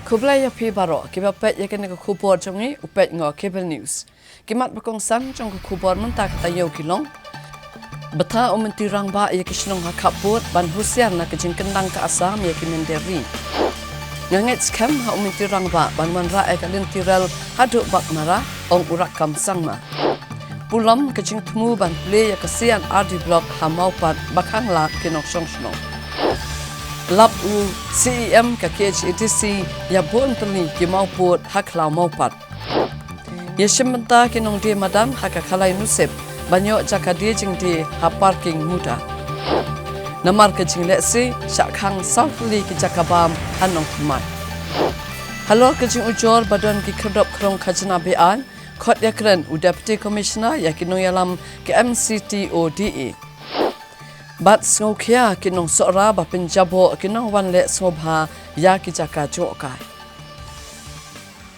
Kublai ya pi baro kiba pet ya kene ko kubor jongi upet ngo cable news. Kimat bakong san jong ko kubor menta kata yo kilong. Beta umentirang ba ya kisnong hakaput ban husian na kejing kendang ke Assam ya kimenderi. Nganget skam ha umentirang ba ban manra e kalin tiral haduk bak mara ong urak kam sangma. Pulam kejing temu ban ple ya kesian RD block ha maupat bakang la kinok song. Lap u CEM ka KHATC ya bon tani ki mauput haklau maupat. Ya shimenta kinong di madam haka kalai nusip banyo jaka di jing di ha parking muda. Namar ke jing leksi syakang southly ki jakabam hanong kumat. Halo ke jing ujor badan ki kedop krong khajna bean khot ya kren u deputy commissioner ya kinong yalam ke MCTODE. Bat sngokya kinong sora ba penjabo kinong wanle sobha ya ki jaka jokai.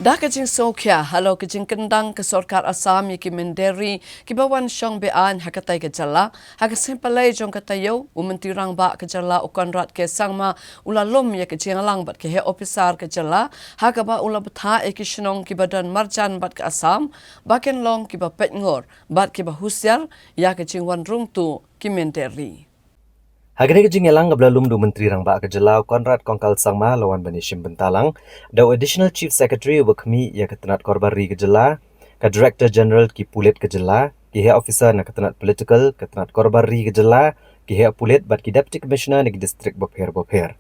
Da kajing sokya halo kajing kendang ke sorkar Assam yaki menderi ki bawan syong bean hakatai ke jala haka sempalai jong katayo umentirang ba ke jala ukanrat ke sangma ulalom ya kajing alang bat ke he officer ke jala haka ba ula betha ekishnong ki badan marjan bat ke Assam baken long ki ba pet ngor bat ki ba husyar ya kajing wan rung tu ki menderi. Hagani kejing elang ngablalum du menteri rang ba kejelau Konrad Kongkal Sangma lawan Banishim Bentalang, dau additional chief secretary wakmi ya ketenat korbari kejela, ka director general ki pulit kejela, ki head officer na ketenat political ketenat korbari kejela, ki head pulit bat ki deputy commissioner ni district bopher.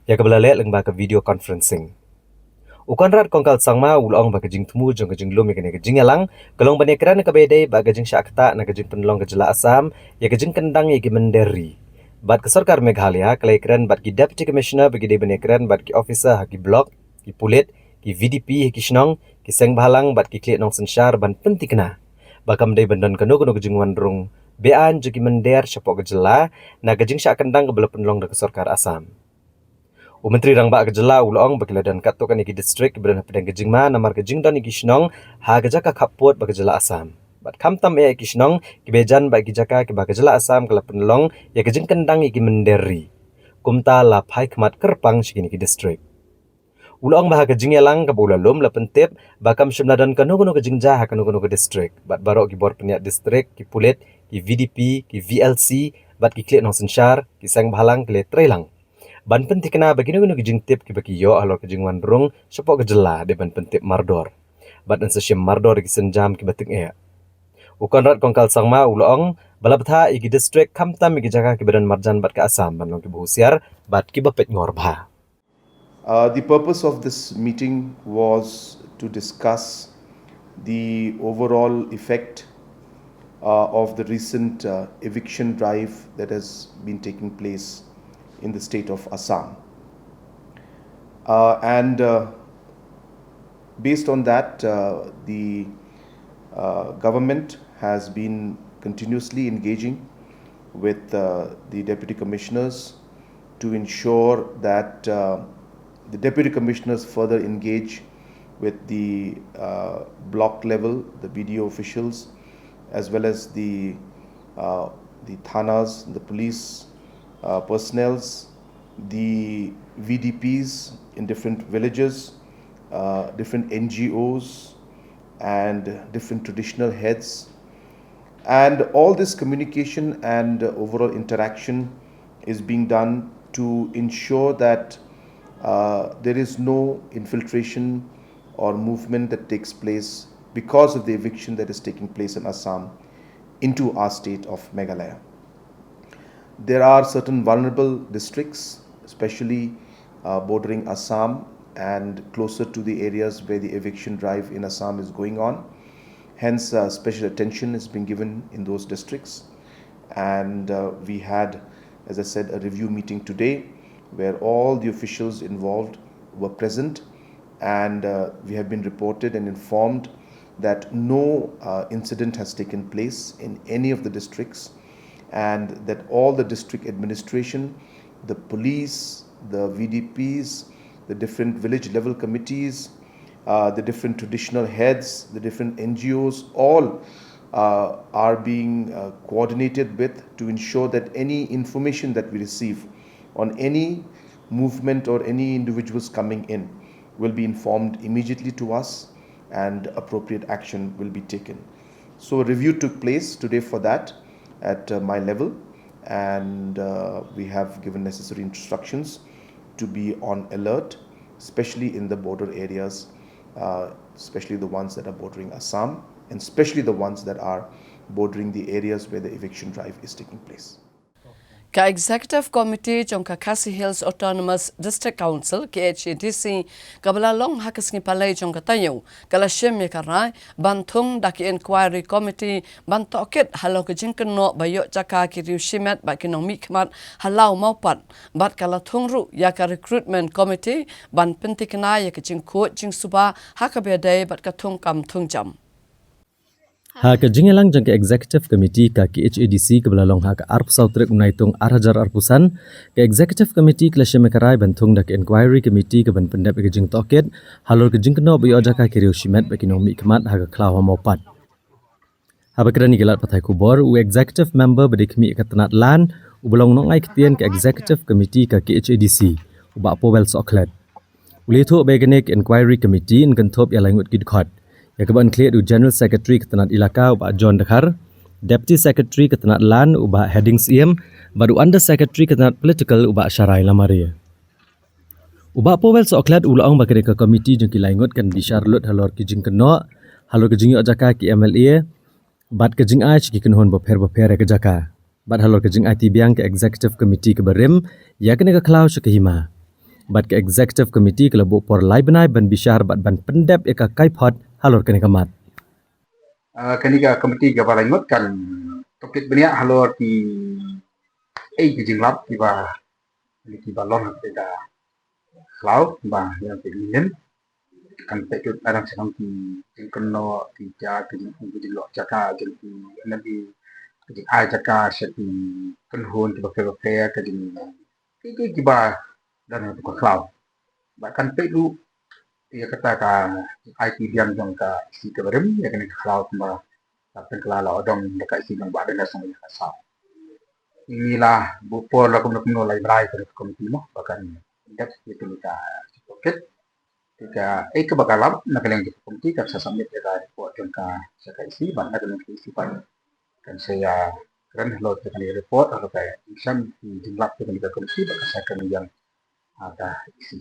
Ya kebelalek leng ba ke video conferencing. Konrad Kongkal Sangma ulong ba kejing temu jong kejing lum ya kejing elang, kelong banekran na kabede ba kejing syakta na kejing penlong kejela Assam, ya kejing kendang ya ki menderi. Bat ke Sarkar Meghalaya, kelaikiran bat ki Deputy Commissioner bagi dia benekran bat ki Officer haki Blok, ki Pulit, ki VDP haki Shnong, ki Seng Bahalang bat ki Klet Nong Sensyar ban penti kena. Bakam day bandan kano kejing wandrung, bean juki mender syapok kejela, na kejing syak kendang ke bela penlong ke Sarkar Assam. Menteri rang ba kejela ulong bagi ladan katukan iki distrik beran pedang kejing ma namar kejing don iki Shnong, ha kejaka kaput ba kejela Assam. Bat kamtam ya kisnong kibejan bagi jaka kiba kejela Assam kala penlong ya kejing kendang iki menderi kumta la pai kemat kerpang sigini ki distrik ulong bah kejing elang ka bulalum la pentip bakam shimnadan kanu kejing jah kanu ke distrik bat barok ki bor peniat distrik ki pulit ki VDP ki VLC bat ki Klet Nong Sensyar ki Seng Bahalang ki Trelang ban penti kena bagi kanu kejing tip ki baki yo alo kejing wandrung sepok kejela de ban pentip mardor bat an sesyem mardor ki senjam ki bating e Konrad Kongkal Sangma ulong balabtha igi district kamtam igi jaka ki badan marjan bat ke Assam banlong ki buhusiar bat ki bapet ngorbha. The purpose of this meeting was to discuss the overall effect of the recent eviction drive that has been taking place in the state of Assam. Based on that, the government has been continuously engaging with the deputy commissioners to ensure that the deputy commissioners further engage with the block level, the BDO officials, as well as the thanas, the police personnels, the VDPs in different villages, different NGOs, and different traditional heads. And all this communication and overall interaction is being done to ensure that there is no infiltration or movement that takes place because of the eviction that is taking place in Assam into our state of Meghalaya. There are certain vulnerable districts, especially bordering Assam and closer to the areas where the eviction drive in Assam is going on. Hence, special attention is being given in those districts. And we had, as I said, a review meeting today where all the officials involved were present, and we have been reported and informed that no incident has taken place in any of the districts, and that all the district administration, the police, the VDPs, the different village level committees, the different traditional heads, the different NGOs, all are being coordinated with to ensure that any information that we receive on any movement or any individuals coming in, will be informed immediately to us and appropriate action will be taken. So a review took place today for that at my level, and we have given necessary instructions to be on alert, especially in the border areas, especially the ones that are bordering Assam, and especially the ones that are bordering the areas where the eviction drive is taking place. Ka Executive Committee jong ka Khasi Hills Autonomous District Council KHADC kabala long hakas ngi palai jong ka tayo kala shem me karai bantung daki inquiry committee ban toket halo ke jingken no bayo jaka ki riu shimet ba kinong mikmat halau maupat bat kala thungru ya ka recruitment committee ban pentikna ya ke jingko jing suba hakabe dai bat ka thung kam thung jam. Ha ka jingelang jang ke executive committee ka KHADC ke belalong ha ka arp sautrik unaitung arhajar arpusan ke executive committee ke lashe mekarai bantung dak inquiry committee ke ban pendap ke jing toket halor ke jing keno bi ojaka ke riu shimet ba kinong mi kmat ha ka klaw mopat ha ba kerani gelat patai kubor u executive member ba dikmi ka tenat lan u belong nong ai ketien ke executive committee ka KHADC u ba powel soklet uli thu ba genek inquiry committee in kan thop ya langut kid khot ya keban clear du General Secretary ketenat ilaka ubah John Dekhar, Deputy Secretary ketenat Lan ubah Headings IM, baru Under Secretary ketenat Political ubah Syarai Lamaria. Ubah powel seoklat ulang bakari ke komiti jengki laingot kan di Charlotte halor kijing keno, halor kijing ojaka ki MLA, bat kijing ai ki kenhon boper ke jaka. Bat halor kijing ai tibiang ke Executive Committee ke berim, ya kena ke klau syakehima. Bat ke Executive Committee ke lebuk por lai benai ban bishar bat ban pendep eka kaipot halor kena kamat. Kenika komiti gabala ingot kan topik benia halor ti kijing lap tiba lon da cloud ba yang pilih kan tekut arang sedang ti keno ti ja ti lo jaka ti nabi ti ai jaka seti kenhun ti bafe ke ti ba dan ko cloud bahkan tekut ia kata ka IT diam jong ka si ke berem ya kena cloud ma tapi kelala odong dekat si jong badan dasang ya kasau inilah bupor lakum lai berai ke komiti mo bahkan indak itu kita poket kita ke bakalap nak yang di komiti kan saya submit ya report jong ka saya isi ban nak yang isi pan kan saya keren lo tekan report atau kayak insam di lab tekan di komiti bahkan saya kan yang ada isi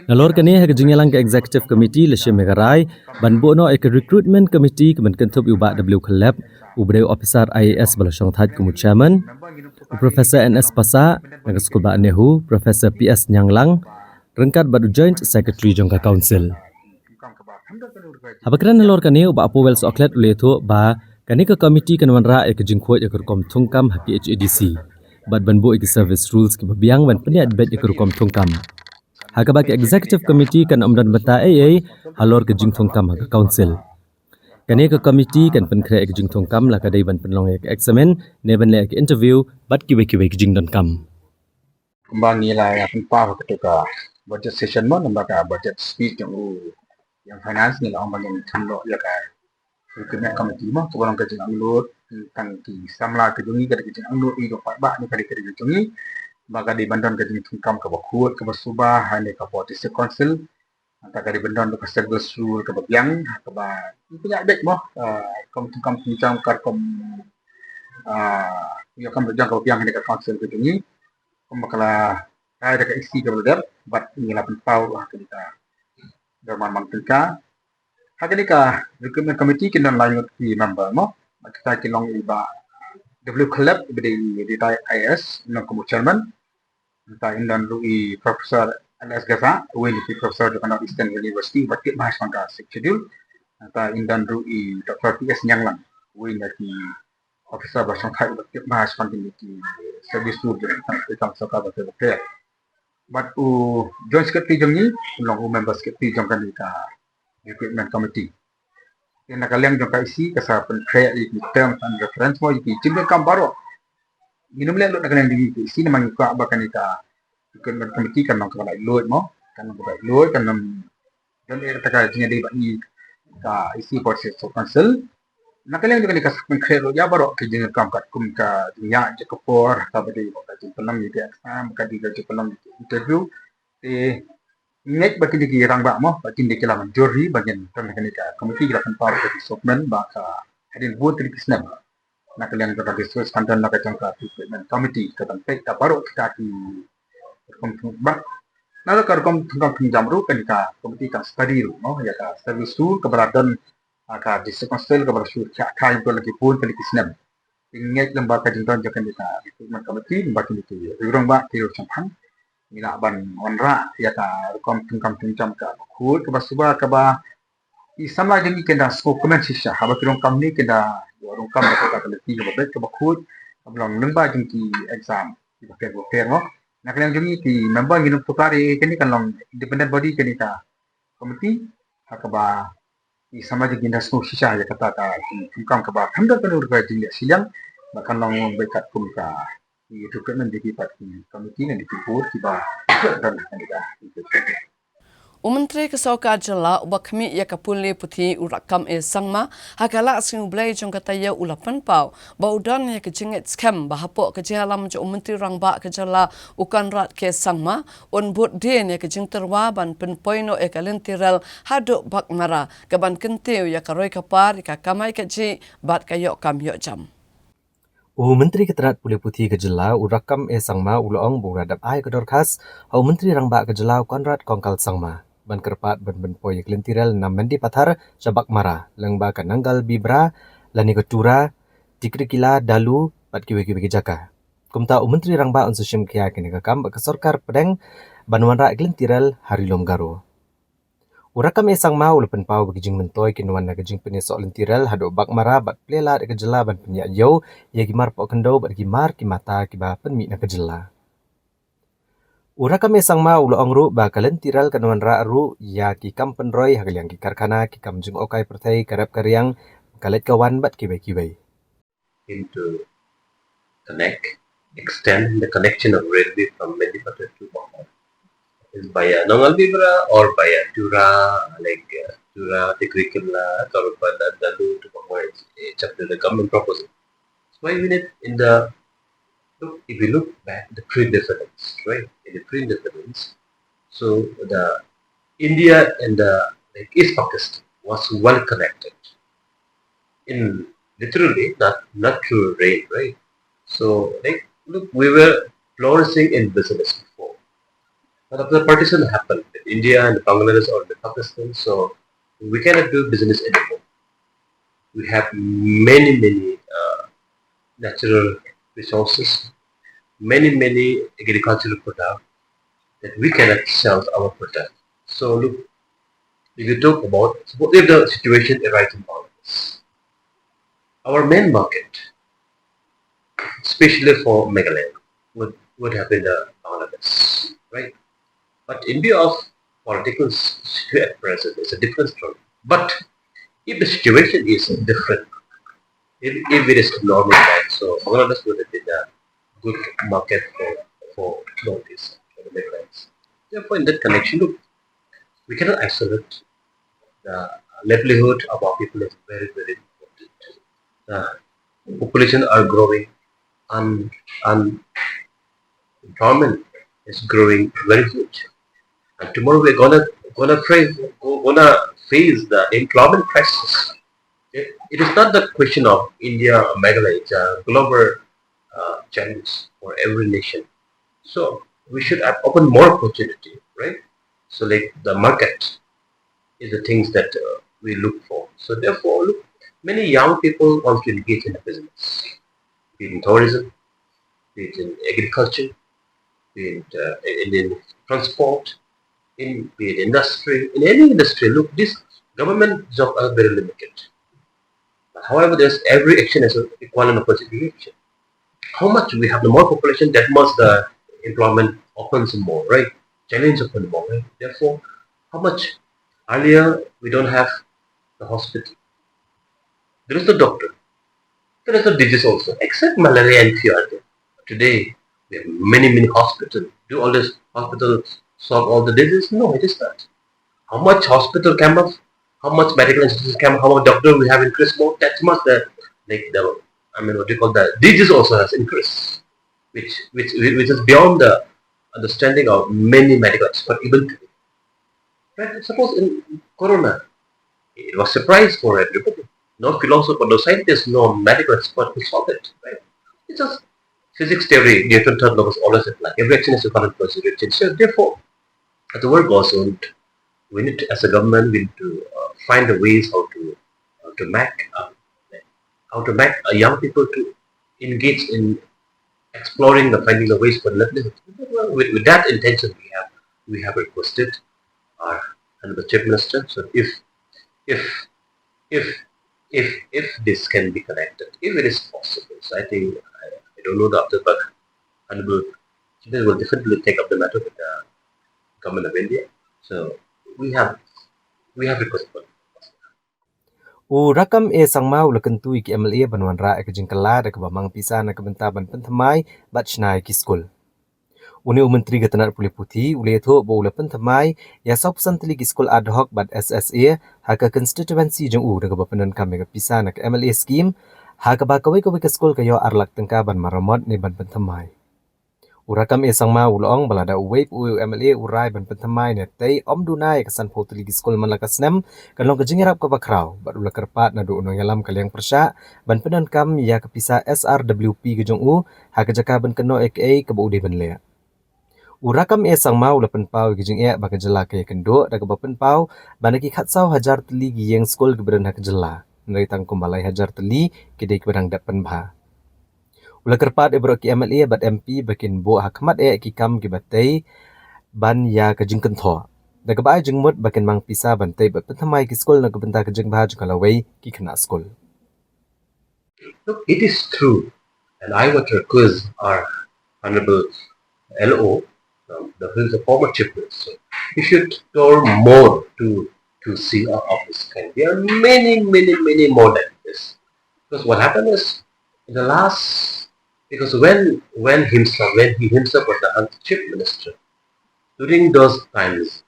Nalor kani ha jingelang ke executive committee leshe megarai ban bono ek recruitment committee ke ban kentup uba W Collab ubre officer IAS balashong that kumu chairman Professor NS Pasa nang skul ba nehu Professor PS Nyanglang rengkat badu joint secretary jongka council Abakran nalor kani uba apowel soklet uletho ba kani ke committee kanwan ra ek jingkhoi ek kom thungkam ha PHADC bat ban bo ek service rules ke biang ban peniat bet ek kom thungkam Hakabak Executive Committee kan omdan bata halor ke jing thongkam ha council. Kani ke committee kan pen kre ke jing thongkam la kadai ban penlong ek examine ne ban le ke interview bat kiwe ke jing don kam. Kembang nilai yang pa ketika budget session mo nambah budget speech yang finance nila ang bagay tando ya ka recruitment committee mo tuwang ka jing anglo tang ki samla ke jungi ka jing anglo i do pa ba ni ka jungi maka di bandon ke jenis kam ke bakut ke bersubah hanya ke policy council atau ke di bandon ke service rule ke bagiang ke ba punya dek mo kam macam karkom ya kam berjang ke bagiang hanya ke council ke jenis makala ada ke isi ke belajar bat ngelapan pau kita derman mangtika hakini ka recruitment committee kinan lain ki member mo kita kilong iba W Collab di IS nang kamu chairman kita indan lui Profesor LS Gaza, win di Profesor di Eastern University, bakit mahas mangga schedule. Kita indan lui Dr. PS Nyanglang, win di Profesor Basang Thai, bakit mahas panding di service tour di tang soka bakit. But joint secretary jong ni, ulong member secretary jong kan kita recruitment committee. Yang nakaliang jong ka isi kasa pen-create di terms and reference mo di jingga kam baro. Minum le nak kena di sini mang ko abakan ita ikut komiti kan nang kala load mo kan nang load kan nang dan era taka jinya di bani ka isi proses so cancel nakala juga ni kas khero ya baro ke jinga kam kat kum ka nya je ko por ka bade ko ka jin penam ni exam ka di ka je penam interview Ingat bagi digi rangba mo bagi digi laman juri bagian termekanika komiti gerakan power ke sokmen baka hadin buat tadi kisnam nak kalian berbagai source kantor nak jangka treatment komiti tentang pekta baru kita di komiti bak nalo karkom tentang pinjamru kenika komiti kan study ru no ya ka service tool keberadaan ka di sekonsel keberadaan kai itu lagi pun tadi kisnam ingat lembaga jintan jakan kita treatment komiti bagi digi rurang bak tiru sampang mina ban wanra ya ka kom tungkam ka khul ka basuba ka ba isama jeng kenda sko komen sisha haba kirong kam ni kenda rong kam ka ka leti ka bet ka ba khul ablong lengba jeng ki exam ki ba ke ngo nak yang jeng ki member nginum tukari kini kan long independent body kini ka komiti ka ba isama jeng kenda sko sisha ya kata ka tungkam ka ba hamda kan ur ka jeng silang bahkan long bekat kum ka itu kan nanti pat komiti nanti pur kiba dan kandidat Umentri Kesauka Jala ubakmi ya kapuli puthi urakam sangma hakala sing blai jong kataya ulapan pau baudan ya kejinget scam bahapo kejalam jo umentri rangba kejala ukan rat ke sangma on bot din ya kejing terwa ban penpoino kalentiral haduk bakmara kaban kentiu ya karoi kapar ka kamai keji bat kayo kam yo jam. Menteri Keterat Pulih Putih Kejela urakam sangma uloong buradap ai kedor khas au Menteri Rangba Kejela Konrad Kongkal Sangma ban kerpat ban poyek lentirel nam mendi pathar sabak mara lengba kananggal bibra lani ketura dikrikila dalu pat kiwe jaka kumta Menteri Rangba on sushim kia kini kakam ka sarkar pedeng banwanra lentirel harilom garo urakam sangma ulapan pau bagi mentoy kinuan na gijing penisok lentirel hado bak mara bat plela de Kejela ban penyak yo ya gimar pok kendo bat gimar ki mata ki ba penmi na Kejela urakam sangma uloong ru ba kalentiral kanuan ra ru ya ki kam penroy hagaliang ki karkhana ki kam jung okai perthai karap karyang kalet kawan bat kibai into connect, extend the connection of railway from Medipata to Bangkok. Is via Nongalbibra or via Tura, like Tura, Tikrikimla, Karupada, Dalu to Bangkok. It's up to the government proposal. So why we need in the look, if we look back the pre-independence, right? In the pre-independence, so the India and the like East Pakistan was well connected. In literally not through rail, right? So like look, we were flourishing in business before. But after the partition happened in India and Bangladesh or the Pakistan, so we cannot do business anymore. We have many natural resources, many agricultural products that we cannot sell our product. So look, if you talk about if the situation arises in Bangladesh, our main market, especially for Meghalaya, would have been the Bangladesh, right? But in view of political situation at present, it's a different story. But if the situation is different, if it is normal, right, so Bangladesh would have been a good market for Northeast, for the Meghalayas. Therefore, in that connection, look, we cannot isolate the livelihood of our people is very important. Population are growing, employment is growing very huge, and tomorrow we're gonna face the employment crisis. It is not the question of India or Meghalaya; it's a global challenge for every nation. So we should open more opportunity, right? So like the market is the things that we look for. So therefore, look, many young people want to engage in the business, be it in tourism, be it in agriculture, be it in transport, be it industry, in any industry. Look, this government jobs are very limited. But however, there's every action is equal and opportunity action. How much we have, the more population, that much the employment opens more, right? Challenge open more, right? Therefore, how much earlier we don't have the hospital. There is no doctor. There is no disease also, except malaria and few others. Today, we have many hospitals. Do all this hospitals solve all the diseases? No, it is not. How much hospital came up? How much medical institutions came up? How much doctor we have increased more? That much what you call the disease also has increased, which is beyond the understanding of many medical experts even today. Right? Suppose in Corona, it was a surprise for everybody. No philosopher, no scientist, no medical expert could solve it. Right? It's just physics theory. Newton third law was always applied. Every action is a current positive. So therefore, as the world goes on, we need to, as a government, we need to find the ways how to make young people to engage in exploring the finding the ways for livelihood. With that intention, we have requested our Honorable Chief Minister. So if if if this can be connected, if it is possible, so I think I don't know the after, but Honorable Chief Minister will definitely take up the matter with the government of India. So we have requested. Rakam sangmau lekentui ki MLA Banwan Ra ke jingkala da ke bamang pisa na ke bentaban pentamai bat snai ki skul. Uni Menteri Ketenaga Pulih Putih ule tho bo ule pentamai ya sapsan teli ki skul ad hoc bat SSA ha ke constituency jeng da ke bapenan kami ke pisa na ke MLA scheme ha ke ba kawai ke skul ke yo arlak tengka ban maramot ni ban pentamai. Urakam sangmau ulong balada uwep MLA urai ban pentamai ne tei om dunai kesan poteli ki skul malakasnem kalong ke jingirap ke bakrau bat ula kerpat na do unong yalam kaliang persya ban penan kam ya ke pisa SRWP ke jong ha ke jaka ban keno AKA ke baude ban le. Urakam sangmau ula penpau ke jing ba ke jela ke kendo da ke penpau ban ki khatsau hajar teli gi yeng skul ke beran ha ke jela nai tang kumbalai hajar teli ke dei ke berang dapan ba. Ula kerpat ebro ki MLA bat MP bakin bo hakmat ki kam ki batai ban ya ke jing kentho. Da ke bai jing mut bakin mang pisa bantai bat pentamai ki skul na ke benta ke jing bah kalawai ki kena skul. Look, it is true, and I would request our Honorable LO, who is the former chief minister, he should explore more to see our office. And there are many more like this. Because what happened is, in the last, because when he himself was the chief minister, during those times,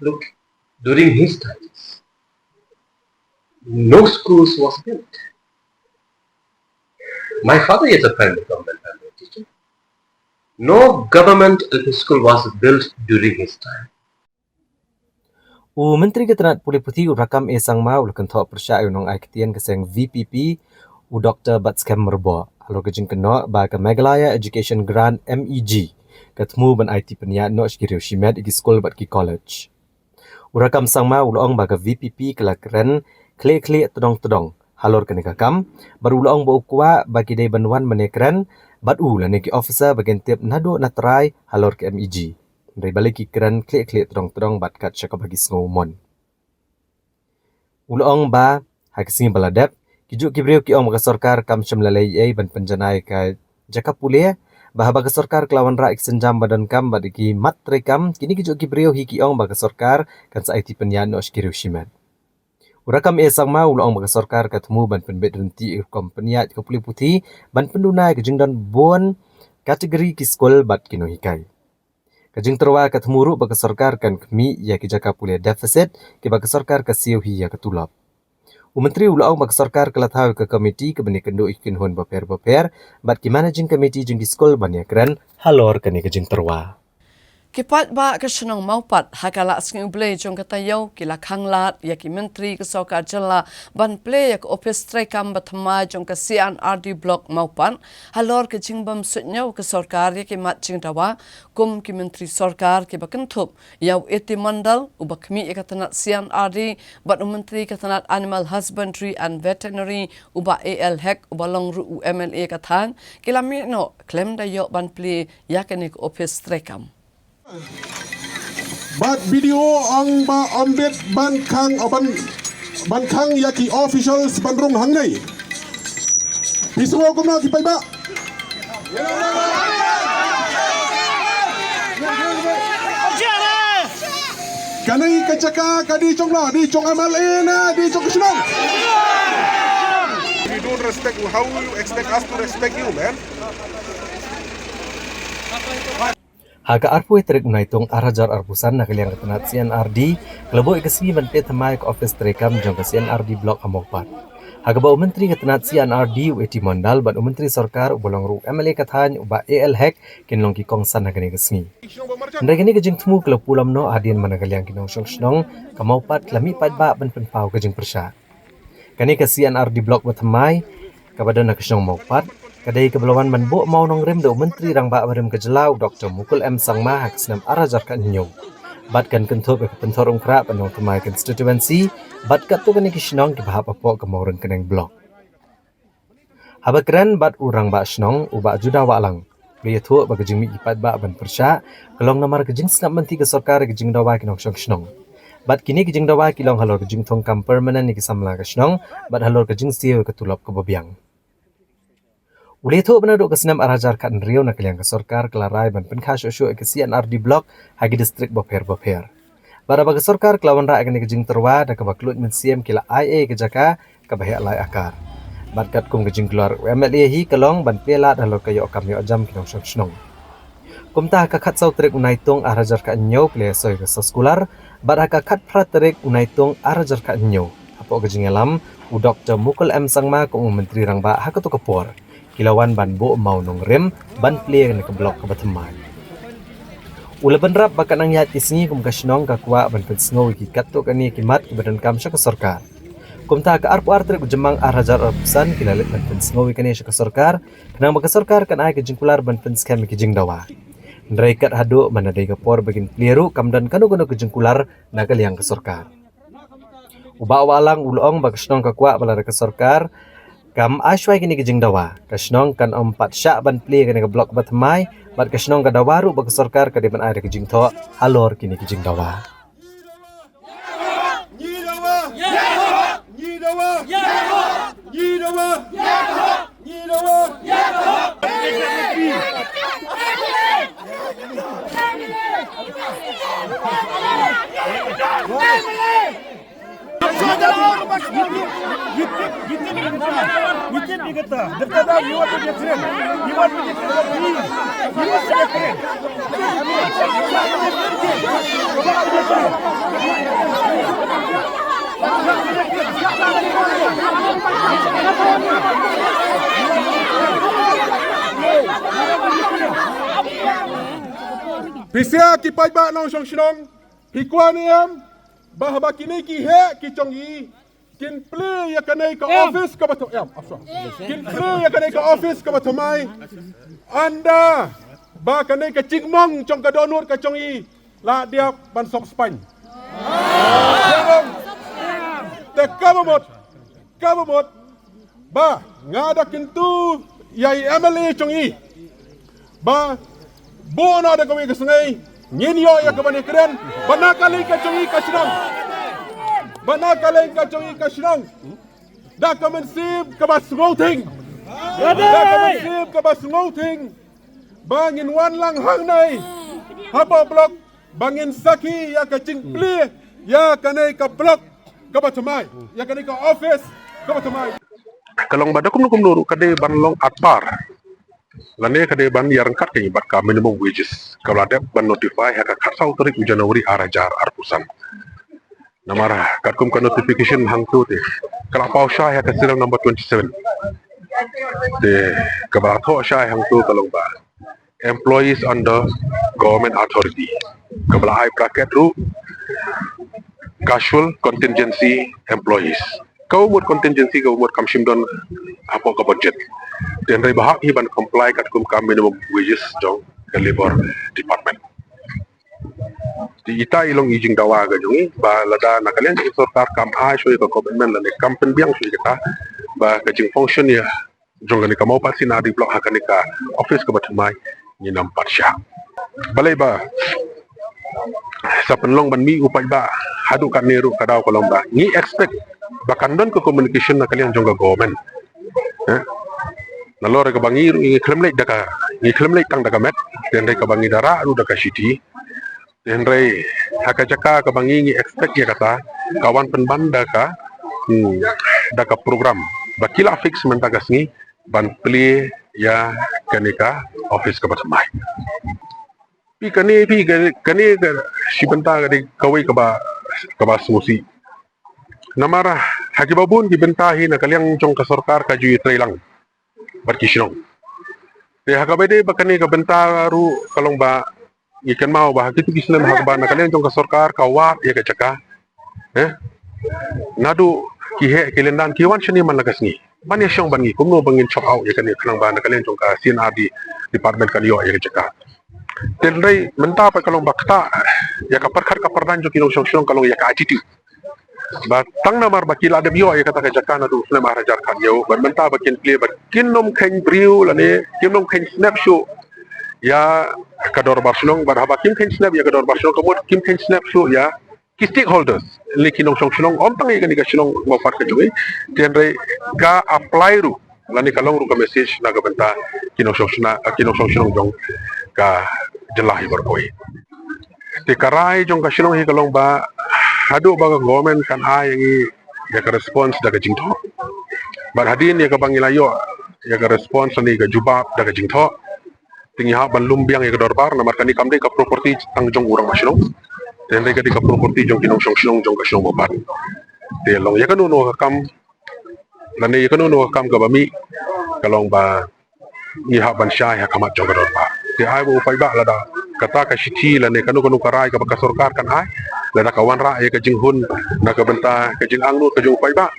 look, during his times, no schools was built. My father is a private government teacher. No government LP school was built during his time. Menteri Ketenaga Pulih Putih Rakam sangmau ula kentho persya unong ai ketien keseng VPP Dr. Batskam Merbo. Alo ke jing keno ba ke Meghalaya Education Grant MEG ketemu ban IT peniat no skiriu shimet di skul bat ki college. Urakam sangma ulong ba ke VPP kelakren kle tedong halor ke nekakam baru ulong bo ukwa bagi dei banwan menekren bat la neki officer bagian tiap nado natrai halor ke MEG. Dari balik ki kren kle tedong bat kat syaka bagi ngomon. Ulong ba hakising baladap Kijuk kibriu ki ong sorkar kam syamlalai ban penjanai ka jaka pulih bahaba ke sorkar kelawan ra senjam badan kam badiki mat rekam kini kijuk kibriu hi ki ong ba sorkar kan sa IT penyan no skiriu shimat. Urakam sangma ulong ba sorkar katemu ban penbet renti kompeniat ke Pulih Putih ban pendunai ke jingdan bon kategori ki skol bat kino hikai. Kajing terwa katemu ru ba sorkar kan kemi ya ki jaka pulih deficit ki ba sorkar ka siu hi ya ketulap. Menteri ulong bagi sorkar kelatau ke komiti ke benih kendo ikin hon baper bat ki managing committee jeng di skol banyak keren halor kene ke jeng terwa. Kipat ba ke senang maupat hakala sing blay jong katayo kila khanglat ya ki menteri ke sokar jela ban play ya ke office trekam batma jong ke CNRD block maupan halor ke jingbam sutnyo ke sorkar ya ki mat jing dawa kum ki menteri sorkar ke bakentup ya eti mandal ubakmi ya katanat CNRD bat menteri katanat animal husbandry and veterinary uba AL hek ubalong ru MLA katang kila mi no claim da yo ban play ya ke nik office trekam. Bat video ang ba ambet ban kang yaki officials bandrong hangnay. Pisuo ko na kipay ba? Kanay kachaka kadi chong na, di chong MLA na, di chong kasunong. You don't respect, how will you expect us to respect you, man? Haga arpu trek unaitung arajar arpusan na kaliang ketenat CNRD kelebo ikasi ban pe thamai ke office trekam jong ke CNRD block amokpat. Hagaba Menteri Ketenat CNRD Eti Mondal ban Menteri Sarkar ubolong ru MLA Kathan uba AL Hek kinlong ki kongsan hagani gesngi. Ndai gini kejing temu kalau pulam no adian mana kalian kinong snong kamau pat lami pat ba ban penpau kejing persya. Kani ke CNRD blok batamai kepada nak snong mau pat kadai kebelawan manbo mau nong rem do Menteri rang ba barem kejelau Dr. Mukul M Sangma hak senam arajar kan nyong. Bat kan kentup ke pentor ungkra penong temai constituency bat kat tu kani kisnong ke bahap apa ke mauren keneng blok. Habakran bat urang ba snong uba juda walang. Beli tu ba kejing mi ipat ba ban persya kelong namar kejing senap menti ke sarkar kejing dawa kinong snong. Bat kini kejing dawa kilong halor kejing tongkam permanent ni kisamla ke snong bat halor kejing siu ke tulop ke babiang. Uli tu benaduk ke senam arajar kat Rio nak kalian ke sarkar kelarai ban penkas usuk ke CNRD blok hagi distrik Bopher. Bara bagi sarkar kelawan ra akan kejing terwa dak ke baklut mensiam kila IA ke jaka ke bahaya lai akar. Bat kat kum kejing keluar MLA hi kelong ban pelat halor ke yo kam yo jam kinong snong. Kum ta ka khat sau trek unai tong arajar kat nyo kle soi ke sekolar bat ka khat prat trek unai tong arajar kat nyo. Apo kejing elam u Dr. Mukul M Sangma ko Menteri rang ba hak tu kepor. Kilawan ban bo mau nong rem ban plie ke blok ke batemai. Ula benrap bakan ang yat isngi kum kasnong ka kwa ban pensngo ki katto kani kimat ke badan kam sya ke sarkar. Kum ta ka arpu artre ku jemang arajar arpusan kilalit ban pensngo kani sya ke sarkar kenang baka sarkar kan ai ke jingkular ban penskam ki jing dawa. Ndrai kat hadu mana dai ke por bagin plieru kam dan kanu ke jingkular nagal yang ke sarkar. Uba walang ulong bakasnong ka kwa balar ke sarkar kam ashwai kini kejing dawa kasnong kan empat syak ban pli kini ke blok batamai bat kasnong ka dawaru bag sarkar ka deban air kejing tho halor kini kejing dawa Pisia ki pai ba nong snong hikwan bahaba kini ki he ki chongi kin play ya kanai ka office ka bato kin play ya kanai ka office ka batomai anda ba kanai ka chingmong chong ka donut ka chongi la dia ban sok span te kabamot ba ngada kintu yai MLA chongi ba bona da kami ka sungai nyinyo ya ka bani kren banakali ka chongi ka sinong Banakaling kacang ikan sinong. Dah kamen sip kabas ngouting. Dah kamen sip kabas ngouting. Bangin wan lang hang nai. Haba blok bangin saki ya kacing pli ya kanai ka blok kabatamai. Ya kanai ka office kabatamai. Kalong badakum nukum nuru kade ban long atpar. Lane kade ban yarangkat kay bat ka minimum wages. Kalau ada ban notify haka katsau tarik Januari arajar arpusan. Namara katkum ka notification hang tu te kala pau shy ha kasirang number 27 te kabala tho shy hang tu kalong ba employees under government authority kabala ai bracket ru casual contingency employees kau buat contingency kau buat kamshim don apa ka budget dan rai bahak hi ban comply katkum ka minimum wages jong ke labor department di ita ilong ijing dawa ga jungi ba lada nakalian di sarkar kam a shoy ko government la ne kampen biang shoy kita ba ka jing function ya jonga ni kamau pasi na di block hakani ka office ka batumai ni nam patsha balai ba sa penlong ban mi upai ba hadu kan neru ka daw ko lomba ni expect ba kandon ko communication nakalian jonga government nalore ka bangiru ngi klemlek daka ngi klemlek tang daka met den ka bangi dara ru daka city Henry haka jaka ka bangingi expect ya kata kawan penbanda ka daka program bakila fix mentagas ni ban pli ya kanika office ka batamai pi kani si benta ka di kawai ka ba sumusi namara Haji babun dibentahi na kaliang jong kasorkar kaju trailang. Berkisnong. Di hakabede bakani ka bentaru kalong ba ikan mau bah gitu kisna hakba na kaliang jong kasorkar kawat ya kacaka. Nadu kihe kilendan kiwan shani man lagasngi. Ban ya syong bangi kumno bangin chop out ya kani kanang ba na kaliang jong ka CNRD department kaliyo ya kacaka. Tenrai menta pa kalong bakta ya kaparkar kapardan jo kinong syong kalong ya ka attitude. Batang namar bakila ada biyo ya kata kajakan adu sna maharajar kan yo menta bakin play kinom keng briu lane kinom keng snap show ya kador barcelona barhaba kim keng snap ya kador barcelona kemudian kim keng snap show ya ki stakeholders likinong syong om tang ya ga syong mo far ka joy tenrai ga apply ru lani kalong ru ka message na ga benta kinong syong jong ka jelahi berkoi te karai jong ka syong hi kalong ba hadu baga government kan yang ya ka response daga jingtho bar hadin ya ka bangilayo ya ka response ni ka jubab daga jingtho tingi ha ban lumbiang ya ka dorbar na markani kamde ka property tang jong urang masyong tende ka di ka property jong kinong syong jong ka syong mopat te long ya ka no ka kam lane ya ka no ka kam ka bami kalong ba ni ha ban sha ya kamat jong ka dorbar te ai bo pai ba lada kata ka shiti lane kanu karai ka baka sorkar kan ai lada kawan ra ya ka jinghun na ka benta ka jing angnu ka jong pai ba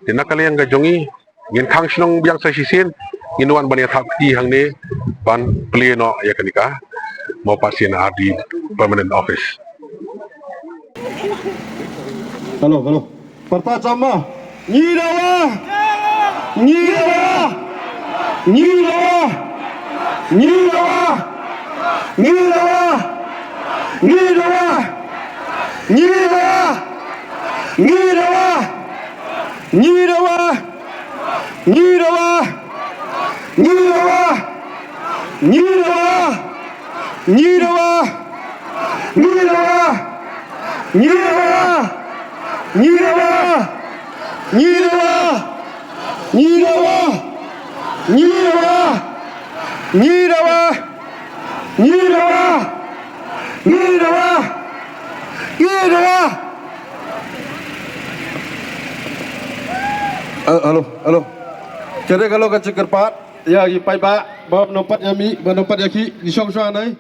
tina kalian ka jongi ngin khang snong biang sa sisin nginuan ban ya thapti hang ne ban pleno ya kanika mau pasien di permanent office. Halo. Pertama, Nyidawa. Halo. Kira kalau ka cekerpat ya gi pai ba nompat yami nompat yaki di syong-syong nai.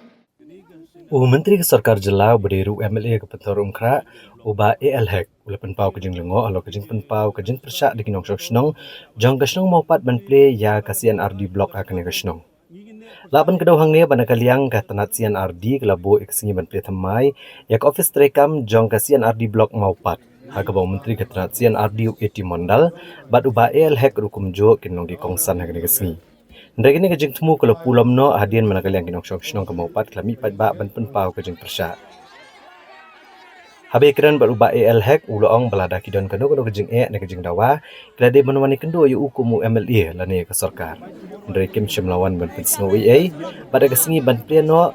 Menteri Sarkar Jelau beriru MLA ke Pentor Umkra uba ALHEC ulapan pau kejing lengo alo kejing penpau kejing persyak di kinong syong jong kesnong maupat ban play ya kasian RD blok akan kesnong. Lapan kedau hang ne bana kaliang ka tanat CNRD kelabo iksingi ban play thamai yak office trekam jong kasian RD blok maupat. Hagabau Menteri ke tanat CNRD UAT Mondal bat uba ALHEC rukum jo kinong di kongsan hagne kesngi. Ndai ni kejing temu kalau pulam no hadian mana kalian kinong syong kemaupat kelami pat ba ban penpau kejing persyak. Habis keren berubah ALHEC uloong belada kidon kendo kejing ne kejing dawa kelade menwani kendo yu ukumu MLA lani ke sarkar. Ndai kim shimlawan ban pensno WA pada kesingi ban pleno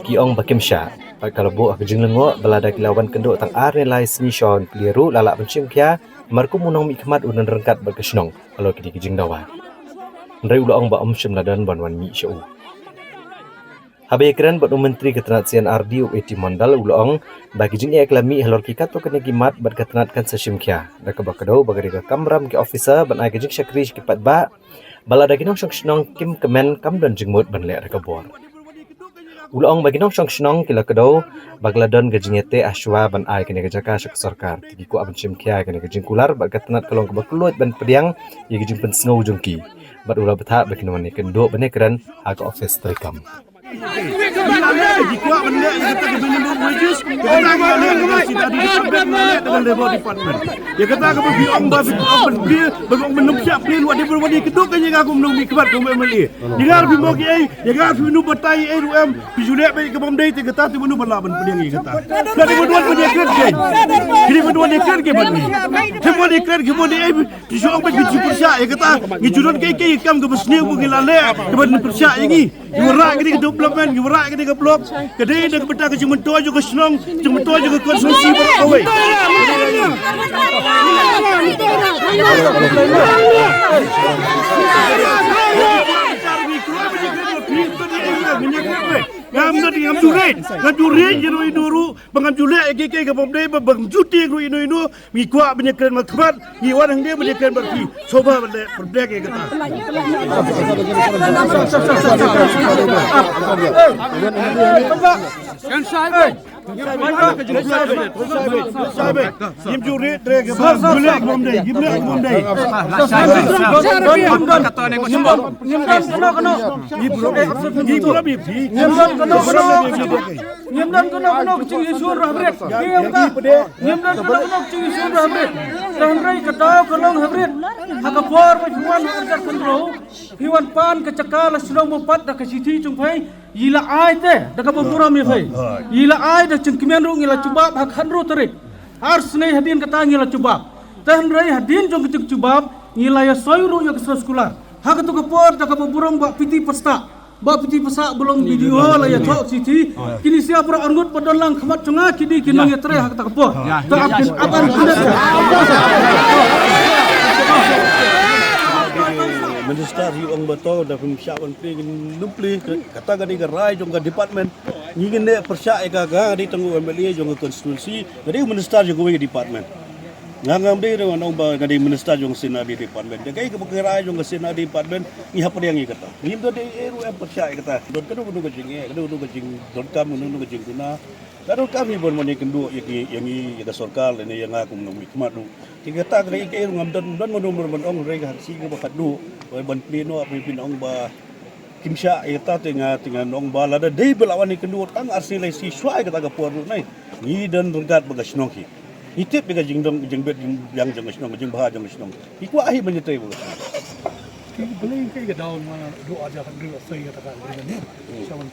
kiong bakim sya. Pat kalau bu kejing lengo belada kilawan kendo tang ar nilai sini shon kliru lalak bencim kia marku munong mikmat unan rengkat berkesnong kalau kidi kejing dawa. Ndai uloong ba shimladan ban wan mi syau. Habis keren buat Menteri Ketenat CNRD UAT Mondal uloong bagi jing eklami halor kikat to kena gimat bat ketenat kan sesim kia dak bakado bagari ka kamram ke officer ban ai kejing syakri kipat ba balada kinong syong kim kemen kam dan jingmut ban le dak bor uloong bagi nong syong kila kado bagladon gejing ete aswa ban ai kena kejaka syak sarkar tigi ku aben sim kia kena kejing kular bat ketenat kalong ke bakulut ban pediang ye kejing pensno jongki bat ulah betha bakinon ne kendo bane keren aga office terikam. Jika benda yang kata minimum wages, kita tak boleh kita di dengan labor department. Ya kata aku biong bafit open dia, bagong menumsiap dia luar dia berwadi kedua kan yang aku menung mikbat ke MLA. Jangan lebih mau ke jangan lebih menung betai RUM, bijulek baik ke bomdai te kata tu menung balaban pedang ni kata. Jadi berdua punya kerja. Jadi berdua dia kerja bagi. Semua dia kerja kemudian di soal biji persyak ya kata ngijulun ke kam ke besni aku ngilale ke ban persyak ini. Yurak ke development, yurak ke blok kedai dak betah ke cuma tojo ke senong cuma tojo ke konsumsi berawai ngam jure jero inuru bangam jule ke bomde bang juti ru inu mi kwa benyekren matmat mi wan hang dia benyekren berfi coba berdek ke kata Yim jure dreg jule bomde Nyemdan kono kecing isun rahbret. Nyemdan kono kecing isun rahbret. Tahrai katau kolong habret. Hakapor majuan kerja kontrol. Hiwan pan kecakal sudah mempat dak siti jumpai. Ila ai te dak beburam ni fai. Ila ai dak cengkimian ru ngila cubab hak hanru terik. Ars nei hadin kata ngila cubab. Tahrai hadin jong kecik cubab ngila ya soiru ya kesra sekolah. Hak tu kapor dak beburam buat piti pesta. Bapti pesak belum video lah ya talk siti kini siapa orang angut padalang khamat cunga kini kinang ya tere hak tak apa tak akan Minister yung betul dah persiapan pengin numpli kata gadi gerai jong department ngin ne persya eka ga di tenggu MLA jong konstitusi gadi minister jong ke department ngam de ro nong ba gadi minister jong sina di department jagai ke gerai jong sina di department ni apa yang ikata ngim do de eru persya ikata don kanu kanu gajing don kam kanu gajing kuna Lalu kami pun menyekendu yang ini sorkal ini yang aku menunggu kemadu. Tiga tak lagi ke ngam dan menumur menong mereka harus sih bakat du. Ban pleno apa pinong ba kimsha eta tengah nong ba lada dei belawan ni kendu tang arsilai si swai kata ka por nai. Ni dan regat bagas nongki. Itip bega jingdong jingbet yang jangas nong jing bah jangas nong. Iku ahi menyetai bu. Boleh ke daun doa aja kan dulu saya katakan ni. Sama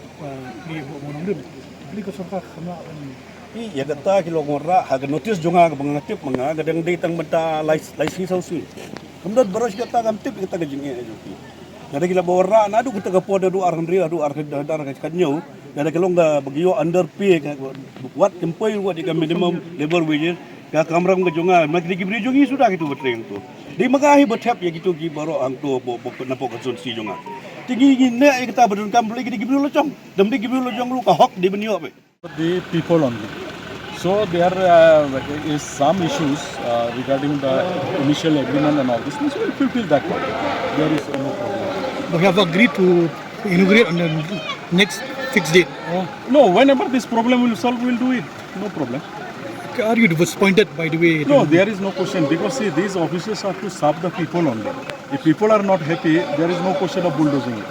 ni monong dia. Beli ke sorka kena ni. Ya kata kilo ngora hak notis jonga ke mengatip menga gadang dei tang benta laisi sausi. Kemudian baros kata kam tip kita ke jinge aja. Ada gila bawra na adu kita ke poda du arhan ria du arhan dar kanyo. Ada kelong ga bagio underpay buat employee buat di minimum labor wages ka kamram ke jonga magri gibri jongi sudah gitu betreng tu. Di magahi betap ya gitu gi baro ang tu na po konsulsi jonga. Tinggi ne kita berdun kam beli gibri locong. Dem di gibri locong lu ka hok di benio be. The people only. So there is some issues regarding the initial agreement and all this. We will fulfill that one. There is no problem. We have agreed to inaugurate on the next fixed date. No, whenever this problem will solve, we will do it. No problem. Are you disappointed by the way? No, there is no question because see, these offices are to serve the people only. If people are not happy, there is no question of bulldozing it.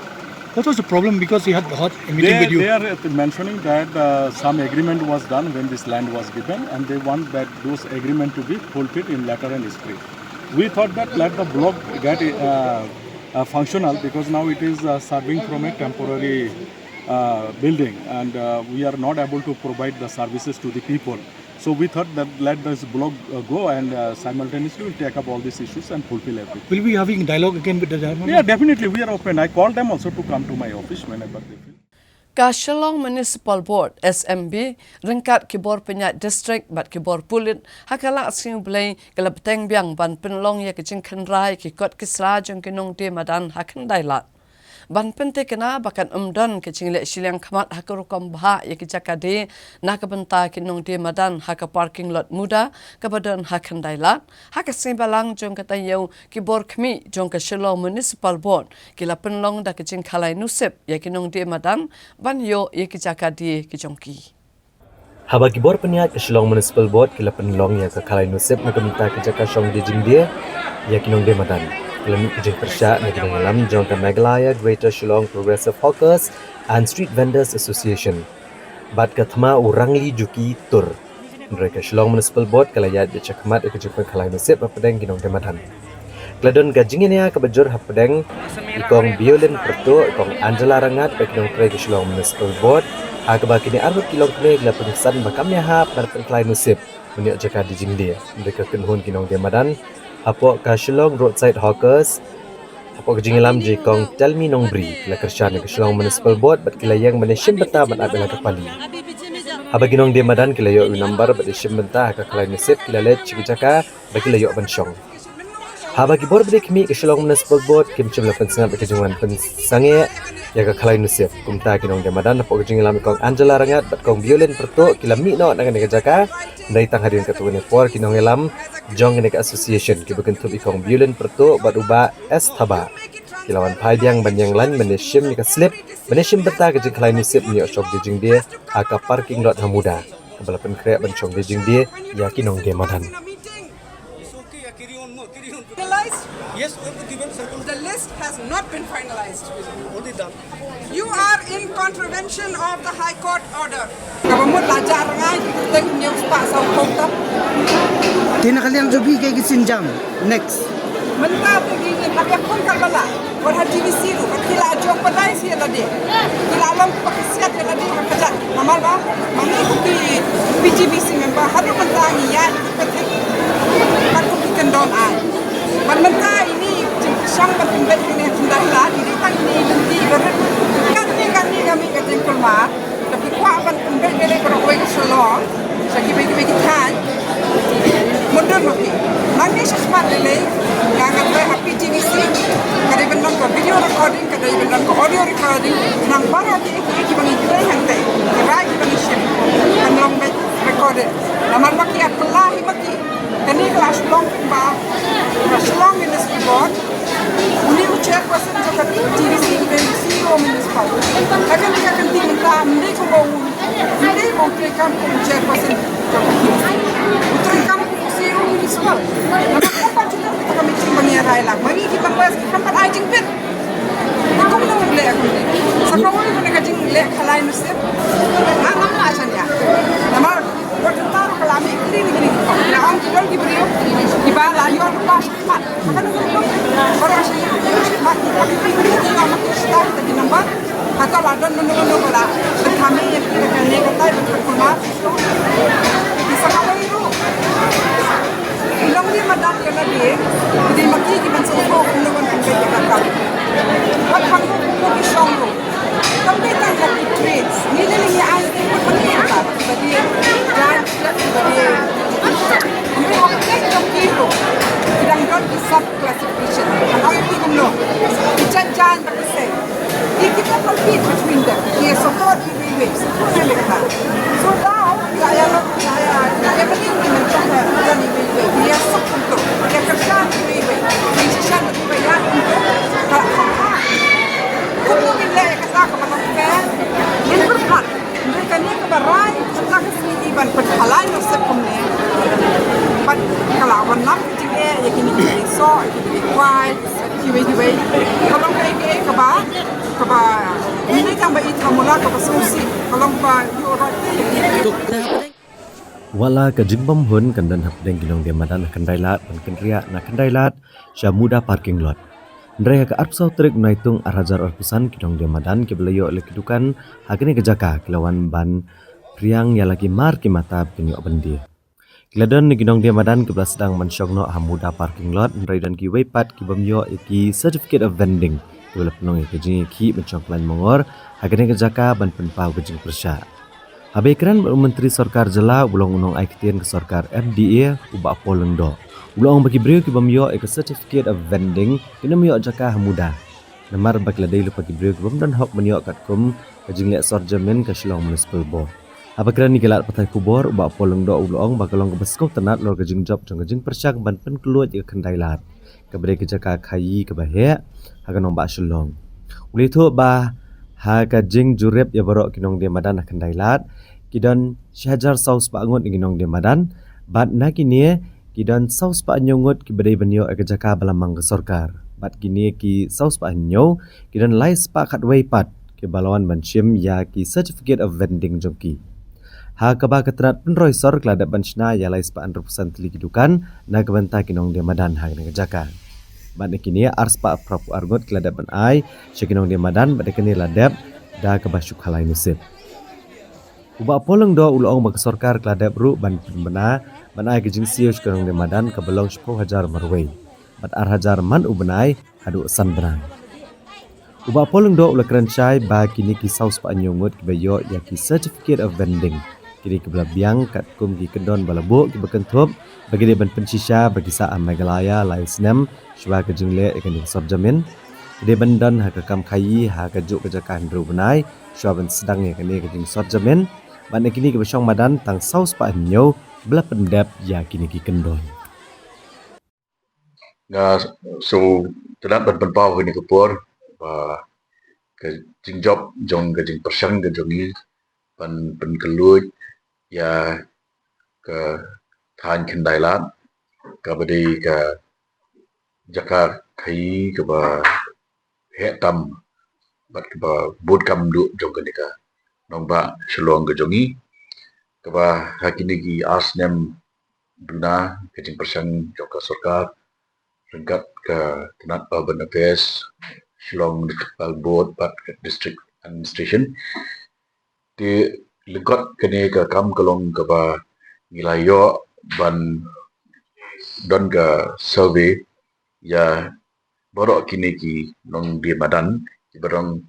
What was the problem? Because he had hot meeting with you. They are mentioning that some agreement was done when this land was given, and they want that those agreement to be fulfilled in letter and spirit. We thought that let the block get functional because now it is serving from a temporary building, and we are not able to provide the services to the people. So we thought that let this block go and simultaneously we'll take up all these issues and fulfill everything. Will we be having dialogue again with the German? Yeah, definitely we are open. I called them also to come to my office whenever they feel. Kashalong Municipal Board SMB ringkat kibor penyat district bat kibor pulit hakala asing blai kalapteng biang ban penlong ya kicing khenrai ki kot kisra jong kinong de madan hakan dailat. Ban pente kena bakan umdan kecing le silang khamat hakarukom bha ya kijakade nakabenta kinong de madan haka parking lot muda kabadan hakan dailat haka simbalang jong katayo kibor khmi jong Kashalong Municipal Board kila penlong da kecing khalai nusip ya kinong de madan ban yo ya kijakade kijongki. Haba kibor peniat Kashalong Municipal Board kila penlong ya ke khalai nusip nakabenta kijaka shong de jingdia ya kinong de madan. Kelamik kejeng persyak negeri dalam jangka Meghalaya Greater Shillong Progressive Hawkers and Street Vendors Association. Bat kathma urangli juki tur. Mereka Shillong Municipal Board kalayat jacakmat kejeng khalai nasib hapadeng ginong demadan. Kladon gajingnya kabajur hapadeng ikong Biolin Perto ikong Angela Rangat bakinong kray Shillong Municipal Board hakabakini arbut kilong kne glapunsan bakamnya ha parpen khalai nasib menyak jaka dijing dia. Mereka kenhun ginong demadan Apo Kashalong Roadside Hawkers Apo kejingilam jikong Telmi Nongbri Kila kersyaan Kashalong Municipal Board Bat kila yang menesim benta bat abela kepali Haba ginong dia madan kila yuk number bat isim benta Haka kalai nasib kila let cikijaka Bagi kila yuk bansyong Haba gibor beri kami Kashalong Municipal Board Kim cim lapan sengap kejungan pensange ya ka khalai nusip kumta kinong de madan pok jing lam kong Angela rangat bat kong violin perto kilami no nang ne jaka dai tang hadin ka tuane por kinong lam jong ne association ki bukan tu ikong violin perto bat uba es thaba kilawan pai biang banyang lan meneshim ni ka slip meneshim beta ke jing khalai nusip ni shop de jing dia aka parking lot hamuda kebalapan krek bancong de jing dia ya kinong de madan. Yes, the list has not been finalized. You are in contravention of the High Court order. Kamu belajar ngai, teng news pak sau kota. Tina kalian jobi kayak sinjam. Next. Mentah begini, tapi aku kan bala. Warna TVC tu, kila jok padai sih tadi. Kila alam pakai siat tadi kerja. Nama apa? Mana itu di PGBC member. Hari mentah ni ya, kita kan kita don ai. Mentah ini sang berpindah ini sudah lah. Jadi tang ini nanti kan ni kami kerja keluar. Tapi kuat akan pindah dari kerja ke Selong. Segi bagi kan. Mundur lagi. Nanti sesuatu lele. Yang ada PGBC. Kadang benda ke video recording, kadang benda ke audio recording. Nang baru kita bagi yang teh. Kita bagi share. Kan long recorded. Nama bagi apa lah bagi. Kani kelas long ba. Long in this report. Uni chairperson juga TVC dan CEO municipal. Akan diminta mereka mau kampung chairperson juga TVC. Untuk kampung CEO municipal. Nama apa juga kita kami cimbangnya railah. Mari kita bahas tempat ajing pit. Aku mau boleh aku ni. Sekarang ni kita jing leh kalai nusip. Nama macam ya. Nama bertentar kalami ini. Nah orang jual di beliau di bawah lion pas mat. Maka tu orang saya kita nak start dari nombor atau ladon nombor bala. Kami yang kita kena kata berkumar. Bisa kau itu. Ulang ni madat yang ada. Jadi maki kita semua ulang kita kata. Apa pun kita sanggup. Kami tak nak trades. Ni ni ai pun ni apa. Jadi dan jadi we have plenty of people yang don't be sub-classification. And all people know. Kita jangan tak say. Kita compete between them. Dia support the railways. So now, saya penting mencari railway. Dia support. Dia kerja di railway. Dia kerja di bayar untuk tak apa. Kalau bila kata kepada mereka, ini berkat. Mereka ni keberai. Kita kesini iban perhalai nasib kami. Kalau nak juga, ya kini kita so, kita kuat, kiwe. Kalau kita keba, ini kan bagi tamulah keba susi. Kalau keba orang wala ka jingbam hun kandan hapdeng kinong de madan kandailat ban kendria na kandailat Syamuda parking lot. Ndrea ka arpsau trik naitung arajar arpusan kinong de madan ke belayo le kedukan hakene kejaka kelawan ban priang ya lagi mar ki mata kini obendi. Kiladon ni kinong de madan ke sedang mensyongno Syamuda parking lot ndrai dan ki weipat ki bamyo ki certificate of vending ke penong ke jingi ki mencongklan mongor hakene kejaka ban penpau ke jing persya. Habis keren Menteri Sarkar Jela ulong unong aiktian ke Sarkar FDA ubah polendo. Ulong bagi beliau ki bamyo ke certificate of vending kena myo jaka Syamuda. Namar bagi ladai lupa ki beliau ki bam dan hok menyo kat kum ke jinglek sorjamen ke Shillong Municipal Board. Habis keren ni gelat patai kubor ubah polendo ulong bakalong ke baskau tenat lor ke jing job jong ke jing persyak ban pen keluar je kendailat. Ke beri ke jaka kayi ke bahek hagan nombak Shillong. Uli tu bah ha ka jing jurep ya borok kinong de madan kendailat kidan syajar saus pa angot kinong de madan bat na kini kidan saus pa nyongot ki bedai banyo ke jaka balamang ke Sarkar bat kini ki saus pa nyo kidan lais pa khatwei pat ke balawan banshim ya ki certificate of vending jongki ha ka ba katrat penroi sor klada banshna ya lais pa 100% tili kidukan na kebanta kinong de madan ha ke jaka bat kini ars pa prapu argot klada ban ai syakinong de madan bat kini ladap da ke basyuk halai nusib. Ubah polong do ulong bagi Sarkar keladap ru ban bena banai ke jing sius kerong de madan ke belong 10,000 marwei. Bat arhajar man ubenai hadu san benang. Ubah polong do ula kerencai ba kini ki saus pa anyongut ki bayo ya ki certificate of vending. Kini ke bela biang kat kum ki kendon balabuk ki bekentup bagi dia ban pensisya bagi sa Megalaya lai senem sywa ke jingle ikan di sorjamin. de bandan ha ka kam khayi ha ka juk ka jakan ru banai swaban sedang ya kene ka jing sot jamin ban kini ka besong madan tang saus pa nyo bla pendap ya kini ki kendon so tenan ban pau ni ko por ke jing job jong ke jing persang ke jong ni ban keluj ya ke than kendai lat ka badi ka jaka khai ke ba he tam bat ke ba bud kam du jong ke ka nong ba shlong ke jong ni ke ba hakini ki asnem duna ke jing persang jong ka sarkar rengkat ke tenat urban affairs Shillong Municipal Board but district administration di legot kene ke kam kelong ke ba ngilayo ban don ke survey ya borok kini ki nong di madan di barang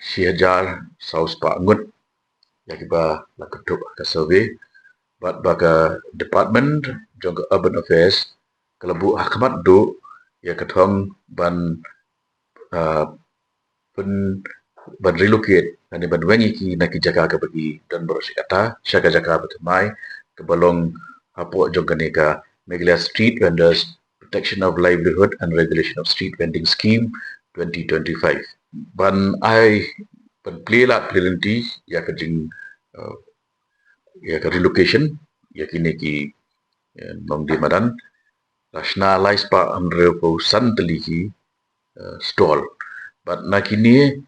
sihajar saus pak ngut ya kiba la ketup ke survey but baga department jong urban affairs kelebu hakmat do ya ketong ban ban relocate ani ban wengi ki naki jaga ke bagi dan berosikata syaka jaga betemai ke balong apo jongkane ka Meghalaya Street Vendors Protection of Livelihood and Regulation of Street Vending Scheme 2025 ban ai ban plela plenty ya ke jing ya ke relocation ya kini ki nong di madan rationalize pa andre po santeliki stall but nakini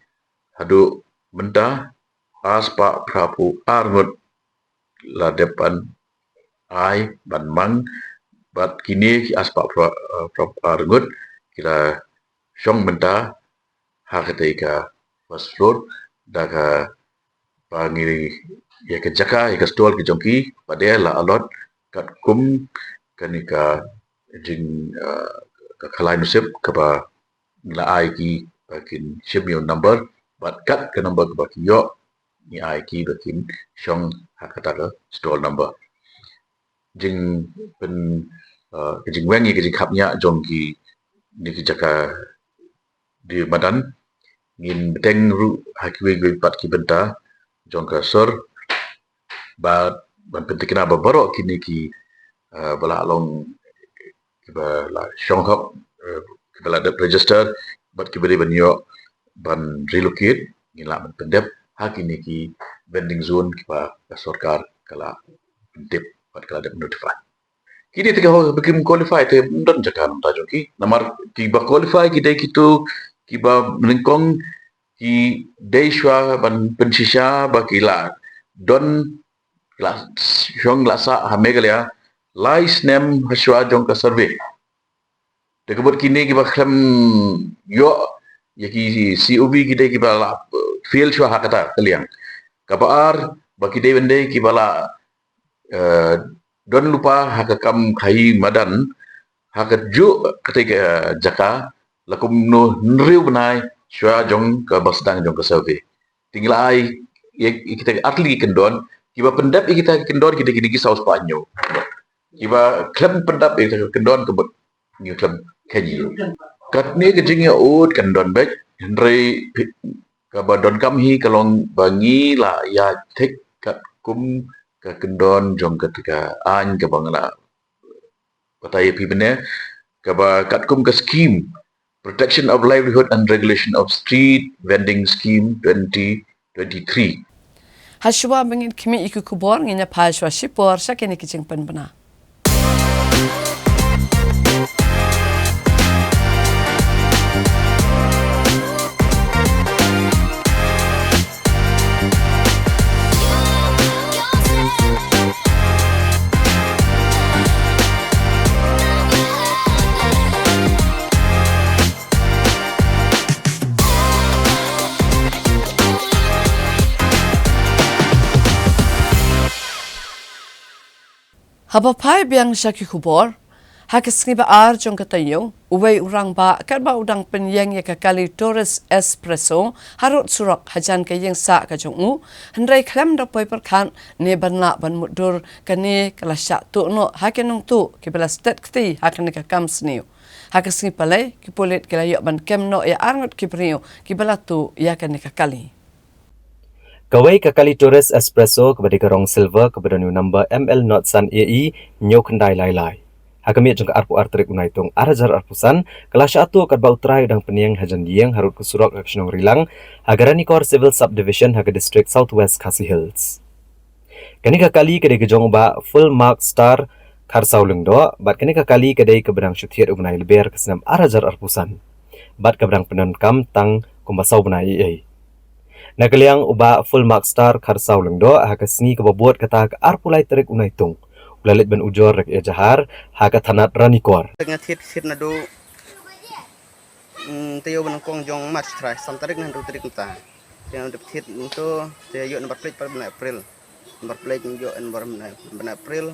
hadu menta aspa prapu arngot la depan ai ban mang but kini aspa prapu arngot kira syong menta hakatika first floor daga pangi ya ke jaka ya ke stall ke jongki pada la alot kat kum kanika jing ka khalai nusip ka ba la ai ki bakin shimio number but kat ke number ka baki yo ni ai ki bakin shong hakata ka stall number jing pen jing wengi ke jing khapnya jong ki ni ki jaka di madan ngin beteng ru hakwi gwi pat ki benta jong ka sor ba ban pentikina ba barok kini ki bala long kiba la shong hok kiba la register but kiba di banyo ban relocate ngila ban pendep hakini ki vending zone kiba ka sarkar kala pendep bat kala dep notify kini tiga ho bekim qualify te ndon jakan ta joki namar kiba qualify ki dei kitu kiba menengkong ki dei shwa ban pensisha bakila don la shong lasa ha Meghalaya Lais nem haswa jong ka survey. Dekabut kini kiba klem yo yaki COV kita kiba la field shwa hakata kaliang. Kabar baki day wende kiba la don lupa hakakam khai madan hakat ju ketika jaka lakum no nriu benai shwa jong ka basdang jong ka survey. Tinggal ai kita atli kendon kiba pendap kita kendon kita kini saus panyo. Kiba klem pendap kita kendon kebut new klem kenyi. Kat ni kejingnya ud kendon baik hendrai kabadon kamhi kalong bangi la ya tek kat kum ka kendon jong ketika an ke bangla. Patai pibene kaba kat kum ka scheme Protection of Livelihood and Regulation of Street Vending Scheme 2023. Haswa bengin kimi iku kubor nginya phashwa shipor sakene kiching panbana. Haba pai biang syaki kubor, Hakas ba ar jong katayo, uway urang ba ba udang penyeng ya kakali Torres Espresso harut surak hajan kayeng sa kajong hendrai klam da poi perkan ne banla ban mudur kani kala syak tu no hakenung tu kibala stat kti hakan ka kam sniu. Hakas pale kipolit kala yok ban kem no ya arngot kibrio kibala tu ya kan kakali. Kawai kakali Torres Espresso kepada kerong silver kepada new number ML Not Sun AE nyok kendai lai. Hakami jengka arpu artrik unaitung arajar arpusan kelas satu kadba utrai udang peniang hajan dieng harut kusurok aksyenong rilang hagarani kor civil subdivision haga district southwest Khasi Hills. Kani kakali kedai kejong ba full mark star karsau lengdo bat kani kakali kedai keberang syutiat unai leber kesenam arajar arpusan bat keberang penan kam tang kumbasau benai ai. Nakaliang uba full mark star karsau lengdo hakasni kebabuat kata arpulai terik unaitung Lalit ban ujor rek jahar haka tanat ranikor. Dengan hit nado tayo ban kong jong match try santarik nan rutrik kita. Yang hit itu tayo nomor plate pada bulan April. Nomor plate yo bulan April.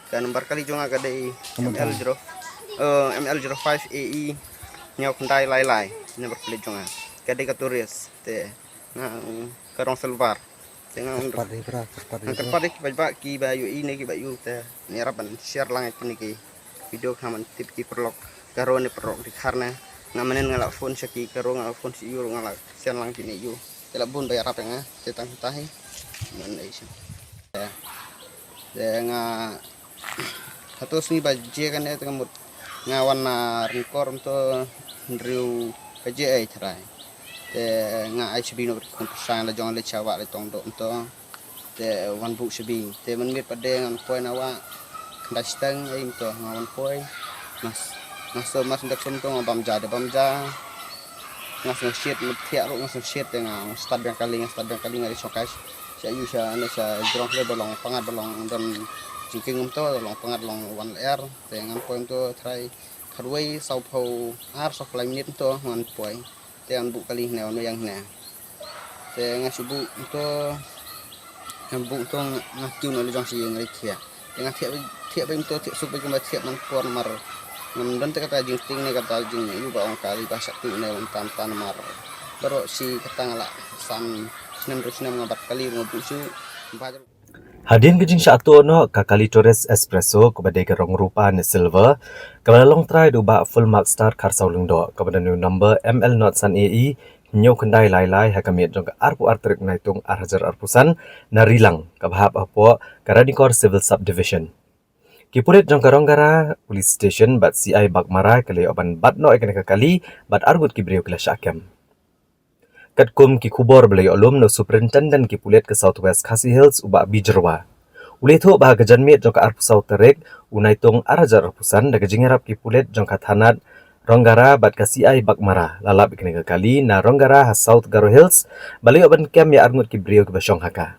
Kan nomor kali jong aga dai ML05 AE nyok ndai lai nomor plate jong. Kadai katuris te na karong silver. Tengah terpadik bajak ki bayu ini ki bayu te ni rapan share lang ini ki video kaman tip ki perlok karo ni perlok di karena ngamanen ngalak phone saki karo ngalak phone si euro ngalak share lang kini yu telak bun bayar apa nga tetang tahi mana isi ya nga satu sini baje kan ya tengah mut ngawan na record untuk driu baje ai try nga ai shabi no kompesan la jong le chawa le tong do to te wan bu shabi te man mit pade ngan poi na wa ndastang ai to ngawan poi mas ndak som to bam ja ngas shit mit thia ro ngas shit te nga stad bang kali ngari sokai sa yu sa ne sa jong le balong pangat balong dan jingking to long pangat long wan air te ngan poi to try kharwai sau phau ar sok lai minit to ngan poi Tiang bu kali neo no yang nea. Tiang subu itu yang bu itu ngakiu no lejong si ngari tia. Tiang tia bim to tia subu kembali tia man por mar. Dan tia kata jing ting ne kata jing yu ba ong kali bahasa tu ne ong tan mar. Baru si kata ngala san senam ngabat kali ngobu su. Hadian kejing satu no kakali Torres Espresso kepada kerong rupa ni silver kepada long try duba full mark star karsau lengdo kepada new number ML Not Sun AE nyok kendai lai hakamiat jong arpu artrik naitung arhajar arpusan narilang kabahap apo karadikor civil subdivision. Kipulit jong karong gara police station bat CI Bakmara kali oban bat no ikan kakali bat argut kibriu kala syakem. Katkum ki kubor belai olum no superintendent ki pulet ke Southwest Khasi Hills uba bijerwa. Ulih tu bah kejanmiat jong ka arpusau terik unaitung arajar arpusan da kejingerap ki pulet jong ka tanat ronggara bat ka CI Bakmara lalap ikne kali na ronggara ha South Garo Hills balai oban kem ya arngut ki brio ke basyong haka.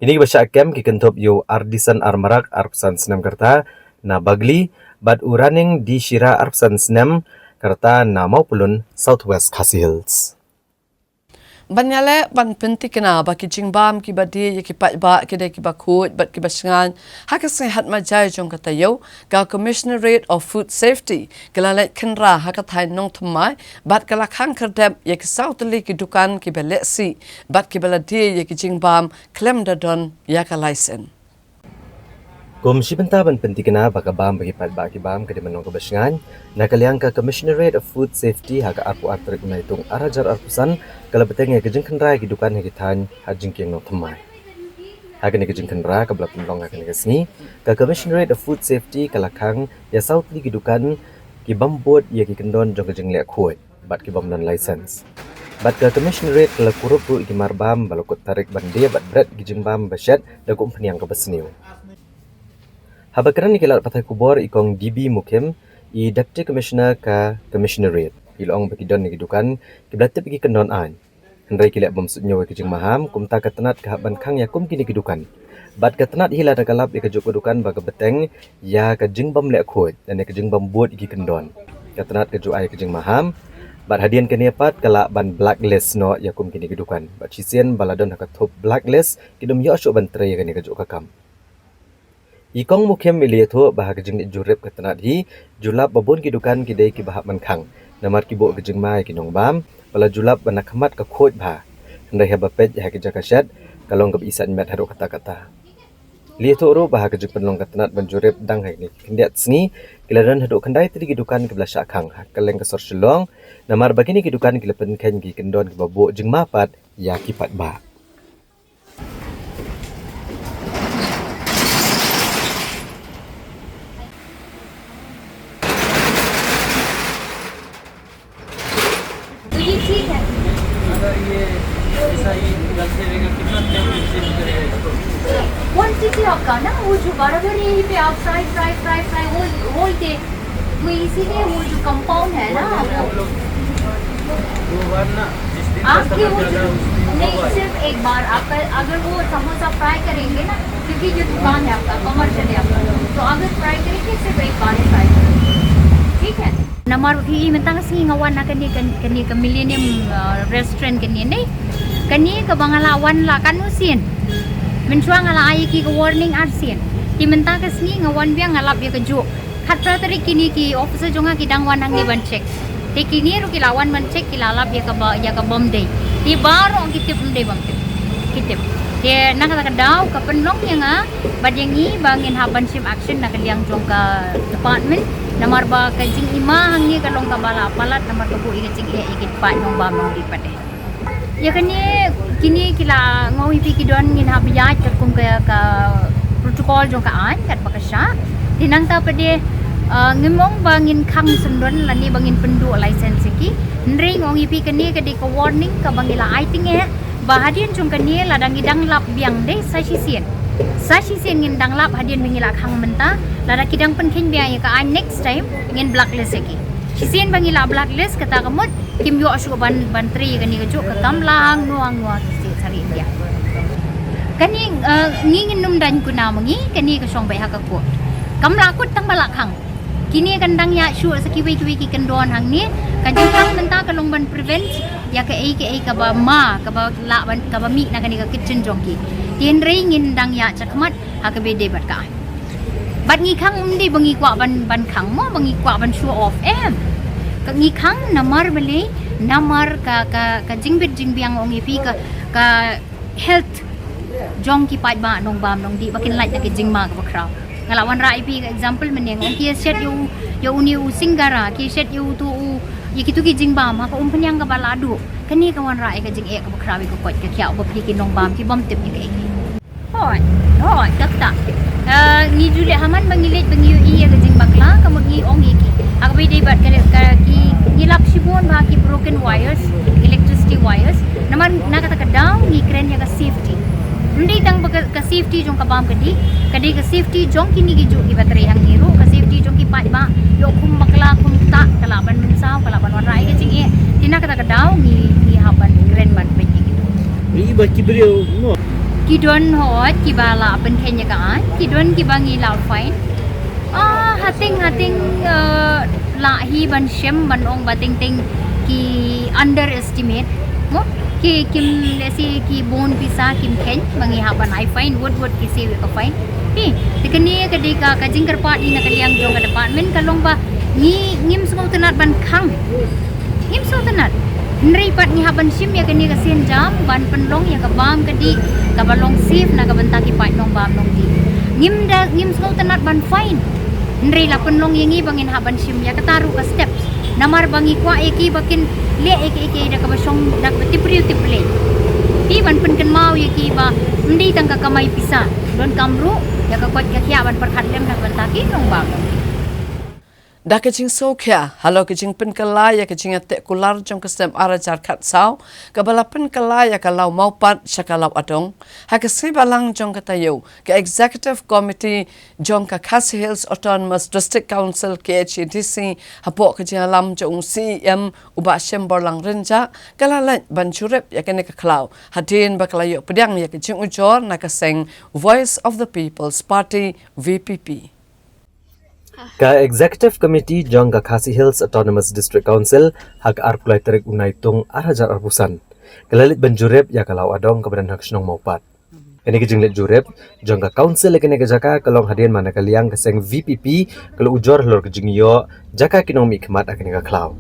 Ini ki basya kem ki kentop yu ardisan armarak arpusan senam kerta na bagli bat uraning di shira arpusan senam kerta na maupulun Southwest Khasi Hills. Banyale ban penti kena baki jingbam ki badi ki ba ki de ki bakut bat ki basengan hakas hat majai jong katayo ga Commissionerate of Food Safety galale kenra hakathai nong thmai bat kala khang kerdep ye ki sautli ki dukan ki belesi bat ki beladi ye ki jingbam klem dadon ya ka license. Komisi Bentaban pentikena baka bam bagi pat baki bam ke menong kebasengan nakaliang ka Commissionerate of Food Safety haka arpu artrik naitung arajar arpusan kala betenge kejeng kenrai kidukan hakitan hajing kiang no thmai. Haka ne kejeng kenra ka bla penlong haka ne kesni ka Commissionerate of Food Safety kala khang ya sautli kidukan ki bambot ya ki kendon jong kejeng lek khoi bat ki bam non license. Bat ka Commissionerate kala kurup ru ikimar bam balokut tarik bandia bat bret kejeng bam basyat da kumpeniang ka besniu. Habakaran ni kilat patai kubor ikong DB Mukim i Deputy Commissioner ka Commissionerate ilong bakidon ni kidukan kiblatip ki kendon an hendrai kilat bomsudnyo ke jeng maham kumta katenat ka ban khang ya kum kini kidukan bat katenat hila da kalap ke juk kidukan baga beteng ya ka jeng bam lek khot dan ke jeng bam buat ki kendon katenat ke juai ke jeng maham bat hadian ke nepat kala ban blacklist no ya kum kini kidukan bat sisien baladon ka top blacklist kidum yo syuk ban tray ke ni ke juk kakam. Ikong mukem miliatho bahag jeng jurep ketenat hi julap babon kidukan kidai ki bahak mankang namar kibo gejeng mai kinong bam pala julap banakhamat ka khoj bha ndai ha bapet ha ki jakashat kalong kap isan met haro kata-kata liatho ro bahag jeng penlong ketenat banjurep dang hai ni kindiat sngi kilaran hado kandai tadi kidukan ki belasha khang ha kaleng ka sor shilong namar bagini kidukan ki lepen khen ki kendon ki babo jeng mapat ya ki pat ba. Quantity आपका ना वो जो बराबर यहीं पे आप fry whole के वो इसीलिए वो जो कंपाउंड है ना आपके वो जो नहीं सिर्फ एक बार आपका अगर वो समोसा फ्राई करेंगे ना क्योंकि जो दुकान है आपका कमर्शियल है आपका तो अगर फ्राई करेंगे सिर्फ एक बार ही फ्राई करेंगे ठीक है नंबर ही mentang sih ngawan na kani ke Millennium restaurant kani ni kani ke bangalawan la kanusin mencuang ala ai ki warning arsian ti mentang ke sini ngawan biang ngalap ya keju khat pratari kini ki officer jonga ki dangwan nang ni ban check te kini ru ki lawan ban check ki lalap ya ka bom day ti baru ang kitip day bang kitip te nak kata daw ka penong yang badengi bangin haban sim action nak liang jong ka department namar ba ka jing ima hangi ka long ka bala palat namar ka bu i jing e ikit pa nong ba nong di pade ya kini kila ngawi pi kidon ngin habiyat ka kum ka protocol jong ka an kat bakasya dinang ta pade ngimong bangin khang sundon lani bangin pendu license ki nri ngongi pi kani ka di ka warning ka bangila I think bahadian jong kani ladang idang lap biang de sashi sien ngin dang lap hadian bangila khang menta lada kidang pen khin biang ka an next time ngin blacklist ki sien bangila blacklist kata kamut kim yo asu ban tri kani ka juk ka kamlang nuang ki sari india kani ngingin num dan kuna mangi kani ka song bai ha ka ko kamla kut tang balak hang kini kandang ya shu sakiwi ki kendon hang ni kanjing hang menta ka long ban prevent ya ka ka ba ma ka ba la ban ka ba mi na kani ka kitchen jongki tien rei ngin dang ya chakmat ha ka be de bat ka bat ngi khang di bangi kwa ban khang mo bangi kwa ban show off ka ngi khang namar bele namar ka jingbit jingbiang ongi pi ka health jong ki pai ba nong bam nong di bakin lai ke jingma ka bakra ngalawan rai pi example meneng ong ki set yo uni u singgara ki set yo tu ye kitu ki jingba ma ka penyang ka baladu kani ka wan rai ka jing e ka bakra wi ko kot ka kya ob pi ki nong bam ki bom tip ni ka hoi kata ni jule haman bangilet bangi yu iya ka jing bakla kamut ngi ong ki ak be dei bat ka ki ngilap sibon ba ki broken wires electricity wires namar nakata ka down ni kren ya ka safety hindi tang ka safety jong ka bam kadi ka safety jong kini gi ju ki baterai hang niru ka safety jong ki pa ba yo kum bakla kum ta kalaban mensaw kalaban warai ka jing e tina kata ka down ni haban kren man pe gitu ri ba ki brio mo kidon hot ki bala pen kenya ka an kidon ki bangi la fine hating la hi ban shem ban ong bating ting ki underestimate mo ki kim lesi ki bon pisa kim ken bangi haban I fine wood ki se ka fine tikani ka de ka jingkar pa ni na kaliang jong ka department kalong ba ngim sumau tenat ban khang ngim so tenat nri pat ni haban sim ya kani ka sen jam ban penlong ya ka bam kadi ka balong sif na ka banta ki pat nong bam nong di ngim sumau tenat ban fine nri la penlong yangi bangin haban sim ya kataru ka steps namar bangi kwa eki bakin le eki da ka basong dak tipriu ti ban pen kan mau eki ba ndi tang ka kamai pisa don kamru ya ka kwat ka kya ban perkhat lem nak banta ki nong bam Da kecing so kya halo kecing pen kelaya kecing ate kular jong kesem arajar kat sao kabala pen kelaya kalau mau pat syakalau adong ha kesi balang jong katayo ke executive committee jong ka Khasi Hills Autonomous District Council KHDC hapo kecing alam jong CM uba shembor lang renja kalalan banjurep ya kene ka klau hadin bakalayo pedang ya kecing ujor na kaseng Voice of the People's Party VPP. Ka Executive Committee jong ka Khasi Hills Autonomous District Council hak arpulai terik unai tung arajar arpusan. Kelalit banjurep ya kalau adong kebadan hak senong maupat. Ini ke jinglet jurep jangka council ke nega jaka kalong hadian mana kaliang keseng VPP kalau ujor lor ke jingyo jaka kinomi kemat akan nega klau.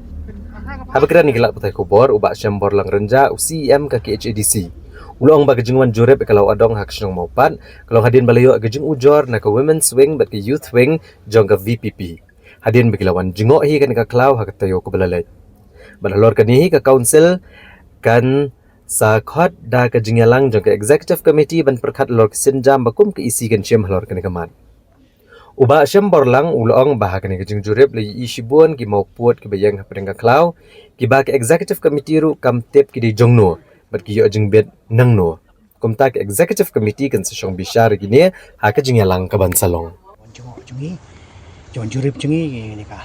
Haba kira ni gelak putai kubor ubak syambor lang renja UCM ke KHADC. Ulong bagi jingwan jurep kalau adong hak senong maupan kalau hadian balayo ke jing ujor na ke women's wing bat ke youth wing jangka VPP. Hadian bagi lawan jingok hi ke nega klau hak tayo ke belalai. Balor ke ni ke council kan sa khot da ka jingyalang jong ke executive committee ban perkhat lor sinjam bakum ke isi kan chem lor kan kaman uba syam borlang ulong bah kan ke jing jurep le isibun ki mau puat ke bayang hapeng ka klau ki ba ke executive committee ru kam tep ki di jongno bat ki yo jing bet nang no kum ta ke executive committee kan song bishar gini ha ka jingyalang ka ban salong jungi jon jurep jungi ni ka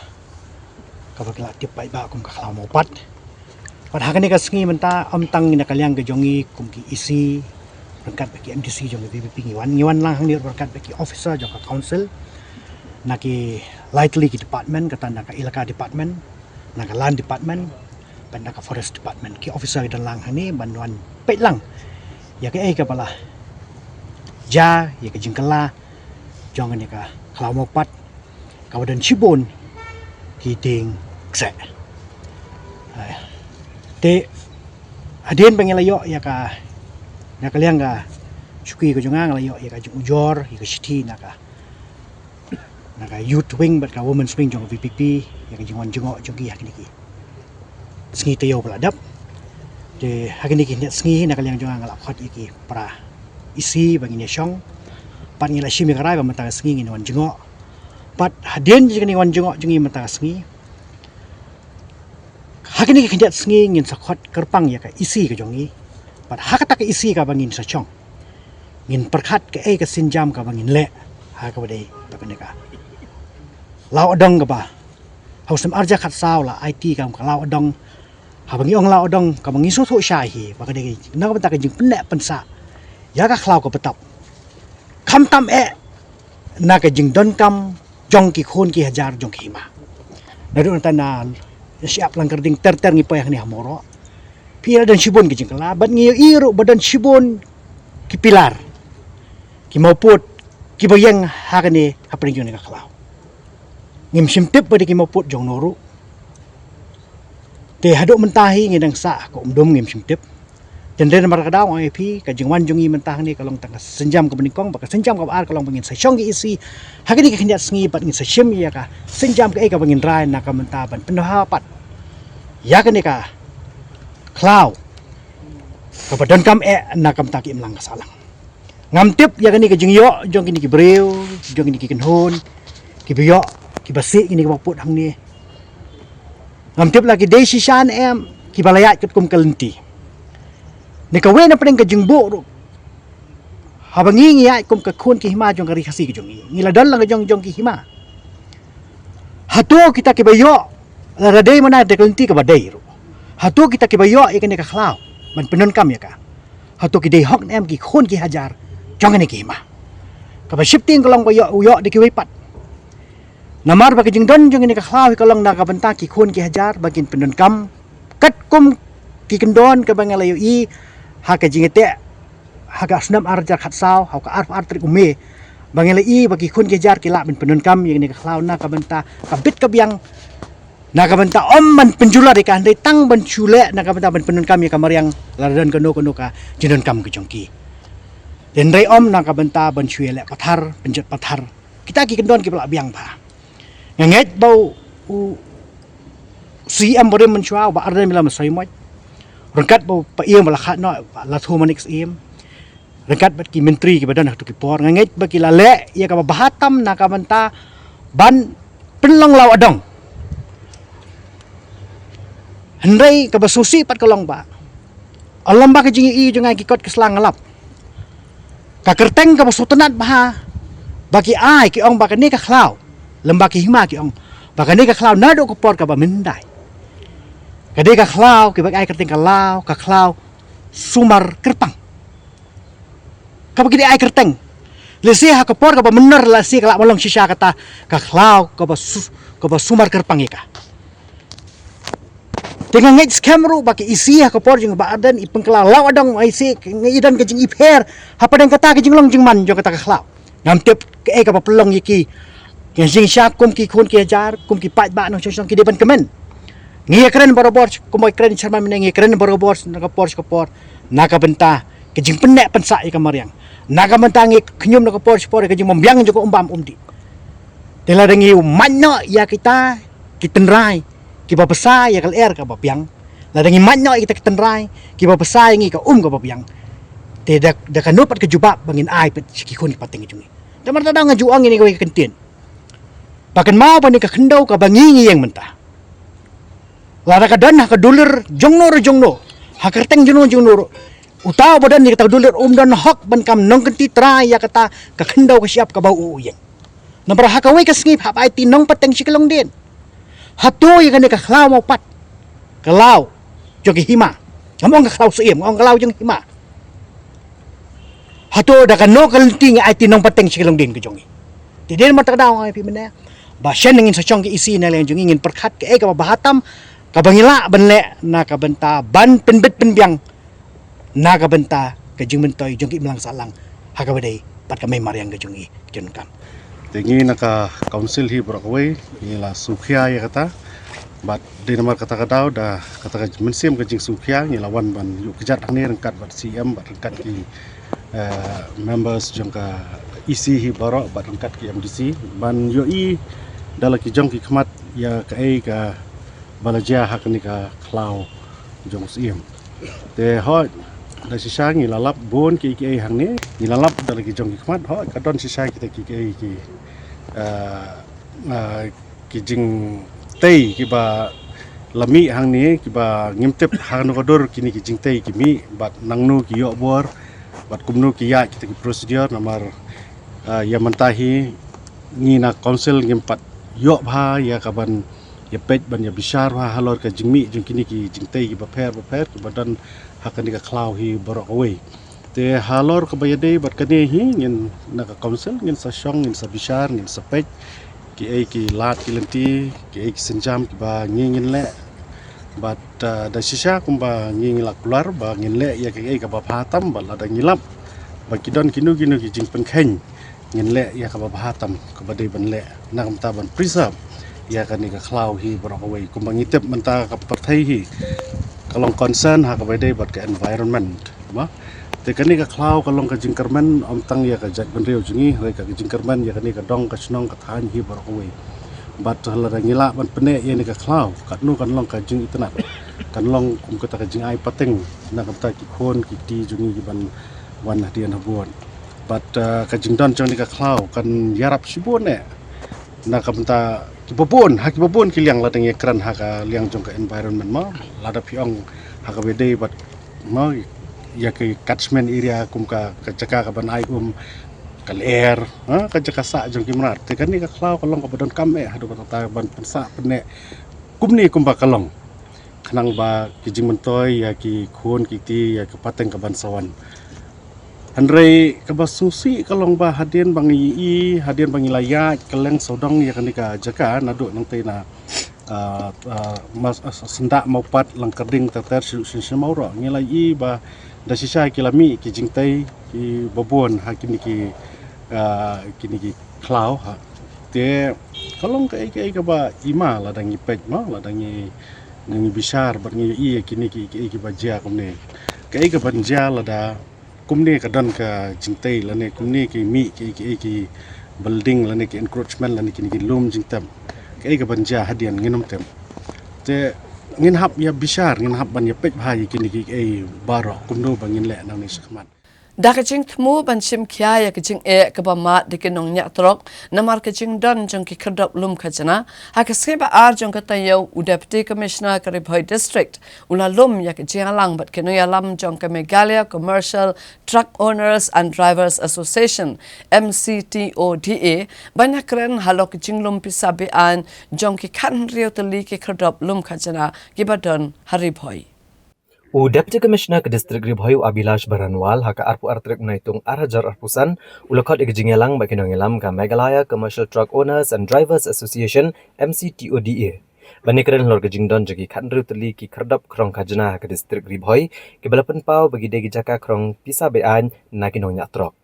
bakla tip bai ba kum ka klau mau pat Padahal ni kasngi menta tang ina kaliang ke jongi kumki isi berkat bagi MDC jongi VPP ngiwan lang hang ni berkat bagi officer jong council naki lightly ki department kata nak ilaka department nak land department ban nak forest department ki officer dan lang hang ni banwan pet lang ya ke ka pala ja ya ke jingkala jong ni ka klau mopat kawadan Shibun ki ting kse te hadian pengelayo ya ka na kaliang ka syuki ko jungang layo ya ka ujor ya ka city na ka youth wing bat ka women's wing jong VPP ya ka jingwan jengok jogi ya kini ki sngi tayo peladap de hakini ki net sngi na kaliang jungang la khot iki para isi bagi ni syong pat ngila shimi karai ba mata sngi ngi wan jengok pat hadian jing ni wan jengok jungi mata sngi Hakini kinjat sengi ngin sakot kerpang ya ka isi ke jongi. Pada hakata ke isi ka bangin sa chong. Ngin perkat ke ke sinjam ka bangin le. Ha ka badai ka. Lau adong ka ba. Hausam arja khat saw la IT ka lau adong. Ha bangi ong lau adong ka bangi so syahi. Baka dei na ka banta ka jing penek pensa. Ya ka klau ka betap. Kam tam na ka jing don kam jong ki khon ki hajar jong ki ma. Nadu tana siap lang kerding ter ngi payah ni hamoro pila dan Shibun ki jingkala bat ngi iru badan Shibun ki pilar ki mauput ki bayang hakani hapring jone ka klau ngim simtip bade ki mauput jong noru te haduk mentahi ngidang sa ko umdum ngim simtip dan den mar kadau IP ka jingwan jongi mentah ni kalong tang senjam ka benikong baka senjam ka ar kalong bangin sa syong gi isi hakani ka kinjat sengi bat ngin sa shim ya ka senjam ka ka bangin rai na ka mentaban pendapat ya kani ka klau ka badan kam na kam taki imlang kasalang ngamtip ya kani ka jingyo jong kini ki breu jong kini ki kenhon ki biyo ki basi kini ka maput hang ni ngamtip lagi dei sisan ki balayat ket kum kalenti ni kawe na paling kajingbo ro habangi ngiya kum ka khon ki hima jong kari khasi ki jongi ngiladal lang jong ki hima hato kita ki bayo la radai mana de kalenti ka badai ro hato kita ki bayo ikan ka khlaw man penon kam ya ka hato ki dei hok nem ki khon ki hajar jong ni ki hima ka ba shifting kolong bayo uyo de ki wepat namar ba ki jingdon jong ni ka khlaw kolong na ka benta ki khon ki hajar bagin penon kam kat kum ki kendon ka bangalayo i haka jingete haka snam arja khat saw haka artrik ume bangele i bagi khun kejar kila ben penun kam yang ni ka khlaw na ka benta ka bit ka biang na ka benta man penjula de kan tang ben chule na ka benta ben penun kam ya kamar yang ladan kono ka jinon kam ke jongki den rei na ka benta ben chule pathar penjet pathar kita ki kendon ki pala biang ba nget bau CM bore menchua ba arden mila masai mo rengkat bau pa iem bala khat no la thu manix iem rengkat bat ki menteri ki badan tu ki por ngait ba ki la le ya ka bahatam na ka banta ban penlong law adong hendai ka basusi pat kolong ba alam ba ka jingi i jangai ki kot keslang ngalap ka kerteng ka basutenat ba bagi ai ki ong ba ka ni ka khlaw lembaki hima ki ong ba ka ni ka khlaw na do ko por ka ba mendai kadai ka khlaw ki bag ai kerting ka law ka khlaw sumar kerpang ka bagi ai kerteng lesi ha ka por ka ba mener la si ka malong sisa kata ka khlaw ka ba sumar kerpang ika Dengan ngait scam ru baki isi ha kapor jeng ba adan ipeng kala law adang ai se ngidan ke jeng iper apa dan kata ke jeng long jeng man jong kata ka khlaw ngam tep ke ka pelong yiki ke jeng syap kum ki khun ki jar kum ki pat ba no chong ki depan kemen ngi keren barobor kum ai keren charman men ngi keren barobor na kapor naga benta ke jeng penek pensa i kamariang naga benta ngi knyum na kapor ke jeng membiang joko umbam umdi tela dengi manno ya kita kitenrai kiba besar ya kal air ka bapiang la dengi manyo kita ketenrai kiba besar ngi ka ka bapiang te dak kanupat ke jubab bangin ai pet sikikun pateng jungi tamar tadang ngajuang ini ka kentin bahkan mau pani ka kendau ka bangi yang mentah la ka dan ka dulir jongno ha kerteng jongno utaw badan ni ka dulir dan hok ban kam nong kenti trai ya kata ka kendau ka siap ka bau uyeng nambar hakawai ka sngip hap ai tinong pateng sikalong din hatu yang ka khlaw mau pat kalau jong hima ngamong ka khlaw suim ngong khlaw jong hima hatu da kan no kalting ai tinong pateng sikilong din ke jongi tidin mata daw ai pi mena ba shen ngin sa chong ki isi na len jong ngin perkhat ke ka bahatam ka bangila banle na ka benta ban penbet penbiang na ka benta ke jong mentoy jong ki melang salang ha ka badai pat ka mai mariang ke jongi jon kam Tengi naka council hi Brockway ila sukhia ya kata bat di nomor kata kadau da kata mensim ke jing sukhia ni lawan ban yu kejat ni rengkat bat CM bat rengkat ki members jong ka isi hi barok bat rengkat ki MDC ban yu i dalaki jong ki khmat ya ka ai ka balaja hak ni ka klau jong CM te ho da sisa ngi lalap bon ki ai hang ni lalap dalaki jong ki khmat ho kadon sisa kita ki ai ki kijing tei kiba lami hang ni kiba ngimtep hang no kodor kini kijing tei kimi bat nangnu ki yo bor bat kumnu ki ya kita ki prosedur nomor ya mentahi ni na council ngimpat yo bha ya kaban ya pej ban ya bisar ha halor ka jingmi jing kini ki jing tei ki baper ki badan hakan ka klau hi borok away te halor kebayade bat kane hi ngin naka council ngin sa syong ngin sa bisar ngin sa pej ki ai ki lat ki lenti ki ai ki senjam ki ba ngin le bat da sisa kumba ngin la kular ba ngin le ya ki ai ka ba phatam ba la da ngilap ba kidon kinu ki jing pen kheng ngin le ya ka ba phatam ka ba dei ban le na kam ta ban preserve ya kan ni ka klau hi borok away kumba ngitep menta ka partai hi kalong concern ha ka ba dei bat ka environment ba te kani ka klau kalong ka jingkerman om tang ya ka jat ban riu jingi re ka jingkerman ya kani ka dong ka snong ka than hi bar ko we bat hala ngila ban pene ya ni ka klau kat nu kan long ka jing itna kan long kum ka ta ka jing ai pateng na ka ta ki khon ki ti jungi ki ban wan hadian habuan bat ka jing don jong ni ka klau kan yarap sibon ne na ka ta ki babon ki liang la dang ye kran ha ka liang jong ka environment ma la da piong ha ka bede bat ma ya ke catchment area kum ka caka ka ban ai kal air ka caka sa jong kimrat te kan ni ka klau kalong ka badon kam hadu ka ta ban pensa pene kum ni kum ba kalong khanang ba ki jing mentoy ya ki khon ki ti ya ka pateng ka ban sawan Andre ka ba susi kalong ba hadien bang i hadien bang ilaya keleng sodong ya kan ni ka jaka nadu nang te na mas sendak mau pat lang kerding ter sin mau ro ngilai i ba da sisa kilami ki jingtai ki babon ha kini ki klau ha te kalong ka ka ba ima la dangi pej ma la dangi bisar bar ngi i kini ki bajia komne ka banja la da kumne ka dan ka jingtai la ne kumne ki mi ki building la ne ki encroachment la ne kini ki lum jingtam ka banja hadian nginom tem te ngin hap ya bisar ngin hap ban ya pej bhai kini ki ai baro kumno bangin le nang ni sakman Dakajing temu ban sim kia ya kajing ke bama dikenong nyak trok namar kajing don jong ki kerdap lum kajana ha kaskeba ar jong katayo u deputy commissioner ka Ribhoi district ula lum ya kajing alang bat keno ya lam jong ka Meghalaya Commercial Truck Owners and Drivers Association MCTODA banyak keren halo kajing lum pisabe an jong ki kan rio teli ki kerdap lum kajana gibadon Haribhoi U Deputy Commissioner ke Distrik Ribhoi Abilash Baranwal haka arpu artrek menaitung arhajar arpusan ulakot ikjingelang bagi nongelam ka Meghalaya Commercial Truck Owners and Drivers Association MCTODA. Bani keren lor ke jingdon jagi khandru teli ki kerdop krong khajna ke distrik Ribhoi ke balapan pau bagi degi jaka krong pisa bean na kinong nyatrok.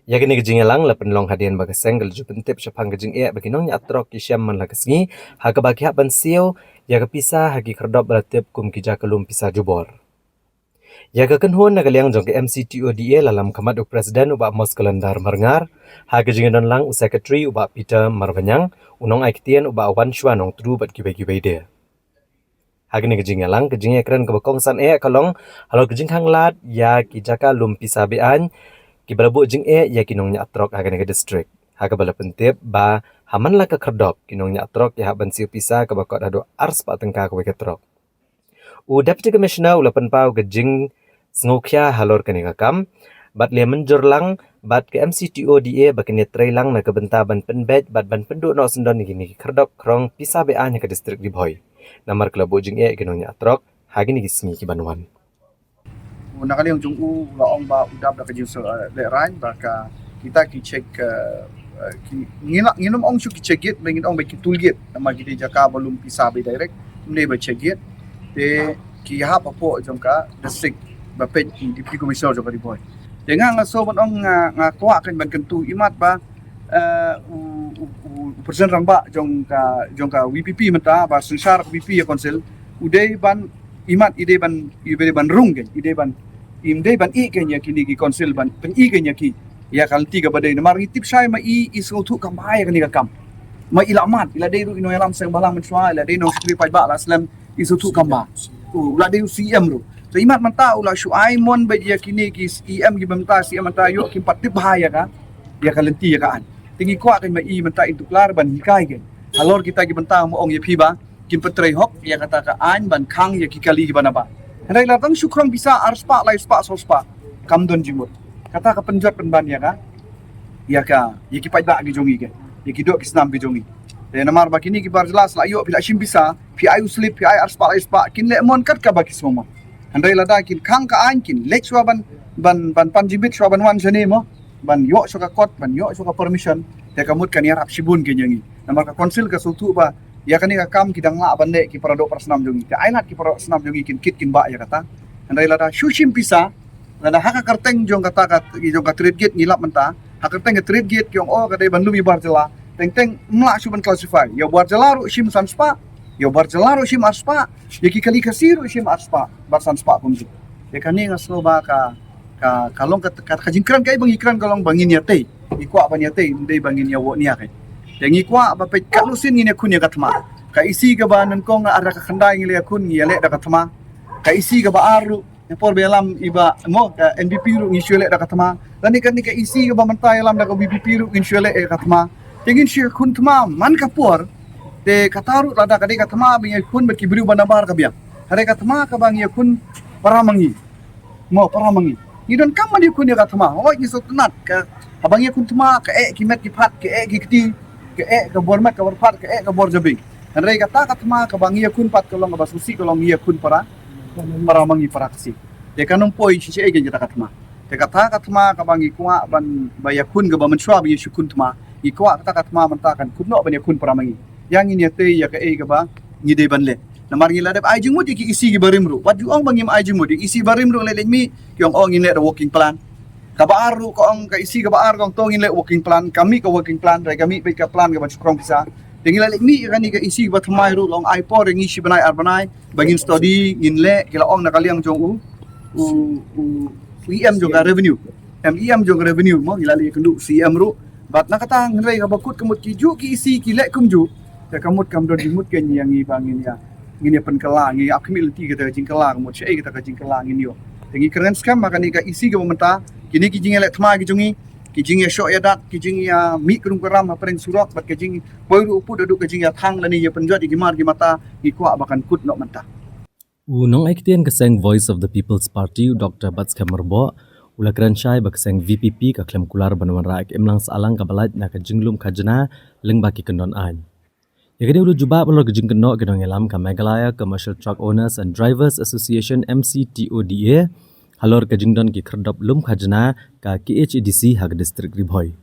Ya kini kejing elang lapan long hadian bagi senggel ju pentip syapang kejing bagi nong nyatrok ki syam man lakesengi ha ke bagi hak ban siu ya ke pisa hagi kerdop balatip kum ki jaka lum pisa jubor. Ya ke kenhun na kaliang jong ke MCTODA lalam kamat presiden ubak mos kalendar marngar ha kejing don lang secretary ubak Peter Marvanyang unong aiktian ubak wan shwa nong tru bat kibai dia. Hagini kejing elang kejing keren ke bekong san kalong halo kejing hang lat ya ki jaka lum pisa bean ki balabu jing ya kinong nyatrok hagini ke distrik ha ke bala pentip ba haman la ke kerdop kinong nyatrok ya ban siu pisa ke bakot ado ars pa tengka ke ketrok. Deputy Commissioner ulapan pau kejing Sngokya halor kani kakam bat le menjur lang bat ke MCTODA bakini tray lang na kebentaban penbet bat ban penduk no sendon gini kerdop krong pisa bean ke distrik Ribhoi. Namar kelabu jing kinong nyatrok hagini kismi ki banwan. Nakali yang jungku laong ba udap da kejing so le rain baka kita ki check nginum ong chu ki check it bengin ong ba ki tulgit nama gidi jaka belum pisa be direct mne ba check it te ki ha pa po jongka district ba pej deputy commissioner jongka Ribhoi dengan ngaso ban ong ngakwa kan ban kentu imat ba presiden rangba jongka WPP menta ba sensar WPP ya konsel udai ban imat ide ban rung ke ide ban i kenya kini ki konsel ban pen i kenya ki ya kal tiga badai na maritip sai ma i isotu kamai kan ni kam ma ilamat ila dei ru ino yalam sang balang menswa ila dei no sekri pai ba laslam isotu kamba ula dei CM ru so imat menta ula shu aimon ba ya kini ki CM gi bamta CM menta yo ki patip bahaya ka ya kalenti ya kan tinggi kuat kan ma i menta itu klar ban hikai ke halor kita gi benta mo ong ye piba kim petrai hok ya kata ka an ban khang ya ki kali gi banaba rai latang syukron bisa arspa lai spa sospa kamdon jimut kata ka penjat penban ya ka ya ki pai ba gi jongi ke ya ki dok islam gi jongi de namar ba kini ki bar jelas la yo bila shim bisa pi ayu slip pi ay arspa lai spa kin le mon kat ka ba ki soma rai lada kin khang ka an kin lek swa ban panjibit swa ban wan jane mo ban yo so ka kot ban yo so ka permission te kamut kan ya rap sibun ke nyangi namar ka konsil ka sutu ba ya kan ni kam kidang la bande ki parado persnam jongi te ainat ki parado snam jongi kin ba ya kata andai lada shushim pisa lada haka karteng jong kata jong ka trade gate ngilap menta haka karteng trade gate kyong o kadai ban lumi bar jela teng mla suban classify ya bar jela ru shim sanspa ya bar jela ru shim arspa ya ki kali kasiru shim arspa bar sanspa pun ya kan ni ngaslo ba ka kalong ka jingkran kai bang ikran kalong bangin ya tei ikwa ban ya tei ndai bangin ya wo nia kai yang ikwa ba pe kalusin ngine kun ya katma ka isi ka ba nan kong ara ka khandai ngile kun ngile da katma ka isi ka ba aru ya por belam iba mo ka NBP ru ngishule da katma lani kan ni ka isi ka ba mantai lam da ka BPP ru ngishule e katma tengin shi kun tma man ka por te kataru lada ka de katma bi kun ba kibru banabar ka biang hare katma ka bang ya kun paramangi mo paramangi idon kam mandi kun ya katma o ni so tenat ka abang ya kun tma ka kimet ki phat ka ki ke bormat ke borpat ke bor jabing andai kata katma ke bangia kun pat kolong ba susi kolong ia kun para mangi para kasi de kanong poi si egen jata katma de kata katma ke bangi kwa ban baya kun ke ba menswa bi shukun tma i kwa kata katma mentakan kunno ban kun para mangi yang ini te ya ke ba ni de ban le namar ngila de ai jingmu ki isi gi barimru wat ju ong bangim ai jingmu di isi barimru le mi kyong ong ini the working plan kabaru ko ang ka isi kabaar kong tongin le working plan kami ka working plan rai kami pe ka plan ka bachukrong bisa tingila le ni kani ka isi ba thamai ru long ai por ngi si banai arbanai bangin study ngin le kila ong nakaliang jong EM jong ka revenue MEM jong revenue mo ngila le kendu CM ru bat nakata ngrai ka bakut kemut ki ju ki isi ki le kumju ka kamut kam don dimut ke yang ngi bangin ya ngini pen kala ngi akmilti ka jingkala kemut sei ka jingkala ngin yo tingi keren skam makani ka isi ka menta kini kijing elek thma kijungi kijing ya syok ya dat kijing ya mi kerung keram apa yang surak bat kijing boiru upu duduk kijing ya thang lani ya penjat igimar gi mata ikwa bakan kut nok menta Unong aiktian keseng Voice of the People's Party Dr. Bats Kamerbo ula kran shai ba keseng VPP ka klem kular banwan raik emlang salang ka balait na ka jinglum khajna leng baki kendon an Yagade ulu juba balor kejing keno kedong elam ka Meghalaya Commercial Truck Owners and Drivers Association MCTODA halor kejingdon ki kerdop lum khajna ka KHDC hag distrik Ribhoi.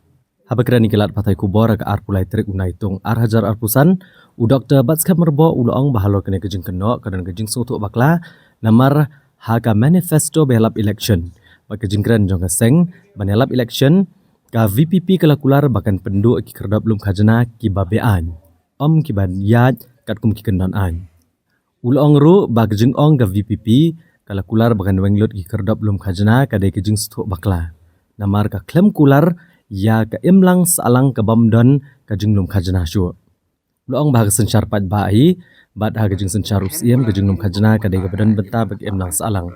Habakrani kelat patai kubor ke ar pulai trik unai tung ar hajar ar pusan u Dr. Batskap merbo ulong bahalor kene kejing kenok kadan kejing sutuk bakla namar haka manifesto belap election ba kejing keren jong seng banelap election ka VPP kelakular bahkan penduk ki kerdap lum khajana ki babean ki ban yad kat kum ki kendan an ulong ru ba kejing ong ka VPP kelakular bahkan wenglut ki kerdap lum khajana kadai kejing sutuk bakla namar ka klem kular ya ka imlang salang ka bamdon ka jinglum khajana shu luang bah senchar pat bai bat ha kejing senchar usiem ka jinglum khajana ka de ka badan benta bag imlang salang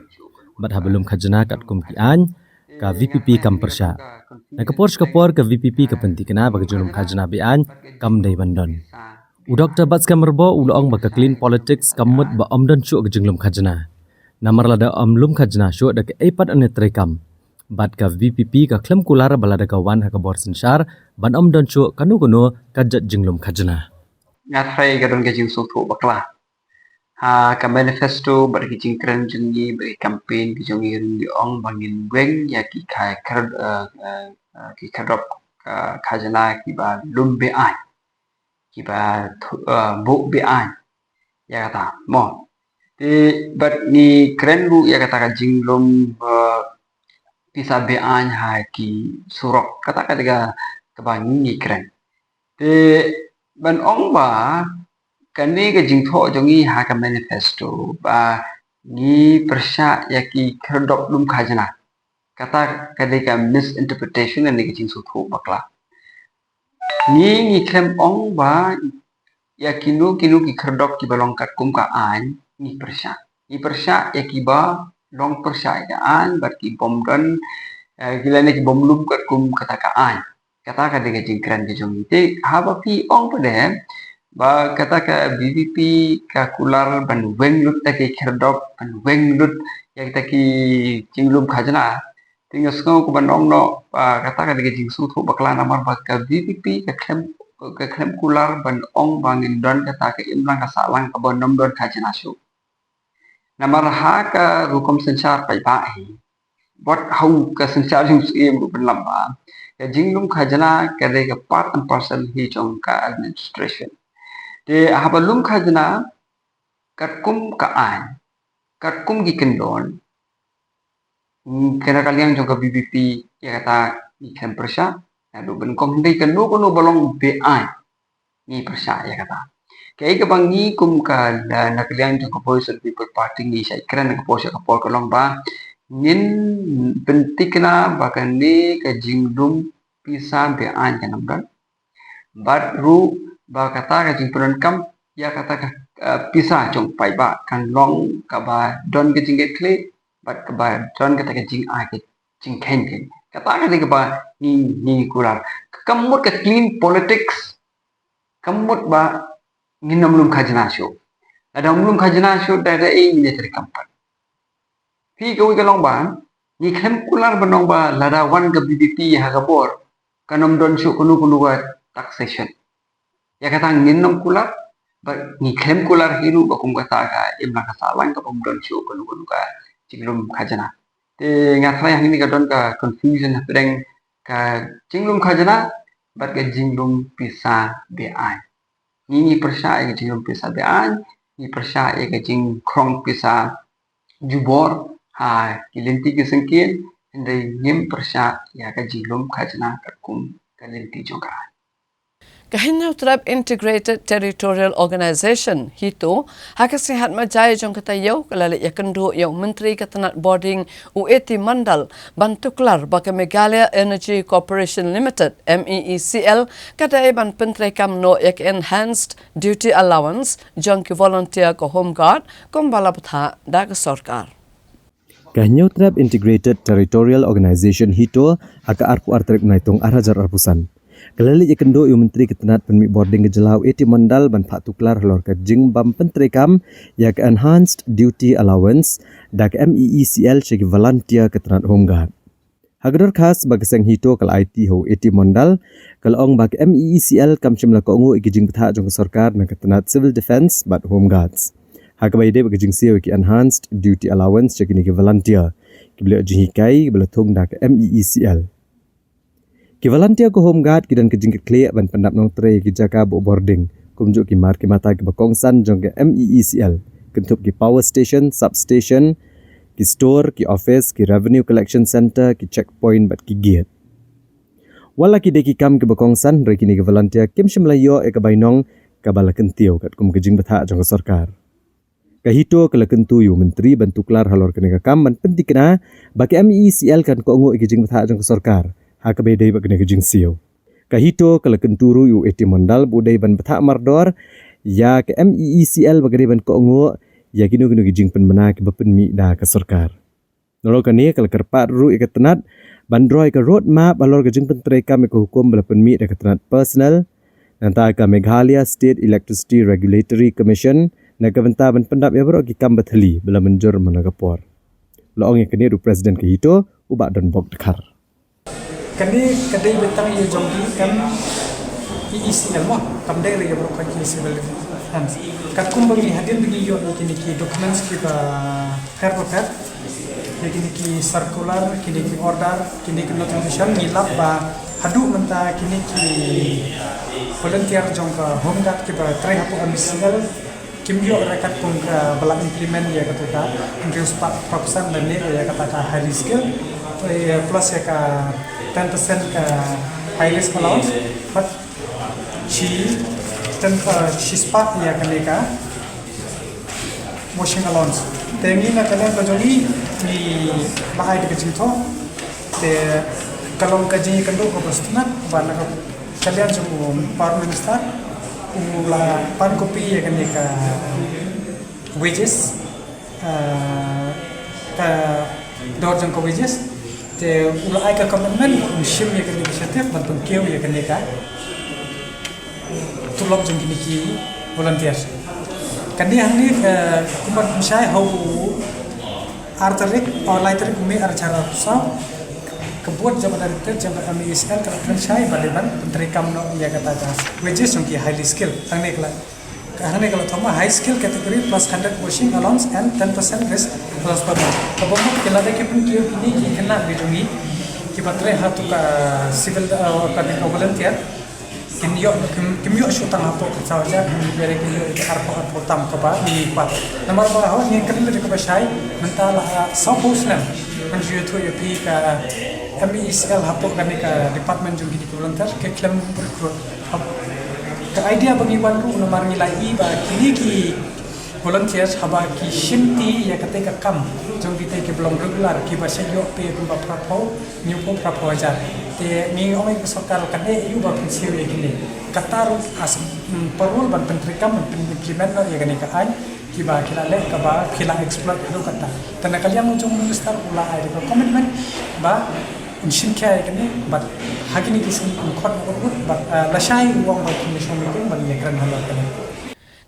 bat ha belum khajana kat kum ki an ka VPP kam persya na kapor ka VPP ka pentikna bag jinglum khajana bi an kam dei bandon u Dr. Batskap merbo luang ba ka clean politics kamut ba amdon shu ka jinglum khajana namar lada amlum khajana shu da ka epat ane trekam bat ka VPP ka klem kular balada kawan ha ka bor senchar ban don chu kanu kajat jinglum khajana ngathai ka don kejing sutu bakla ha ka manifesto bar kejing keren jengi bar campaign kejing ri ong bangin weng ya ki khai ki kadop khajana ki ba lumbe ai ki ba bu be ai ya kata mo te bat ni keren bu ya kata ka jinglum pisa bean hai ki surok kata kata kebangi ni keren te ban ong ba kani ke jingtho jongi ha ka manifesto ba ni persya ya ki kerdop lum khajana kata ka misinterpretation ni ke jing suthu bakla ni klem ong ba ya kinu ki kerdop ki balong kat kum ka an ni persya ya ki ba long persayaan berarti bom dan gila ni bom lum kat kum katakaan kata dengan jingkran ke jong ite haba pi ong pada ba kata ka BBP ka kular ban weng lut ta ke kerdop ban weng lut ya kita ki jinglum khajana tinggal sko ku ban ong no kata dengan jing su thu bakla namar ba ka BBP ka klem kular ban ong bangin don kata ka imlang ka salang ka bon nom don khajana shu namar ha ka rukom senchar pai ba hi what how ka senchar jing sim ru ben lamba ka jinglum khajana ka de ka part and parcel hi chong ka administration te ha balum khajana kat kum ka an kat kum gi kendon kena kalian jong ka BBP ya kata ni kan persya ya do ben kom dei kan no balong be ai ni persya ya kata kaya ka bangi kum ka na kalian jong ka voice of people party ni sai kran ka posya ka por kalong ba nin pentikna bahkan ni ka jinglum pisa be an kan namdan bat ru ba kata ka jingpuran kam ya kata ka pisa jong pai ba kan long ka ba don ke jingget kle bat ka ba don kata ka jing a ke jing ken ken kata ka ba ni kular kamut ka clean politics kamut ba nginam lum khajana show ada lum khajana show da ini ne terkampat pi ko ka long ba ni khem kular banong ba lada wan ka BBP ha ka bor kanom don show kunu ka taxation ya kata nginam kular ba ni khem kular hiru ba kum kata ka imna ka salang ka pom don show kunu ka jinglum khajana te ngathai yang ini ka don ka confusion pedeng ka jinglum khajana bat ka jinglum pisa bi ai ni persya ya jing pisa bean ni persya ya jing krong pisa jubor ha kilenti ke sengkin ndai nim persya ya jinglum khajana kum kalenti joka Kahinau Tribe Integrated Territorial Organization hito hakasi hatma jaya jong kata yau kalale yakendu yau menteri katanat boarding UET Mandal bantuklar baka Meghalaya Energy Corporation Limited MEECL kata ban pentrekam no yak enhanced duty allowance jong ki volunteer ko home guard kom balaptha da ka sarkar Kahinau Tribe Integrated Territorial Organization hito haka arpu artrek naitung arhajar arpusan Kelali ikendo yu menteri ketenat penmi boarding ke jelau eti mandal ban pak tuklar lor ke jing bam pentrekam ya ke enhanced duty allowance dak MEECL cegi volunteer ketenat home guard. Hagdor khas bagi sang hito kal IT ho eti mandal kal ong bagi MEECL kam chimla ko ngu iki jing petha jong sarkar na ketenat civil defense bat home guards. Hagabai de bagi jing siu ki enhanced duty allowance cegi ni ke volunteer. Kibla jing hikai kibla thong dak MEECL. Ki volunteer ko home guard ki dan kejing ke clear ban pendap nong tre ki jaga bo boarding kumjuk ki mar ki mata ki bakongsan jong ke MEECL kentup ki power station, substation, ki store, ki office, ki revenue collection center, ki checkpoint bat ki gate. Wala ki deki kam ki bakongsan re kini ki volunteer kim shimlayo e ka bainong ka bala kentio kat kum kejing batha jong ke sarkar. Kahito kala kentu yu menteri bantu klar halor kene ka kam ban penting kena bagi MEECL kan ko ngo kejing batha jong ke sarkar. Haka bedai bagna kejing siu. Kahito kala kenturu yu eti mandal budai ban batha mardor ya ke MEECL bagade ban ko ngo ya kinu kejing penmena ke bapen mi da ke sarkar. Nolo kani kala kerpat ru ikatenat bandroi ke road map balor kejing pentre kam ke hukum balapen mi da ketenat personal nanta ka Meghalaya State Electricity Regulatory Commission na kaventa ban pendap ya bro ki kam bathali bala menjur managapor. Loong ya kani ru presiden kahito ubak dan bok dekar. Kani kadai betang ye jonggi kan EECL mo kam dai re bro ka ki civil defense kat kum bagi hadin bagi yo kini ki documents ki ba per kini ki circular kini ki order kini ki notification ngilap ba hadu menta kini ki volunteer jong ka home guard ki ba try hapo amisal kim yo rekat kum ka bala implement ya kata increase proportion dan ya kata high skill plus ya ka 10% ka high risk allowance but she spark ya kaneka washing allowance tengi na kalian kajoli ni bahai de kajito te kalong kaji kando ko bastuna bana ko kalian semua par minister ula pan kopi ya kaneka wages ka dorjang ko wages te ula ai ka commitment shim ya kaneka setiap bantu keu ya kaneka tulok jeng kini ki volunteer kandi hangi kumat misai hau arterik or laiterik umi arcara sa kebuat jabat dari jabat kami iskan kalau misai baliban menteri kamno ya kata wages jeng ki highly skill hangi kalau thoma high skill category plus 100 washing allowance and 10% risk plus per month kabomok kelada ki pun kiu kini ki kena bijungi ki patre hatu ka civil ka volunteer kimyo shutang hapo kasawaja bere kimyo arpo tam kaba ni pat namar ba ho ni kan le ko bashai mentala suppose man ju to ye pi ka MEECL hapo kan ka department ju di volunteer ke klem recruit ka idea bagi bantu namar nilai i ba kini ki volunteers haba ki shimti ya kate ka kam jong di te ke belum regular ki ba se yo pe ku ba prapo ni po prapo aja te ni omai sarkar kan yu ba pensiu ya kini katar as parul ban menteri kam implement ya kini ka ai ki ba kila le ka ba kila exploit do kata tana kalian jong minister ula ai ko commitment ba unsin kaya kini but hakini kisi khot but lashai uang ba commission meeting ban lekran halal kini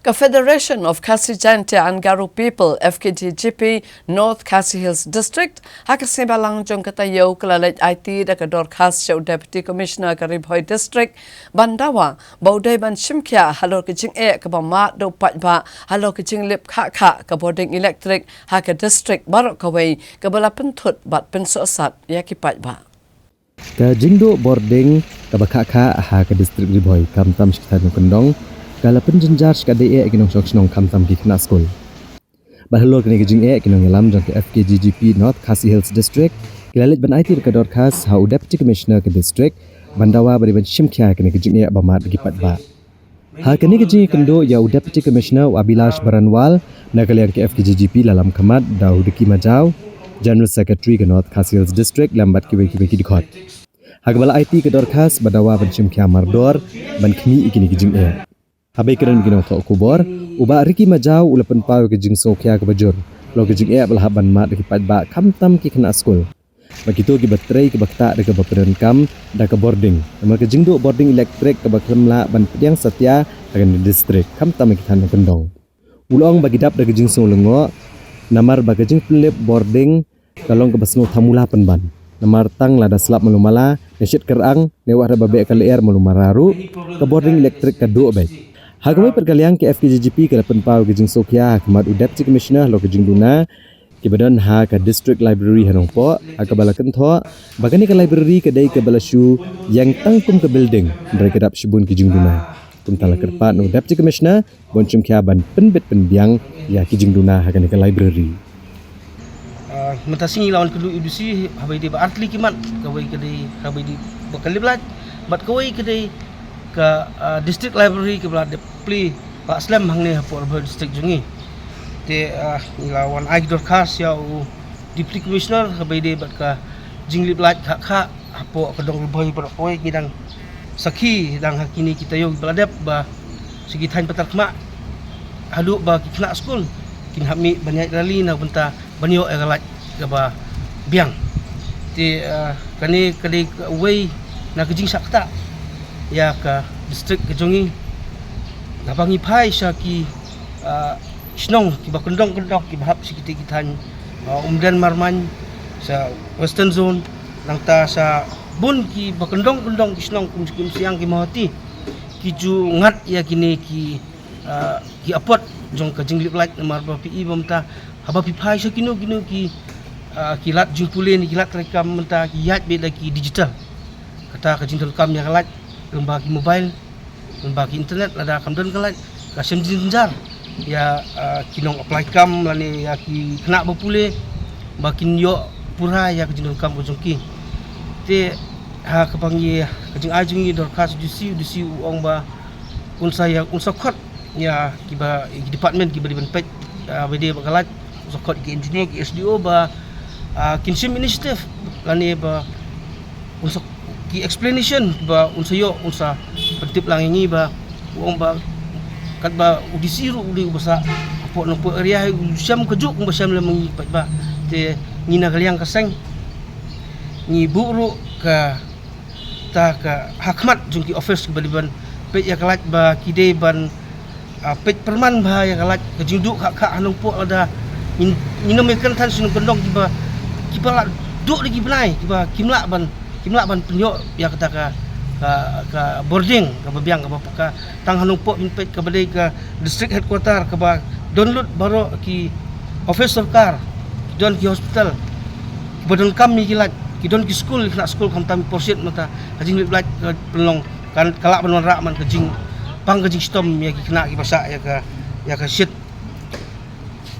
Ka Federation of Khasi Jante and Garo People FKTGP North Khasi Hills District hakase balang jong kata yo kalalet IT da ka dor khas show Deputy Commissioner ka Ribhoi District Bandawa baudai ban shimkya halor ke jing ka ba ma do pat ba halor ke jing lip kha ka boarding electric ha ka district barok ka wei ka bala penthut bat penso sat ya ki pat ba ka jingdo boarding ka ba kha ha ka district Ribhoi kam tam shkitan kendong kala penjenjar skade kinong sonong kamtam ki kena school bahlor kene jing kinong lam jang ke FKGGP North Khasi Hills District kilalit ban IT ka dor khas ha Deputy Commissioner ke district Bandawa bari ban shimkya kene jing ba mat gi pat ba ha kene jing kendo ya Deputy Commissioner Abilash Baranwal na kalian ke FKGGP lalam kamat Daudiki Majau General Secretary ke North Khasi Hills District lambat ki dikot ha bala IT ke dor khas Bandawa ban shimkya mardor ban khmi ikini jing Habai keren ginong to kubor uba Riki Majau ulapan pau ke jing sokya ke bajur lo ke jing balhaban mat ki pat ba kamtam ki kena school begitu ki baterai ke bakta de ke baperan kam da ke boarding nama ke jing do boarding electric ke baklamla ban pediang satya akan di district kamtam ki tan kendong ulong bagi dap de ke jing so lengo namar ba ke jing plip boarding kalong ke basno thamula penban namar tang lada slap malumala nesit kerang newah da babe ke leer malumararu ke boarding electric ke do baik Hagamai perkalian ke FKGGP ke lapan pau ke jing sokya kemat Deputy Commissioner lo ke jing duna Kibadan ha ka district library hanong po akabala kentho bagani ka library kedai ke balashu yang tangkum ke building dari kedap shibun kijing duna kumtala kerpat no deputy commissioner boncum kiaban penbet penbiang ya kijing duna ha ka library Mentasi lawan kedua edusi habai di artli kimat kawai kedai habai di bakal belat bat kawai kedai ke district library ke belat play Pak Slam hangne hapor district jungi te lawan Agdor Khas ya deputy commissioner habai di bat ka jingli belat kha hapo kedong leboi beroi ngidang sakhi dang hakini kita yo beladap ba segi thain petar kma hadu ba kina school kin hami banyak rali na benta banyo egalat ba biang ti kani kadi way na kejing sakta ya ka district kejongi nabangi pai syaki snong ki bakendong kendok ki bahap sikiti kitan umdan marman sa western zone langta sa bun ki bakendong kendong ki snong kum siang ki mahati ki ju ngat ya kini ki apot jong ka jinglip like namar ba pi bamta haba pi pai sakino kino ki kilat jungpule ni kilat rekam menta kiat be lagi digital kata ka jintul kam yang kalat lembagi mobile lembagi internet ada kamdan kalat kasem jinjar ya kinong apply kam lani ya ki kena bapule bakin yo pura ya ka jintul kam bojongki te ha kapangi kajing ajungi dorkas dusi uang ba unsa ya unsa khot ya kiba department kiba di benpet bede bakalat unsa khot ki engineer ki SDO ba kinsim initiative lani ba unsok ki explanation ba unsayo unsa pertip lang ini ba uang ba kat ba udisiru uli basa apo no po area siam kejuk ba siam lamang ipat ba te ngina kaliang kaseng ni buru ka ta ka hakmat jungki office ba diban pet ya kalat ba kide ban pet perman ba ya kalat kejinduk hak anong po ada minum ikan tan sunung kendong ba kiba duk lagi benai kiba kimla ban penyo ya kata ka boarding ka babiang ka bapaka tang hanung po pinpet ka badai ka district headquarter ka ba download baro ki office sarkar don ki hospital bodon kami kilat ki don ki school kena school kam tam porset mata hajing liblat pelong kan kalak ban rak man kejing pang kejing stom ya ki kena ki pasak ya ka shit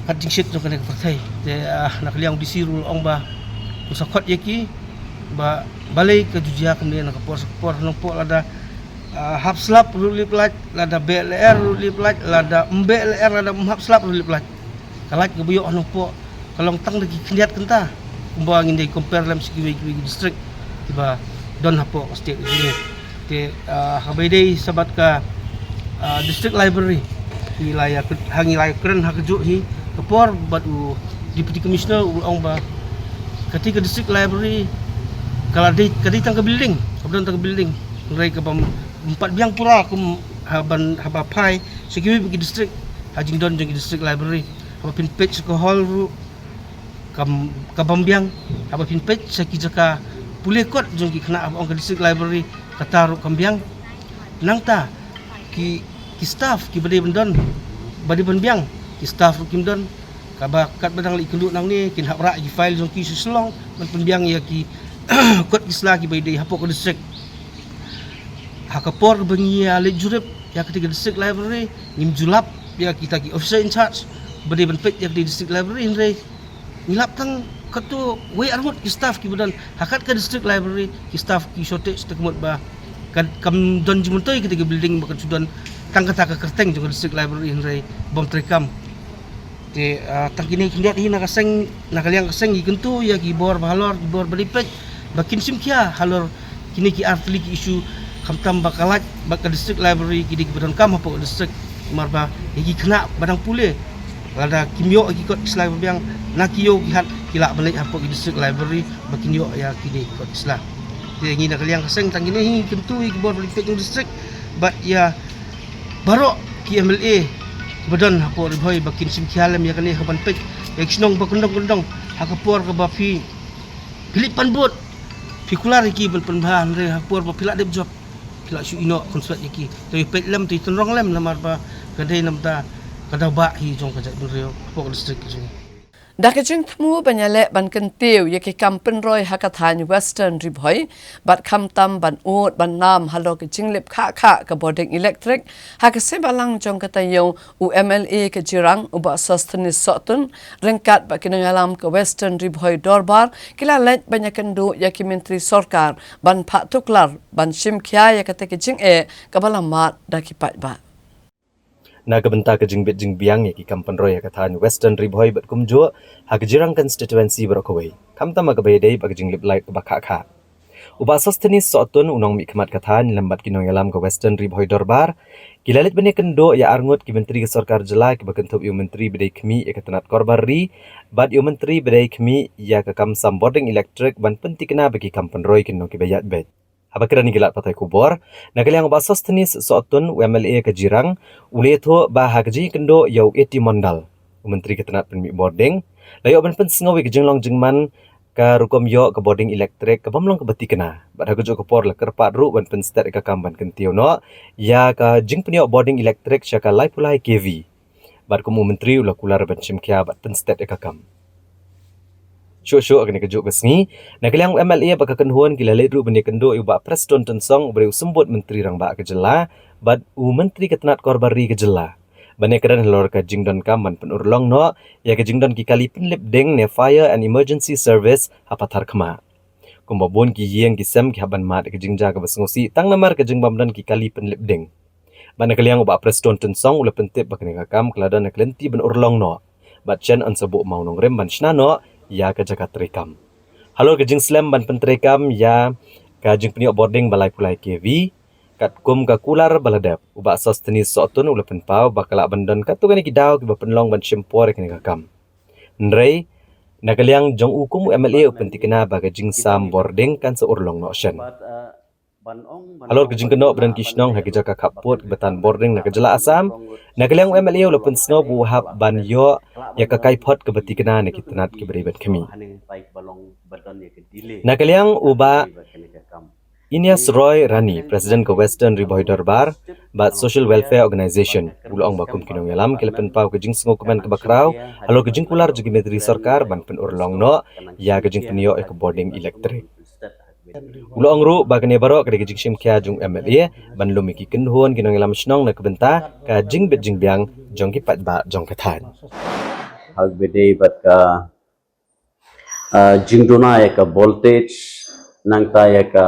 hajing shit jong kena pakai te nak liang disirul ong ba usakot yaki ba balai ke jujia kemudian nak por nopo lada hapslap ruli plat lada BLR ruli plat lada MBLR lada hapslap ruli plat kalat ke buyok nopo kalong tang lagi keniat kenta umba ngin compare lam segi district tiba don hapo state ini te habaidai sabat ka district library wilayah hangi layak keren hakju hi kepor batu deputy commissioner ong ba ketika district library kalau di tang ke building kemudian tang ke building ngai ke empat biang pura kum haban haba pai sekui bagi district hajing don jong district library haba pin page ke hall ru kam kabambiang haba pin page seki jaka pule kot jong ki kena ong ke district library kata ru kambiang nangta ki staff ki bade bendon bade benbiang ki staff ru kimdon kaba kat badang li kenduk nang ni kin hapra ki file jong ki suslong man penbiang ya ki kot isla ki baidai hapok district hakapor bengi ale jurip ya ketika district library nim julap ya kita ki officer in charge bade benpet ya di district library ndai ngilap tang katu we armut ki staff ki badan hakat ke district library ki staff ki shortage tekmut ba kan kam don jimuntoi ketika building bakan sudan tang kata ka kerteng juga district library ndai bom trekam te tang kini kindiat hi nakaseng nakaliang kaseng gi kentu ya ki bor balor bor balipet bakin simkia halor kini ki artli ki isu kamtam bakalat bakal district library ki di badan kam apa district marba iki kena badang pule ada kimyo ki kot islam biang nakiyo ki hat kila balik apa ki district library bakin yo ya kini kot islam te ngi nak liang kaseng tang kini hi kentu ki bor balipet district bat ya baro ki MLA badan apa boy bakin simkia lam ya kani haban pek eknong bakundong hakapor ka bafi Pilipan bot pikular iki berpenbahan re hapur papila de job pila su ino konsulat iki tapi pet lam tu tenrong lam namar ba kadai namta kada ba hi jong kajak reo pok district jong Dakajing temu banyale ban kentiu yaki kampen roy hakathan Western Ribhoi bat kamtam ban ut ban nam halo ke jinglip kha ke boarding electric hakase balang jong katayo UMLA ke jirang uba sustainable sotun rengkat ba kinangalam ke Western Ribhoi dorbar kila let banyakan du yaki menteri sorkar ban pak tuklar ban shimkhya yakate ke jing kabalamat dakipat ba Naga benta ke jingbit jing biang yaki kampan roy kathan Western Ribhoi bat kumjo hak jirang constituency berokawai kamta magabay day bag jinglip light bakha uba sostenis sotun unong mi khamat kathan lambat kinong yalam ke Western Ribhoi dorbar kilalit bani kendo ya arngot ki menteri ke sarkar jela ki bakentup yu menteri bedai khmi ya katanat korbarri bad yu menteri bedai khmi ya ke kam sam boarding electric ban pentikna bagi kampan roy kinong ki bayat bet Habakira ni gilat patai kubor, nagaliang basos tenis sootun UMLA ke jirang, uleto bahagji kendo yau eti mondal. Menteri ketenat penmi boarding, layo ban pen sengawi ke jenglong jengman ke rukom yo ke boarding elektrik ke bamlong ke beti kena. Bad hagujo ke por leker padru ban pen stat ke kamban kentio no, ya ke jeng penyo boarding elektrik syaka lai pulai KV. Bad kumu menteri ula kular ban shimkia bad pen stat ke kam. Syuk-syuk akan kejuk besngi. Nagaliang MLA baka kenhuan kila ledru benda kendo iba preston tensong beri sembut menteri rang bak kejela bad menteri ketenat korbari kejela. Bane kedan helor ke jingdon kaman penurlong no ya ke jingdon ki kali penlip deng ne fire and emergency service hapatar kema. Kumbabon ki yeng ki sem ki haban mat ke jingja ke besngosi tang namar ke jingbamdan ki kali penlip deng. Bane kaliang uba preston tensong ula pentip bak kam keladan kelenti penurlong no. Bad chen an sebuk mau nong rem ban no ya ke jagat rekam. Halo ke jing slam ban penterekam ya ke jing peniok boarding balai pulai KV kat kum ke kular baladap ubak sos tenis sotun ula penpau bakalak bandan kat tu gani kidau ke penlong ban syempor ke kam. Nrei nagaliang jong ukum MLA pentikena baga jing sam boarding kan seurlong no shen. Halo ke jing kenok badan kisnong hagi jaka kaput betan boarding nak jela asam nagaliang MLA ula pensno buhab ban yo ya ke kaipot ke betikena nak kitanat ke beribat kami. Nagaliang uba Ines Roy Rani, Presiden ke Western Ribhoi Dorbar, bat Social Welfare Organization, ulong bakum kinong yalam kelepen pau ke jing sengo keman ke bakrau, halo ke jing kular juga menteri sarkar ban penurlong no, ya ke jing penio ke boarding elektrik. Ulong ru bagane barok ke jing sim kya jung MLA ban lumiki kenhuan kinong yalam snong na kebenta ke jing bet jing biang jong ki pat ba jong kathan. Hag bede bat ka jing dona ya ka voltage nang ta ya ka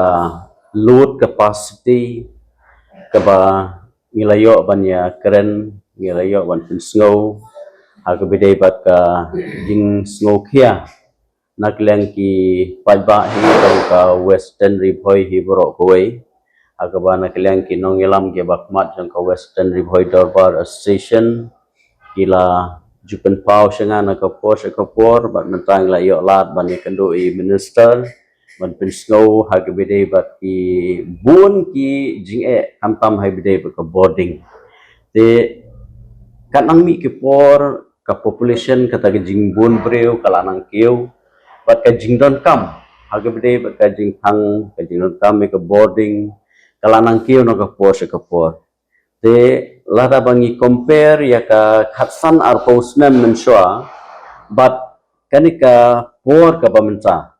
load capacity ka ba ngilayo ban ya keren ngilayo ban snow hag bede bat ka jing snow kia nakleng ki pajba hi ka Western Ribhoi hi borok koi hag ba nakleng ki nongelam ke bakmat jang ka Western Ribhoi Dorbar Association kila jupen pau senga na kapor bat mentang la yo lat ban kendo i minister ban pensgo hag bede bat ki bun ki jing kamtam hai bede ka boarding te kanang mi ki por ka population kata ke jing bun breu kala nang keu bat ka jing don kam hag bede bat ka jing thang ka jing don kam ka boarding kala nang keu no ka por te lada bangi compare ya ka khatsan ar postman mensua but kanika por ka bamenta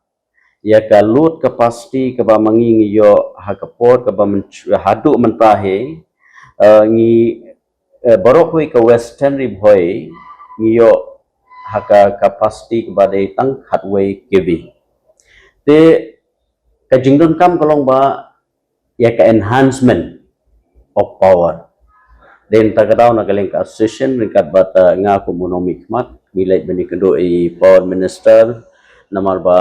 ya ka load capacity ka ba mangi yo ha ka por ka ba hadu mentahe ngi barokoi ka Western Ribhoi ngi yo ha ka capacity ka ba dei tang khatway kv te ka jingdon kam kolong ba ya ka enhancement of power den tagadaw nagaling ka association ringkat bata nga komunomik mat milay bani kendo i power minister namar ba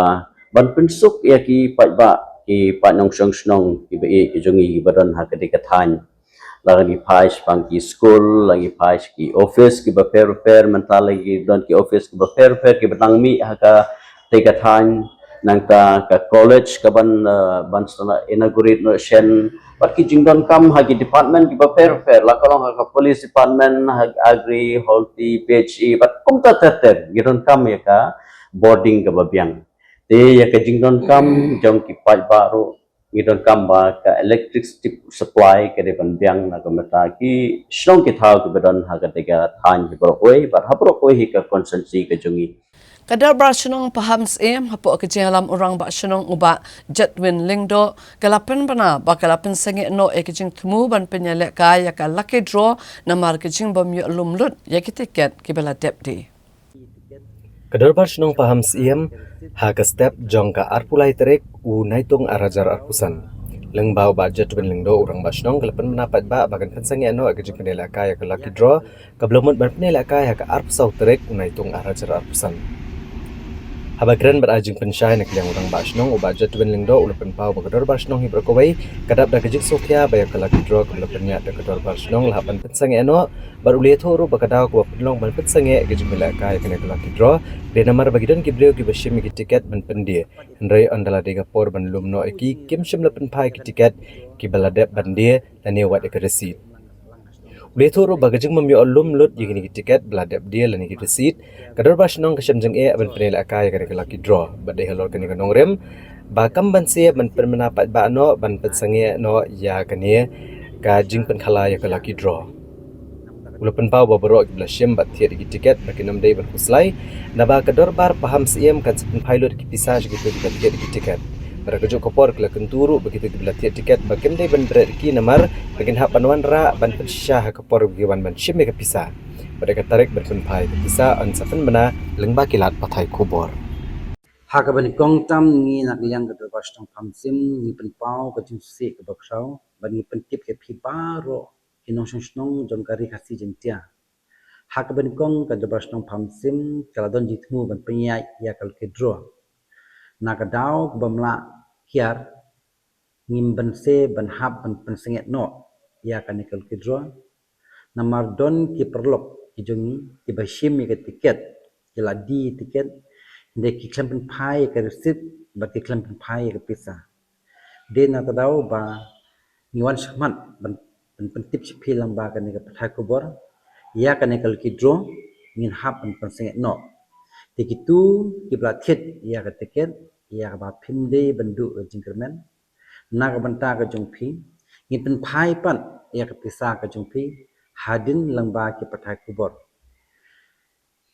ban pensuk ya ki pajba ki panong snong ki be ki jongi badan ha ka dikathan lagi pais pang ki school lagi pais ki office ki ba per mental lagi don ki office ki ba per ki batang mi ha ka dikathan nang ta ka college ka ban sana inaugurate no shen pat ki jingdon kam hagi department ki ba per la kolong ka police department hag agri holti PHE pat kumta ter gidon kam ya ka boarding ka babiang te ya ka jingdon kam jong ki paj baru gidon kam ba ka electricity supply ka de biang na ka mata ki shlong ki thau ki badon ha ka tega than ki bro koi but ha bro koi hi ka consensi ka jongi Kadal Barcelona paham sem hapo kejalam orang Barcelona uba Jadwin Lingdo kalapan bana bakalapan sange no ekijing temu ban penyalek kaya ka lucky draw namar kejing bom yu lumlut ya tiket kibala depdi. Kadal Barcelona paham sem ha ka step jong ka arpulai terek u naitung arajar arpusan. Lengbau ba Jadwin Lingdo orang Barcelona kalapan menapat ba bagan pensange no ekijing penyalek kaya ka lucky draw kablomut ban penyalek kaya ka arpusau terek u naitung arajar arpusan. Habagran berajing pensyai nak liang orang Barcelona uba Jadwin Lingdo ulapan pau bakador Barcelona hi berkawai kadap dah kejik Sofia bayak kelak draw kebela penyak dah kador Barcelona lahapan pensange eno baru lihat huru bakadau kuba penlong ban pensange kejik belak kaya kena kelak draw de namar bagidon kibreu ki bashim ki tiket ban pendie henry andala dega por ban lumno ki kim shim lapan pai ki tiket ki baladep ban dia dan ne wat ek receipt Letoro bagajing memyo alum lut yigini tiket beladap dia lani ki receipt kadar Barcelona kasam jeng ban penel akai kada lucky draw badai halor kani kanong rem bakam ban se ban permenapat ba no ban petsange no ya kani ka jing pen khala ya lucky draw ulapan pau babaro ki blashim bat thiet ki tiket bakinam dei ban kuslai naba kadar bar paham siem kan sepun pilot ki pisaj gitu di thiet ki tiket Berakejuk kopor kela kenturu begitu dibela tiket bakim dei ban berki namar bakin hak panwan ra ban pensyah kopor giwan ban shim ke pisah pada katarik berpenpai ke pisah an sapen bena lengba kilat patai kubor hak ban kong tam ni nak liang ke bas tong pamsim ni pen pau ke jing se ke baksau ban ni pen tip ke pi baro kinong snong jom kari kasi jentia hak ban kong ke bas tong pamsim kala don jitmu ban penyai ya kal ke draw nakadau bamla kiar ngim ban se ban hab ban pensenget no ya kanikal kidro namar don ki perlok ki jongi ki bashim ki tiket ki ladi tiket de ki klampen pai ke receipt ba ki klampen pai ke pisa de nakadau ba niwan shmat ban pentip chipilang ba kanika pathai kubor ya kanikal kidro ngin hab ban pensenget no tikitu ki blathet ya ka tiket ya ba phimde bandu jingkermen naga banta ka jongphi ngin phai pan ya ka pisa ka jongphi hadin langba ki pathai kubor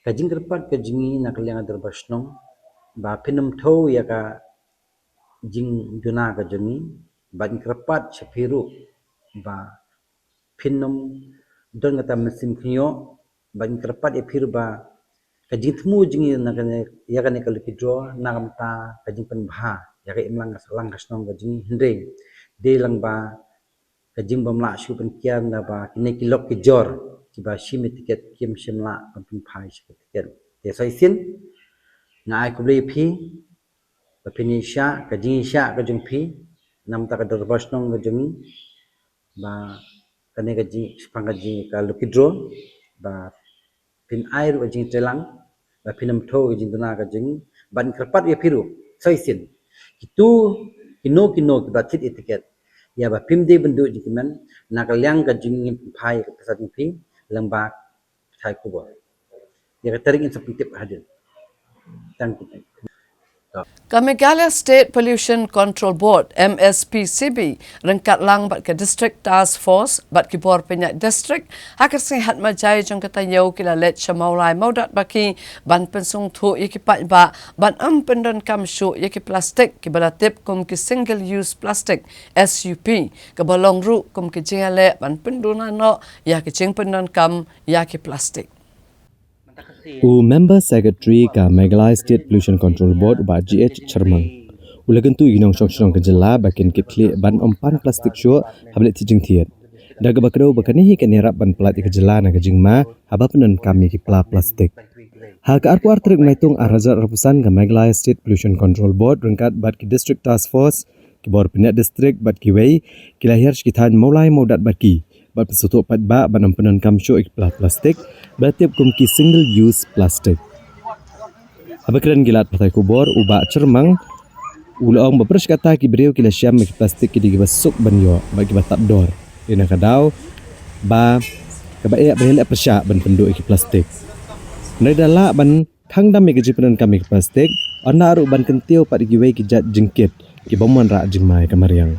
ka jingkerpat ka jingi nak liang adar basnong ba phinum tho ya ka jing duna ka jingi ban kerpat chapiru ba phinum don ngata mesim khio ban kerpat e phir ba kajing temu jingi nakane ya kane kalau kidro nagamta kajing penbha ya ke imlang salang kasnong kajing hindre de langba kajing bamla shu penkian na ba kine kilok kijor kiba shimi tiket kim shimla pampin phai shi tiket ya saisin na ai kuble phi ba finisha kajing sha kajing phi namta ka dor basnong kajing ba kane kajing spang kajing kalau kidro ba pin air kajing telang ba pinam tho jing duna ka jing ban kerpat ya piru saisin itu kino ki batit etiket ya ba pimde bendu jikiman nakalyang ka jing phai ka pasat pi lembak thai kubo ya ka taring insapitip hadin thank you Meghalaya State Pollution Control Board MSPCB rengkat lang bat ke District Task Force bat ki bor penyak district hakar sihat majai jong kata yau kila let shamaulai maudat baki ban pensung thu yaki pat ba ban pendon kam shu yaki plastik ki balatip kum ki single use plastic SUP ke balong ru kum ki jingale ban penduna no yaki jing pendon kam yaki plastik Member Secretary ka Meghalaya State Pollution Control Board ba GH Charmang. Ulagan tu inong syong ke jela bakin kitli ban ompan plastik syo hablet tijing thiet. Daga bakro bakani hi kanirap ban plat ke jela na kajing ma haba penan kami ki pla plastik. Ha ka arpu artrik maitung arajar repusan ka Meghalaya State Pollution Control Board rengkat bat ki District Task Force ki bor penyat district bat ki wei ki lahir sekitar maulai maudat bat ki. Bat pesutuk pat ba ban penan kam syo ik pla plastik batip kum ki single use plastic. Abakran gilat patai kubor uba cermang ulaong bapres kata ki beriu kila syam ki plastik ki digebasuk banyo bagi batap dor. Dina kadau ba kabae berhelak persya ban penduk ki plastik. Nedala ban thangdam ki jipenan kami ki plastik ana aru ban kentiu pat giwei ki jat jengkit ki bomon ra jingmai kamariang.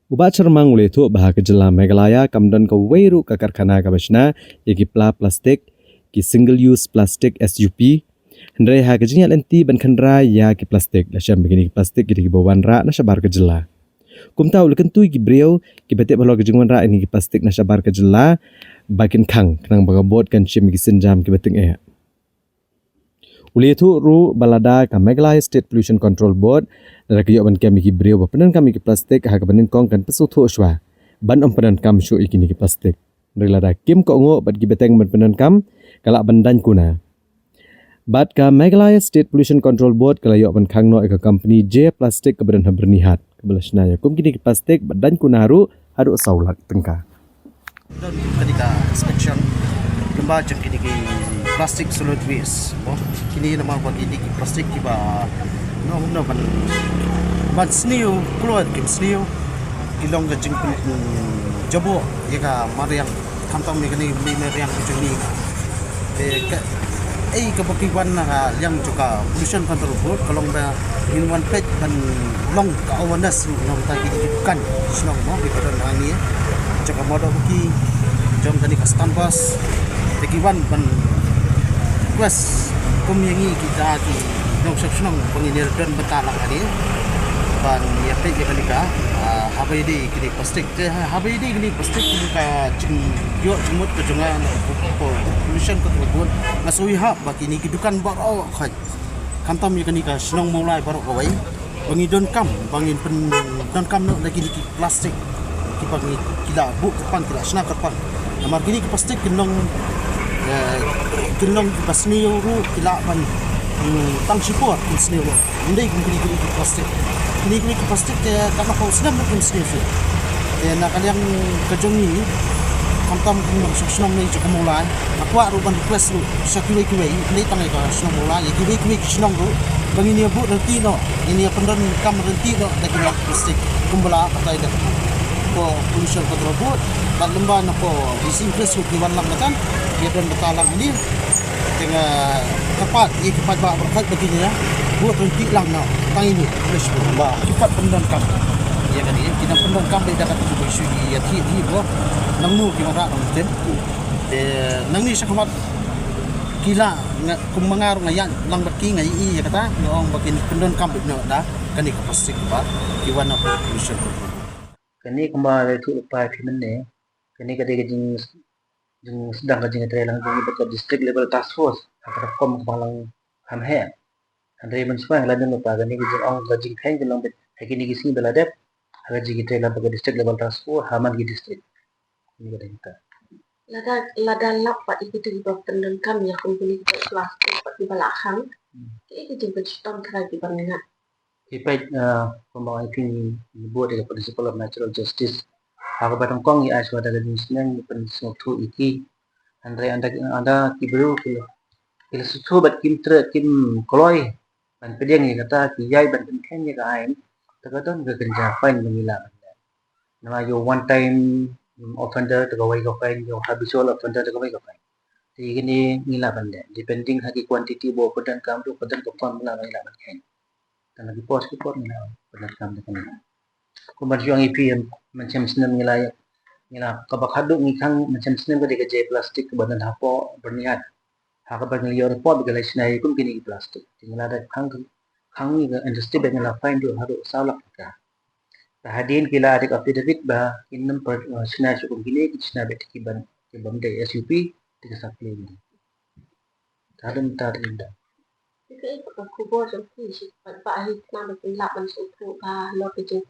Uba cermang ule tu bah ke jela Meghalaya kamdan ka weiru ka karkhana ka basna yaki pla plastik ki single use plastic SUP Hendrai ha kejinya lenti ban khandra ya ki plastik la syam begini ki plastik ki bawan ra na sabar ke jela. Kum tahu le kentui ki brio ki betek balo kejungan ra ini ki plastik na sabar ke jela bakin kang kenang bagabot kan syam ki senjam ki beteng Uli itu ru balada ka Meghalaya State Pollution Control Board dara ki yoban kami ki brio ba penan kami ki plastik ha ka banin kong kan pesu thu shwa ban penan kam shu ikini ki plastik. Rilada kim ko ngo bat ki beteng ban penan kam kala bandan kuna. Bat ka Meghalaya State Pollution Control Board kala yok ban khang no ka company J Plastic ka badan ha bernihat kebelasna ya kum kini ki plastik badan kuna haru saulak tengka. Dan ketika inspection lembaga kini ki plastic solid waste kini nama bagi di plastik ki ba no ban sniu keluar kim sniu kilong ga jing jabo ya ka mariang kantam ni kini yang kecuni kebakiwan yang juga pollution control board kalau ba in one page ban long ka awareness long ta ki kan snong mo bi pada ni jaga modo ki jom tadi ka standbus tekiwan ban quest kumyangi kita ki nong snong penginer dan betalang ani ban ya pe je kalika habidi kini plastik je habidi kini plastik ka jing yo jumut ke jangan pollution control board ngasui ha baki ni kidukan baro khat kantam ya kini ka snong mulai baro kawai bangi don kam bangin pen don kam no lagi ni plastik ki bangi kila bu kapan kila sna kapan amar kini ki plastik kinong pasniyo ru kila ban tang sipor pasniyo ndai kini plastik ini plastik ya karena kau senam nak sendiri ya nak kalian kejongi kantam kau senam ni cukup mulai aku aru ban request lu sakui ini tangai kau senam mulai ya kiwi senam lu bangini bu nanti no ini pendan kam nanti no dengan plastik kumbala pakai dah ko pollution control board dan lembah nako disinfeksi kiwan lam kan dia dan betalang ini dengan tepat ia cepat berkat begini ya buat nanti lang no tang ini fresh ba cepat pendan kam ya kan ini kita pendan kam dia dapat tu isu ya ti bo nang nu ki mara nang ten nang ni sakamat kila kumangar ngayan lang baki ngai ya kata ngong bakin pendan kam no da kan ni plastik ba kiwan na pollution kani kembali tu upaya kimen kani kadang jing sedang kajing trelang jing betul district level task force antara kom kemalang hamhe andre mensuai ladan upaya kani jing ong kajing kain jing lombet kini gisi beladep haga jing trelang betul district level task force haman gi district ini kadang kita lada lap pak itu di bawah tendang kami ya kumpuli kita plastik pak di belakang itu jing berjutaan kali di bangunan Ipai pembawa ini dibuat dari Principle of Natural Justice. Aku batang kong ya aswa dalam jenisnya pensuatu iki. Andre anda kibru kilo suatu bat kim koloi. Ban pedang ni kata kiyai ban penken ni kain. Terkadang kekenja fine mengilang. Nama yo one time offender terkawai kain, yo habitual offender terkawai kain. Jadi ini ngilang benda. Depending haki quantity bawa pedang kamu tu pedang perform ngilang kain. Dan lagi pos nila benar kam dekan ko marjuang IPM macam senam nila kabak haduk ni kang macam senam ko de plastik badan hapo berniat haka bang liyo report galai sinai kum kini plastik tinggal ada kang ni industri bang fine do haduk salak ka hadin kila adik affidavit ba kinam per sinai sukum kini kisna bet kiban de SUP tiga supply ni tadum indah cái khu bò trong khi chỉ vẫn vậy nam được làm bằng số phụ và lo cái chuyện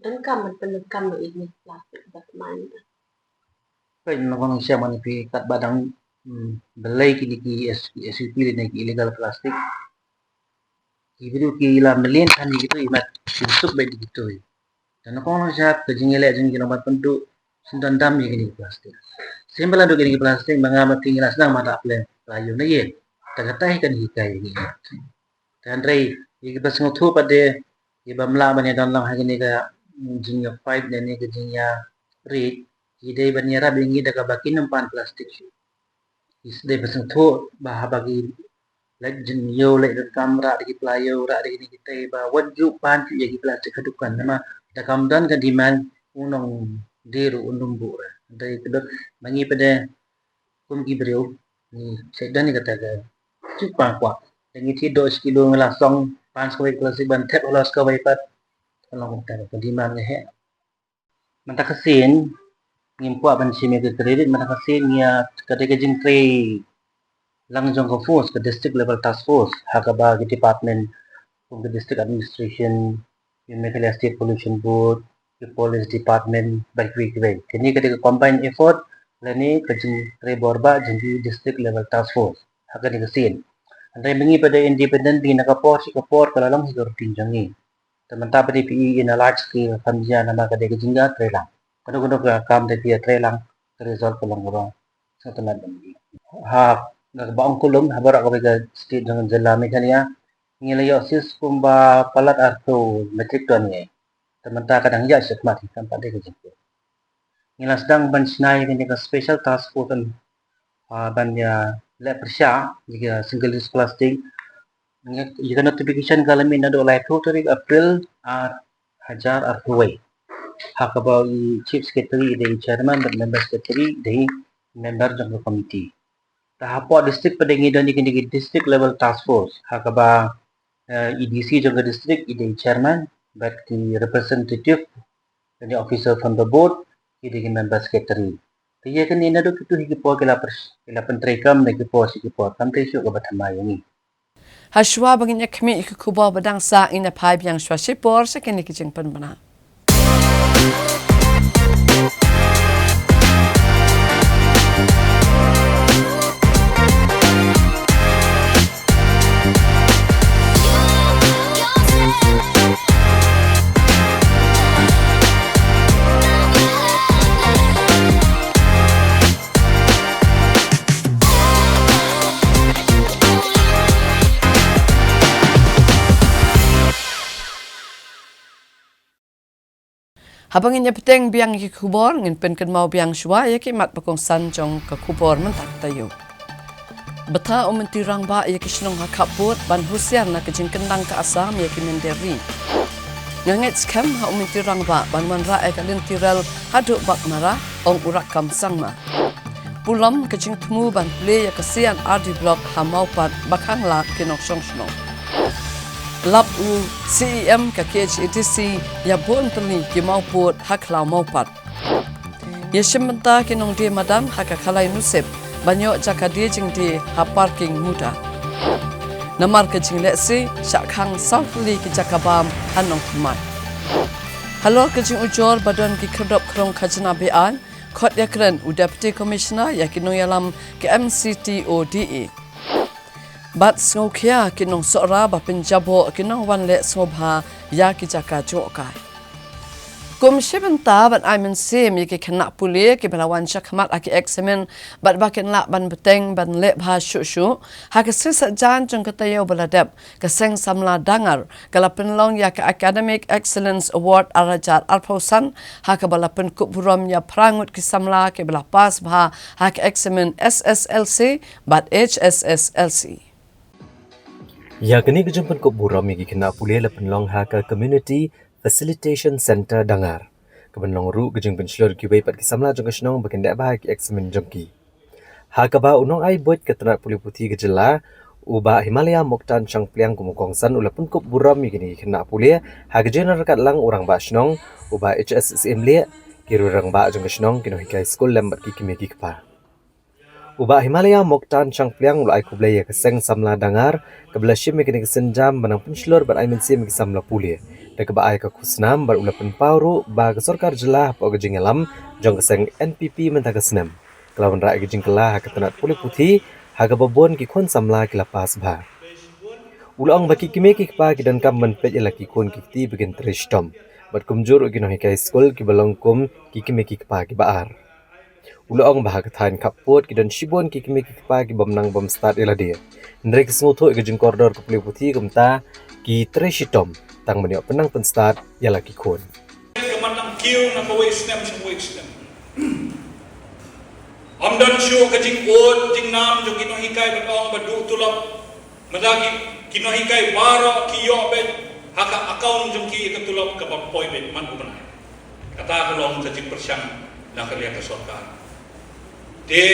đánh cầm mìnhเป็นcầm ở ini làแบบมัน Kaya naman siya manipi kat badang belay kini ki SUP ni ki illegal plastic. Ibidu ki la million kan gitu imat susuk baik gitu. Dan ako lang siya kajingile jing ginamat pendu sundandam ni kini plastic. Simbalan do kini plastic mga matingilas na mata plan layo na yen. Tagatahi kan hikay ini. Dan ray igibas ngutu pade ibamla banya dan lang hagini ka jingya 5 dan ni ka jingya rate idai banyara bingi daga bakin nampan plastik isdai basang tho bah bagi lajin yo le kamera di playo ra di kita ba waju pan yagi plastik hadukan nama da kamdan ka demand unong diru undumbu ra dai kedot bangi pada kum gibreu ni sedan ni kata cuk pa kwa dengan ti 2 kilo ngala song pan skawai klasi ban tep ola skawai pat kalong ta ko di man he man ta kasin ngim kwa ban si me kredit man ta kasin nya kadai jing tre lang jong ko force ke district level task force hakaba ke department from the district administration in Meghalaya State Pollution Board the police department by quick way kini kadai combine effort lani kajing tre borba jing district level task force hakani kasin Antay mengi pada independent di nakapor si kapor kalalang siguro tinjangi. Teman-teman pada PE in a large scale kamja nama kadai kejingga trelang. Kano ka kam dari dia trelang result ko lang ba sa tanad ng ha nagbaong kulom habara ko ga state ng jalami kaniya ngilayo sis kumba palat arto metric ton ni. Teman-teman kadang ya set mati kan pada kejingga. Ngilas dang ban sinay kani ka special task force kan banya le persya jika single use plastic jika notification kalamin na do like 2 April hajar arhuway hakaba chief secretary the chairman dan member secretary the member jang committee tahapo district padengi don ikindi district level task force hakaba EDC jang district the chairman but the representative and the officer from the board the member secretary Kaya kanina do kito hikipo kila pentrekam na hikipo kam tayo ka batamay ni. Hashwa bangin ya kami ikukubo badang sa ina pipe yang shwa shipor sa kinikijing panbana. Habang inya peteng biang iki kubor ngin pen mau biang shwa ya ki mat pakong san jong ka kubor man tak tayo. Bata mentirang ba ya ki shnong ha kaput ban husian na ke jingkendang ka asam ya ki menderi. Nganget skam ha mentirang ba ban man ra ka lintiral haduk bak mara ong urak kam sangma. Pulam ke jing temu ban ple ya kesian RD block ha mau pat bakang la kinok song shnong. Lap u CEM ka KHATC ya bon tani ki mau put haklau mau pat. Ya shimenta ki nong di madam haka khalai nusip banyo jaka di jing di ha parking muda. Namar ka jing leksi syakhang southly ki jaka bam hanong kumai. Halor ka jing ujor badon ki kredop krong khajna bean khot ya kren u deputy commissioner ya ki nong yalam ki MCTODE. Bat sngokia kinong sora ba penjabo kinong wanle snobha ya ki jaka jokai. Kum shibenta ban aimen sim yaki kena puli ki belawan syakmat aki eksamen bat bakin lak ban beteng ban le bha shu ha ke sisa jan jong katayo baladep ke seng samla dangar kala penlong ya ke Academic Excellence Award arajat arpausan ha ke balapen kuburam ya prangut ki samla ke bela pas bha ha ke eksamen SSLC bat HSSLC. Ya kini kejumpan kop buram yang kena pulih lepen long haka Community Facilitation Center Dangar. Kebenlong ru kejumpan seluruh kibai pat kisamla jong kesnong bakin dak bahak eksamen jongki. Haka ba unong ai buat keterat pulih putih kejela uba Himalaya Moktan Changpliang kumukongsan ulepun kop buram yang kena pulih haka jenar kat lang orang ba snong uba HSSM le kiru rang ba jong kesnong kino hikai school lembat ki kimeki kpa. Uba Himalaya Moktan Changpliang ulai kublai ya keseng samla dangar kebelah shim mekanik senjam banang penslur bar aimen sim ki samla pulih da ke baai ka kusnam bar ulapen pauru ba ke sorkar jelah po ke jingelam jong keseng NPP mentah kesnam kelawan ra ke jingkelah ha ketenat pulih putih ha ke babon ki kon samla ki lapas ba ulong baki kimeki pa ki dan kam men pet laki kon ki ti begin trishtom bat kumjur ugi no hikai school ki balongkum ki kimeki pa ki baar Ulang bahag thain kaput ki dan shibon ki kimeki pa ki bomnang bom start elade ndrek sngoto ke jing koridor ke pulih putih kumta ki treshitom tang menyo penang pen start yala ki kon kemanang kiu na ko stem amdan shu ke jing od jing nam jo kino hikai betong badu tulap madagi kino hikai baro ki yo bet haka account jong ki ke tulap ke poi bet man ubenai kata kelong ke jing persyang na kelia ke sorkar de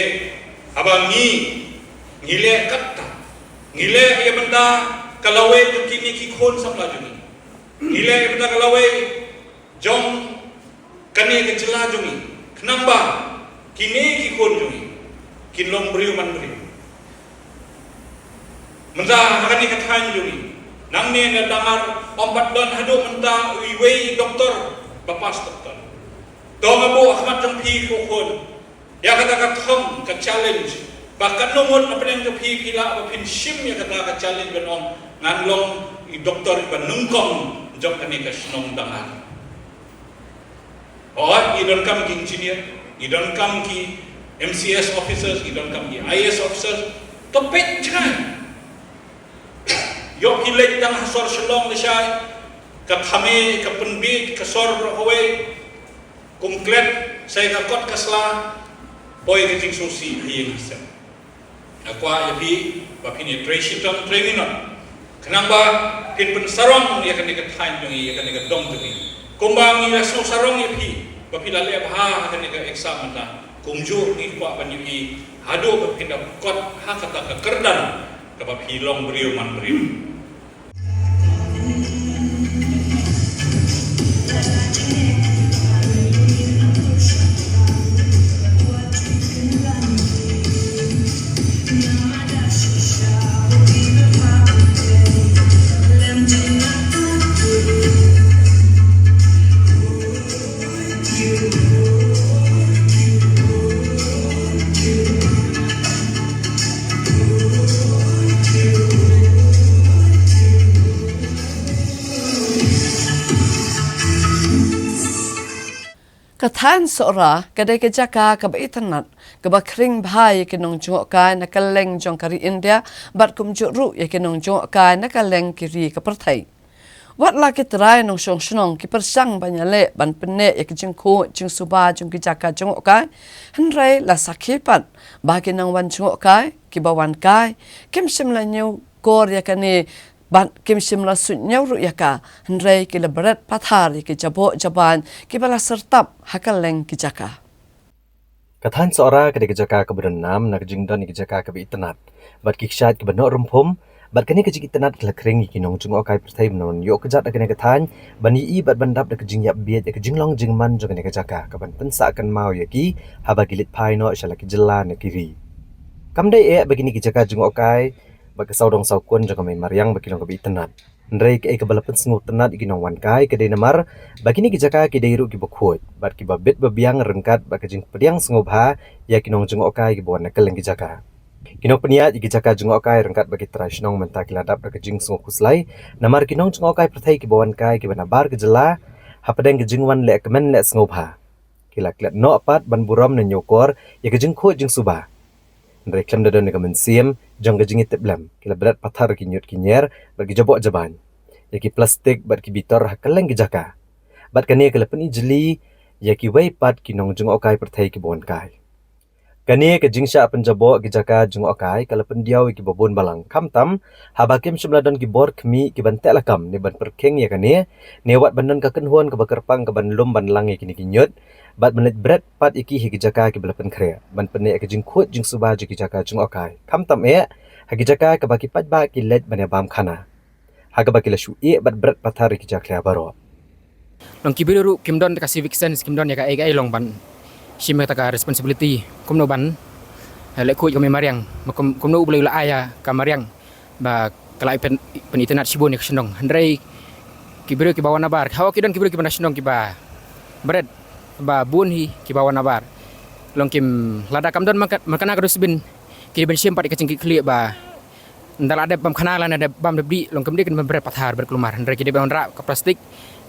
abang ngile katta ngile ya benda kalawe kini ki khon sam la jungi ngile ya benda kalawe jong kane ke jela jungi kenamba kini ki khon jungi kinlong beriu man beriu menda hakani kathan jungi nang ni na dangar ompat don hadu menta wiwei doktor bapas doktor dong abu ahmad jong pi khon ya kata thom ka challenge bahkan nomor apa yang tepi kila apa pinshim ya kata challenge benong nganlong i doktor ban nungkong jok kani ka snong dangan i don't come ki engineer i don't come ki MCS officers i don't come ki IS officers topet jangan yo ki lek dang hasor shlong le shai ka thame ka penbit ka sor howe konkret saya ka kot kasla boy ke jing susi hieng hasem akwa yapi penetration tam training kenapa pin pensarong ya kan dekat time jungi ya kan dekat dong jungi kumbang ya so sarong yapi papila le ha kan dekat exam ta kumjur ni kwa banyi hado pindah kot ha kata ka kerdan ka papi long beriu man beriu Kathan sora kadai ke jaka ka ba internet ka ba kring bhai ke nong jong ka na ka leng jong kari India bat kum ju ru ye ke nong jong ka na ka leng kiri ka perthai wat la ke trai nong shong shnong ki persang banyale ban penne ye ke jing ko jing suba jong ki jaka jong ka hanrai la sakhipan ba ke nong wan jong ka ki ba wan kai kim sim la nyu kor ye ka ni ban kim sim la su nyau ru ya ka hanrai ki la barat pathar ki jabo jaban ki bala sertap hakal leng ki jaka Kathan seorang kedai jaka ke berenam nak jingdon ki jaka ke internet bat ki kshat ke benok rumpum bat kani ke jik internet ke kring ki nong jung okai pertai menon yo kejat kene kathan bani i bat bandap ke jing yap biet ke jinglong jingman jo kene ke jaka ke ban pensa kan mau ya ki haba gilit pai no shala ki jela ne kiri kamdai begini ki jaka jung okai bagi saudong saukun jaga main mariang bagi nong kebi tenat. Ndrei ke balapan sengut tenat iki nong wan kai ke namar bagi ni kijaka ke deiru ki bokhuat bat ki babet babiang rengkat bagi jing pediang sengobha ya ki nong jeng okai ki bawan nakel leng kijaka. Kinong peniat iki jaka jeng okai rengkat bagi trash nong mentak ladap bagi jing sengok kuslai namar ki nong jeng okai perthai ki bawan kai ki banabar ke jela hapadang ke jing wan le kemen le sengobha. Kila klat no apat ban buram na nyokor ya ke jing khot jing subah. Ndrei klem dadon nega mensiam jong gejingi teblam kila berat pathar ki nyut kinyer bagi jabok jaban yaki plastik bat ki bitor hakaleng gejaka bat kani kala peni jeli yaki wei pat ki nong jong okai perthai ki bon kai kani ke jingsha penjabok gejaka jong okai kala pendiau ki babon balang kamtam habakim shimladon ki bor khmi ki ban telakam ne ban perkeng ya kani newat banan ka kenhuan ka bakerpang ka ban lum ban langi kini kinyut bat menit berat pat iki higi jaka ki belapan kre ban pene ke jing khut jing suba jiki jaka jung okai kam tam hagi jaka ka baki pat ba ki let ban bam khana haga baki la shu bat berat pathar ki jakla baro long ki biru kimdon ka civic sense kimdon ya ka ai long ban shim ta ka responsibility kumno ban le khut ka mariang kumno boleh la aya ka mariang ba kalai pen internet sibon ya sendong handrai ki biru ki bawa nabar hawa ki don ki biru ki banasnong ki ba berat ba bun hi ki bawa nabar long kim lada kam don makana ka dosbin ki ben sempat ka cingki kli ba ndal ada bam khana lan ada bam debdi long kim dik ber pathar berkelumar ndre ki de ban ra ka plastik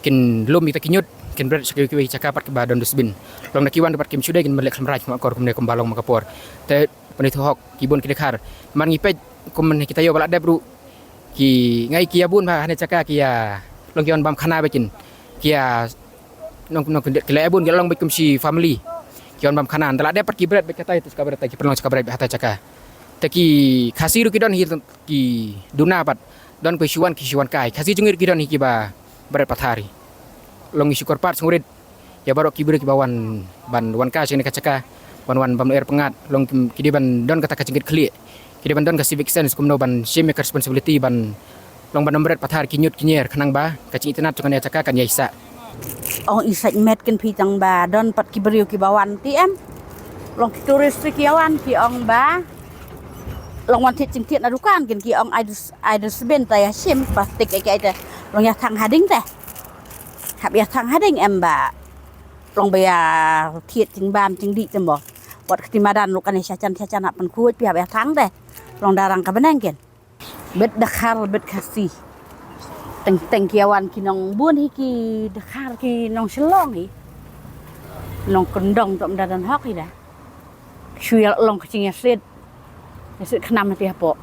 kin lum ita kinyut kin ber sekali ki cakapat ke ba don dosbin long nakiwan dapat kim sudah kin melek khamraj makor kum ne kum balong makapor te penit hok ki bon ki dekhar man ngi pej kum kita yo bala debru ki ngai ki abun ba hane caka ki ya long ki on bam khana bekin ki ya nong kele abun gelong bekum si family kion bam kanan telah dapat kibrat bekata itu kabar ta ki perlong kabar hata caka taki khasiru ki don hi ki duna pat don ko siwan kai khasi jungir ki don hi ki ba berat pathari long syukur pat ngurit ya barok ki ki bawan ban wan ka sini kacaka wan bam air pengat long ki ban don kata kacingit kli Kide ban don ka civic sense kumno ban shame ka responsibility ban long ban nombret pathar kinyut kinyer khanang ba ka cing internet kan ya caka kan yaisa ong isak met kan pitang ba don pat ki beriu ki bawan ti em long ki turis ki awan ki ong ba long wan tit cing tit na dukan kan ki ong ai seben ta ya sim plastik ai ta long ya thang hading ta hab ya thang hading em ba long ba ya tit cing bam cing di cembo wat ketimadan lu kan syacan nak pen kuat pi hab ya thang ta long darang ka benang kan bet dakhar bet kasih teng kiawan ki nong buôn ki dakhar ki nong selong hi nong kendong tok dadan hok hi dah syul long kecing yasit khnam ti apo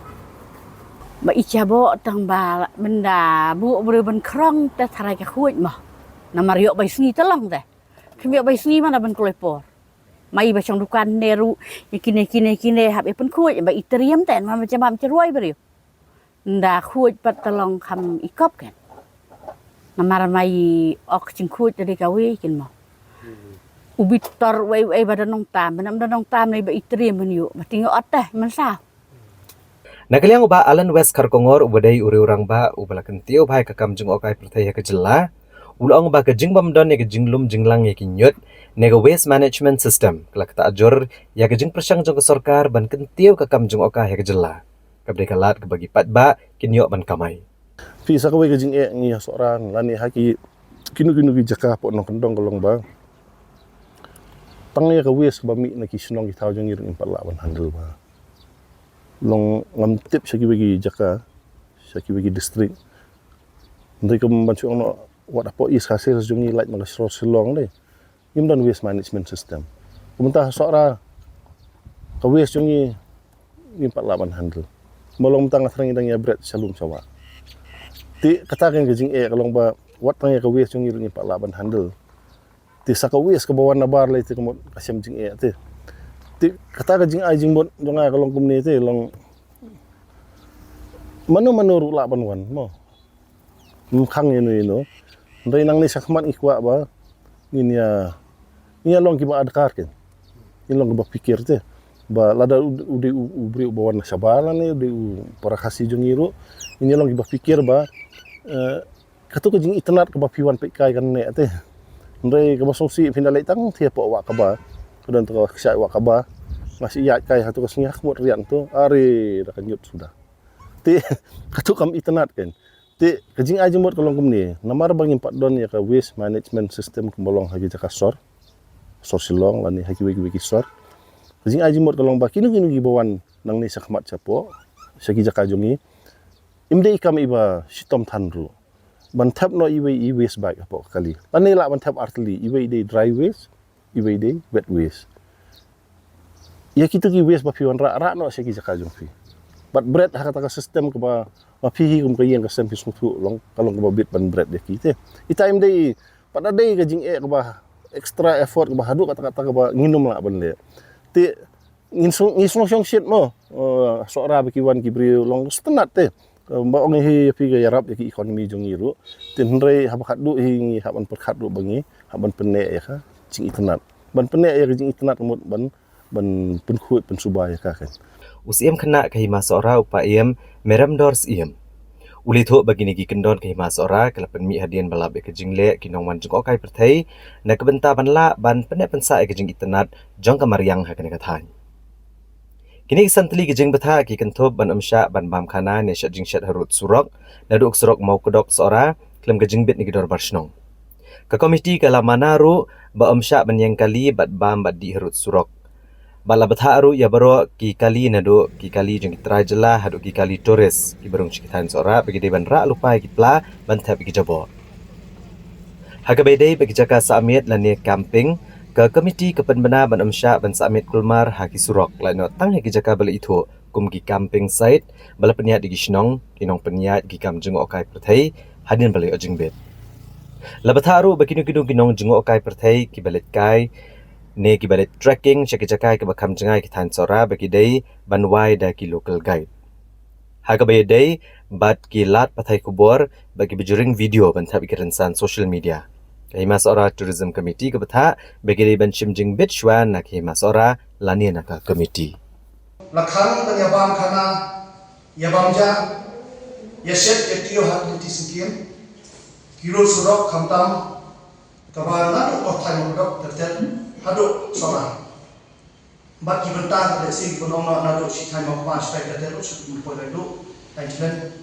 ba icabo tang ba benda bu bre ben krong te tharai ka khuj ma namar yo bai sni telong te khmio bai sni mana ben kloi por mai ba chong dukan neru kine hab pen khuj ba itriam ten ma macam ceruai beriu nda khuj pat telong kham ikop kan namar mai ok cing khuj dari kawi kin mo ubitor wei badan nong tam nei ba itriam men yu batingo ateh man sa Nagaliang uba Alan West Karkongor ubadai uri-urang ba ubala kentio bhai kakam jeng okai pertai ka jela ulong ba ka jing bamdon ya ka jinglum jinglang ya kinyot nega waste management system kelak ta ajur ya ka jing persang jong ka sarkar ban kentio kakam jeng okai ya ka jela kabde kalat ka bagi pat ba kinyo ban kamai pi sa kawai ka jing ni seorang lani haki kinu ki jaka po nong kendong kolong ba tang ya ka waste ba mi na ki snong ki tau jeng iring impala ban handle ba long ngam tip saki bagi jaka saki bagi district ndai kam banchu ono wat apo is hasil jungi light maga sro silong deh ngim dan waste management system kumentah sora ka waste jungi ngim pat laban handle molong tang athrang idang ya bret salum sawa ti katakan gajing kalong ba wat tang ya ka waste jungi ngim pat laban handle ti saka waste ka bawan na bar lai ti kamot kasyam jing ti kata ka jing ai jing bot jonga kalong community long manu rula banwan mo mkhang ino ndai nang ni sakmat ikwa ba niya long ki ba adkar ken long ba pikir te ba lada ude ubri bawan sabala ne ude para khasi jongiru ini long ki ba pikir ba katu ka jing internet ka ba piwan pe kai kan ne te ndai ka ba songsi finalai tang thia po wa ka ba kemudian tu saya wakaba masih iya kai hatu kasnya khmut rian tu are dah nyut sudah ti katu kam internet kan ti kajing aja mot kolong kumni namar bangin pat don ya ka waste management system kumbolong hagi jaka sor silong lani hagi wiki sor kajing aja mot kolong ba kinu gi bawan nang ni sakmat chapo sagi jaka jongi imde ikam iba sitom thanru ban tap no i waste bike apo kali lani la ban tap artli iwe de dry waste iwe de wet waste ya kita ki waste ba piwan ra no segi jaka jong fi but bread hakata ka system ko ba mapihi kum kayeng ka sem fismutu long kalong ko bit ban bread de kite itaim de pada de ka jing ko ba extra effort ko ba hadu kata-kata ko ba nginum la ban le ti ngisong song shit mo so ra bikiwan ki bri long stenat te ba ong hi pi ga yarap ki economy jong iru tin re habakat du hi haban perkhat du bangi haban pene ya ka jing internet ban pene ya jing internet mut ban penkhuit pensubaya ka kan usiam kena kahima sora upaiem meram dors iem ulitho bagini gi kendon kahima sora kalapan mi hadian balab ke jingle kinong wan jong okai perthai na kebenta ban la ban pene pensa ke jing internet jong kamariang ha kana kathan kini santli ke jing betha ki kentob ban amsha ban bam khana ne shat jing shat harut surok na duk surok mau kedok sora klem ke jing bit ni gidor barsnong ka komiti kala manaru ba amsha ban yang kali bat bam bat di harut surok bala batharu ya baro ki kali nado ki kali jeng trajela hadu ki kali Torres ki barung cikitan sora bagi de ban ra lupa ki pla ban thap ki jabo hagabede bagi jaka samit lane camping ke komiti kepenbena ban amsha ban samit kulmar haki surok lano tang ki jaka bala itu kum ki camping site bala peniat di gisnong kinong peniat ki kam jeng okai perthai hadin bala ojing bet la batharu bakinu kinong jeng okai perthai ki balet kai ne ki balet tracking chaki jakai ke bakam jengai ki than sora bagi dei banwai da ki local guide haga bay dei bat ki lat pathai kubor bagi bejuring video ban thabi kerensan social media kahima sora tourism committee ke batha bagi dei ban chimjing bit shwan na kahima sora lani na ka committee Lakhan dan yabam kana yabamja yashet yatio hat ditisikin kilo surok kamtam kabana tu kotai modok tertel haduk sora bat kibentang lesi gunung naduk sitai makpan sitai tertel usut mupoi dulu tanjilan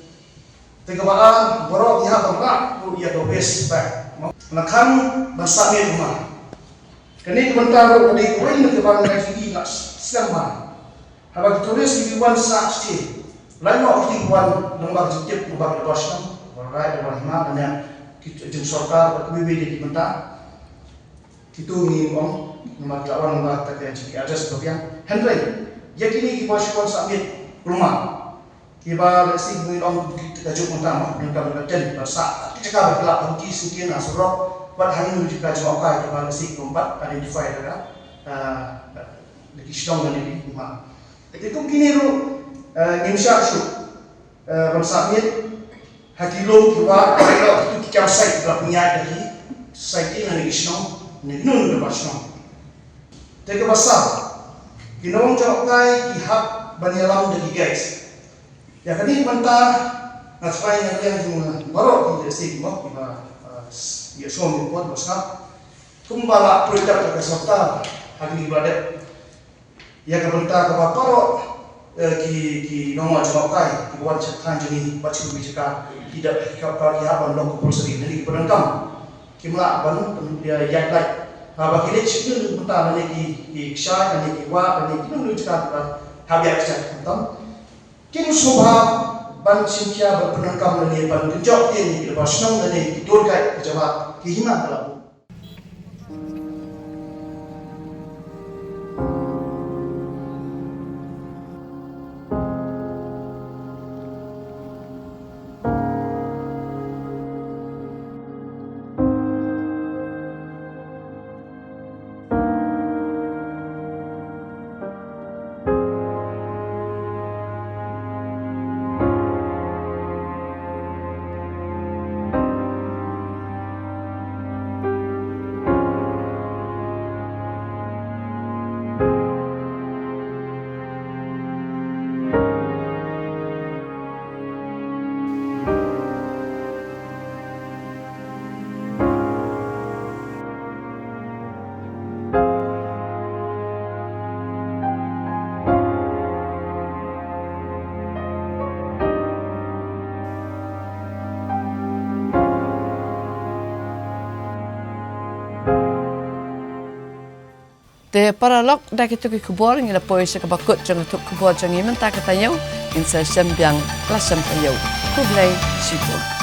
tegabaan borok iha kamra tu ia dobes back lakhan basami rumah kini kibentang ro di koin kebang ngaji nak selama habaq tulis di wan saksi lain waktu wan nombor jitip nombor dosam warai rahman dan jeng sorkar berkubi di kibentang itu ni om nomor kawan nombor tak yang jadi ada sebabnya Henry yakini kita syukur sambil rumah kita lesi mungkin om kita cukup utama yang kami berden bersak kita berkelak bagi sekian asurok buat hari ini juga jawab kita lesi keempat identify ada di kisah dan di rumah itu kini ru insya syuk bersabit hakilum kiwa kalau itu kita sai kita punya dari sai ini di kisah nun de basno teke basal kinong chokai ki hak banyalam de guys ya kadi manta nasfai na yang jumlah baru ki segi mo ba ya som buat basna kumbala proyek ke serta hagi ibadat ya ke benta ke baparo ki nongwa chokai ki buat cetan jeni bacu bicara tidak ka haban lok prosedi dari penengkam kimla ban dia yang lain bagi dia cipta bentar lagi di syar lagi wa lagi kita menunjukkan habiat cak tentang kini subha ban simkia berpenangkam lagi ban tunjuk ini di basnang lagi dulkai kejabat kehiman dalam Te paralog da kita ke kubor ngila poise ke bakut jang tuk kubor jang imen ta kata yau in sa sembiang kelas sampai yau kublai syukur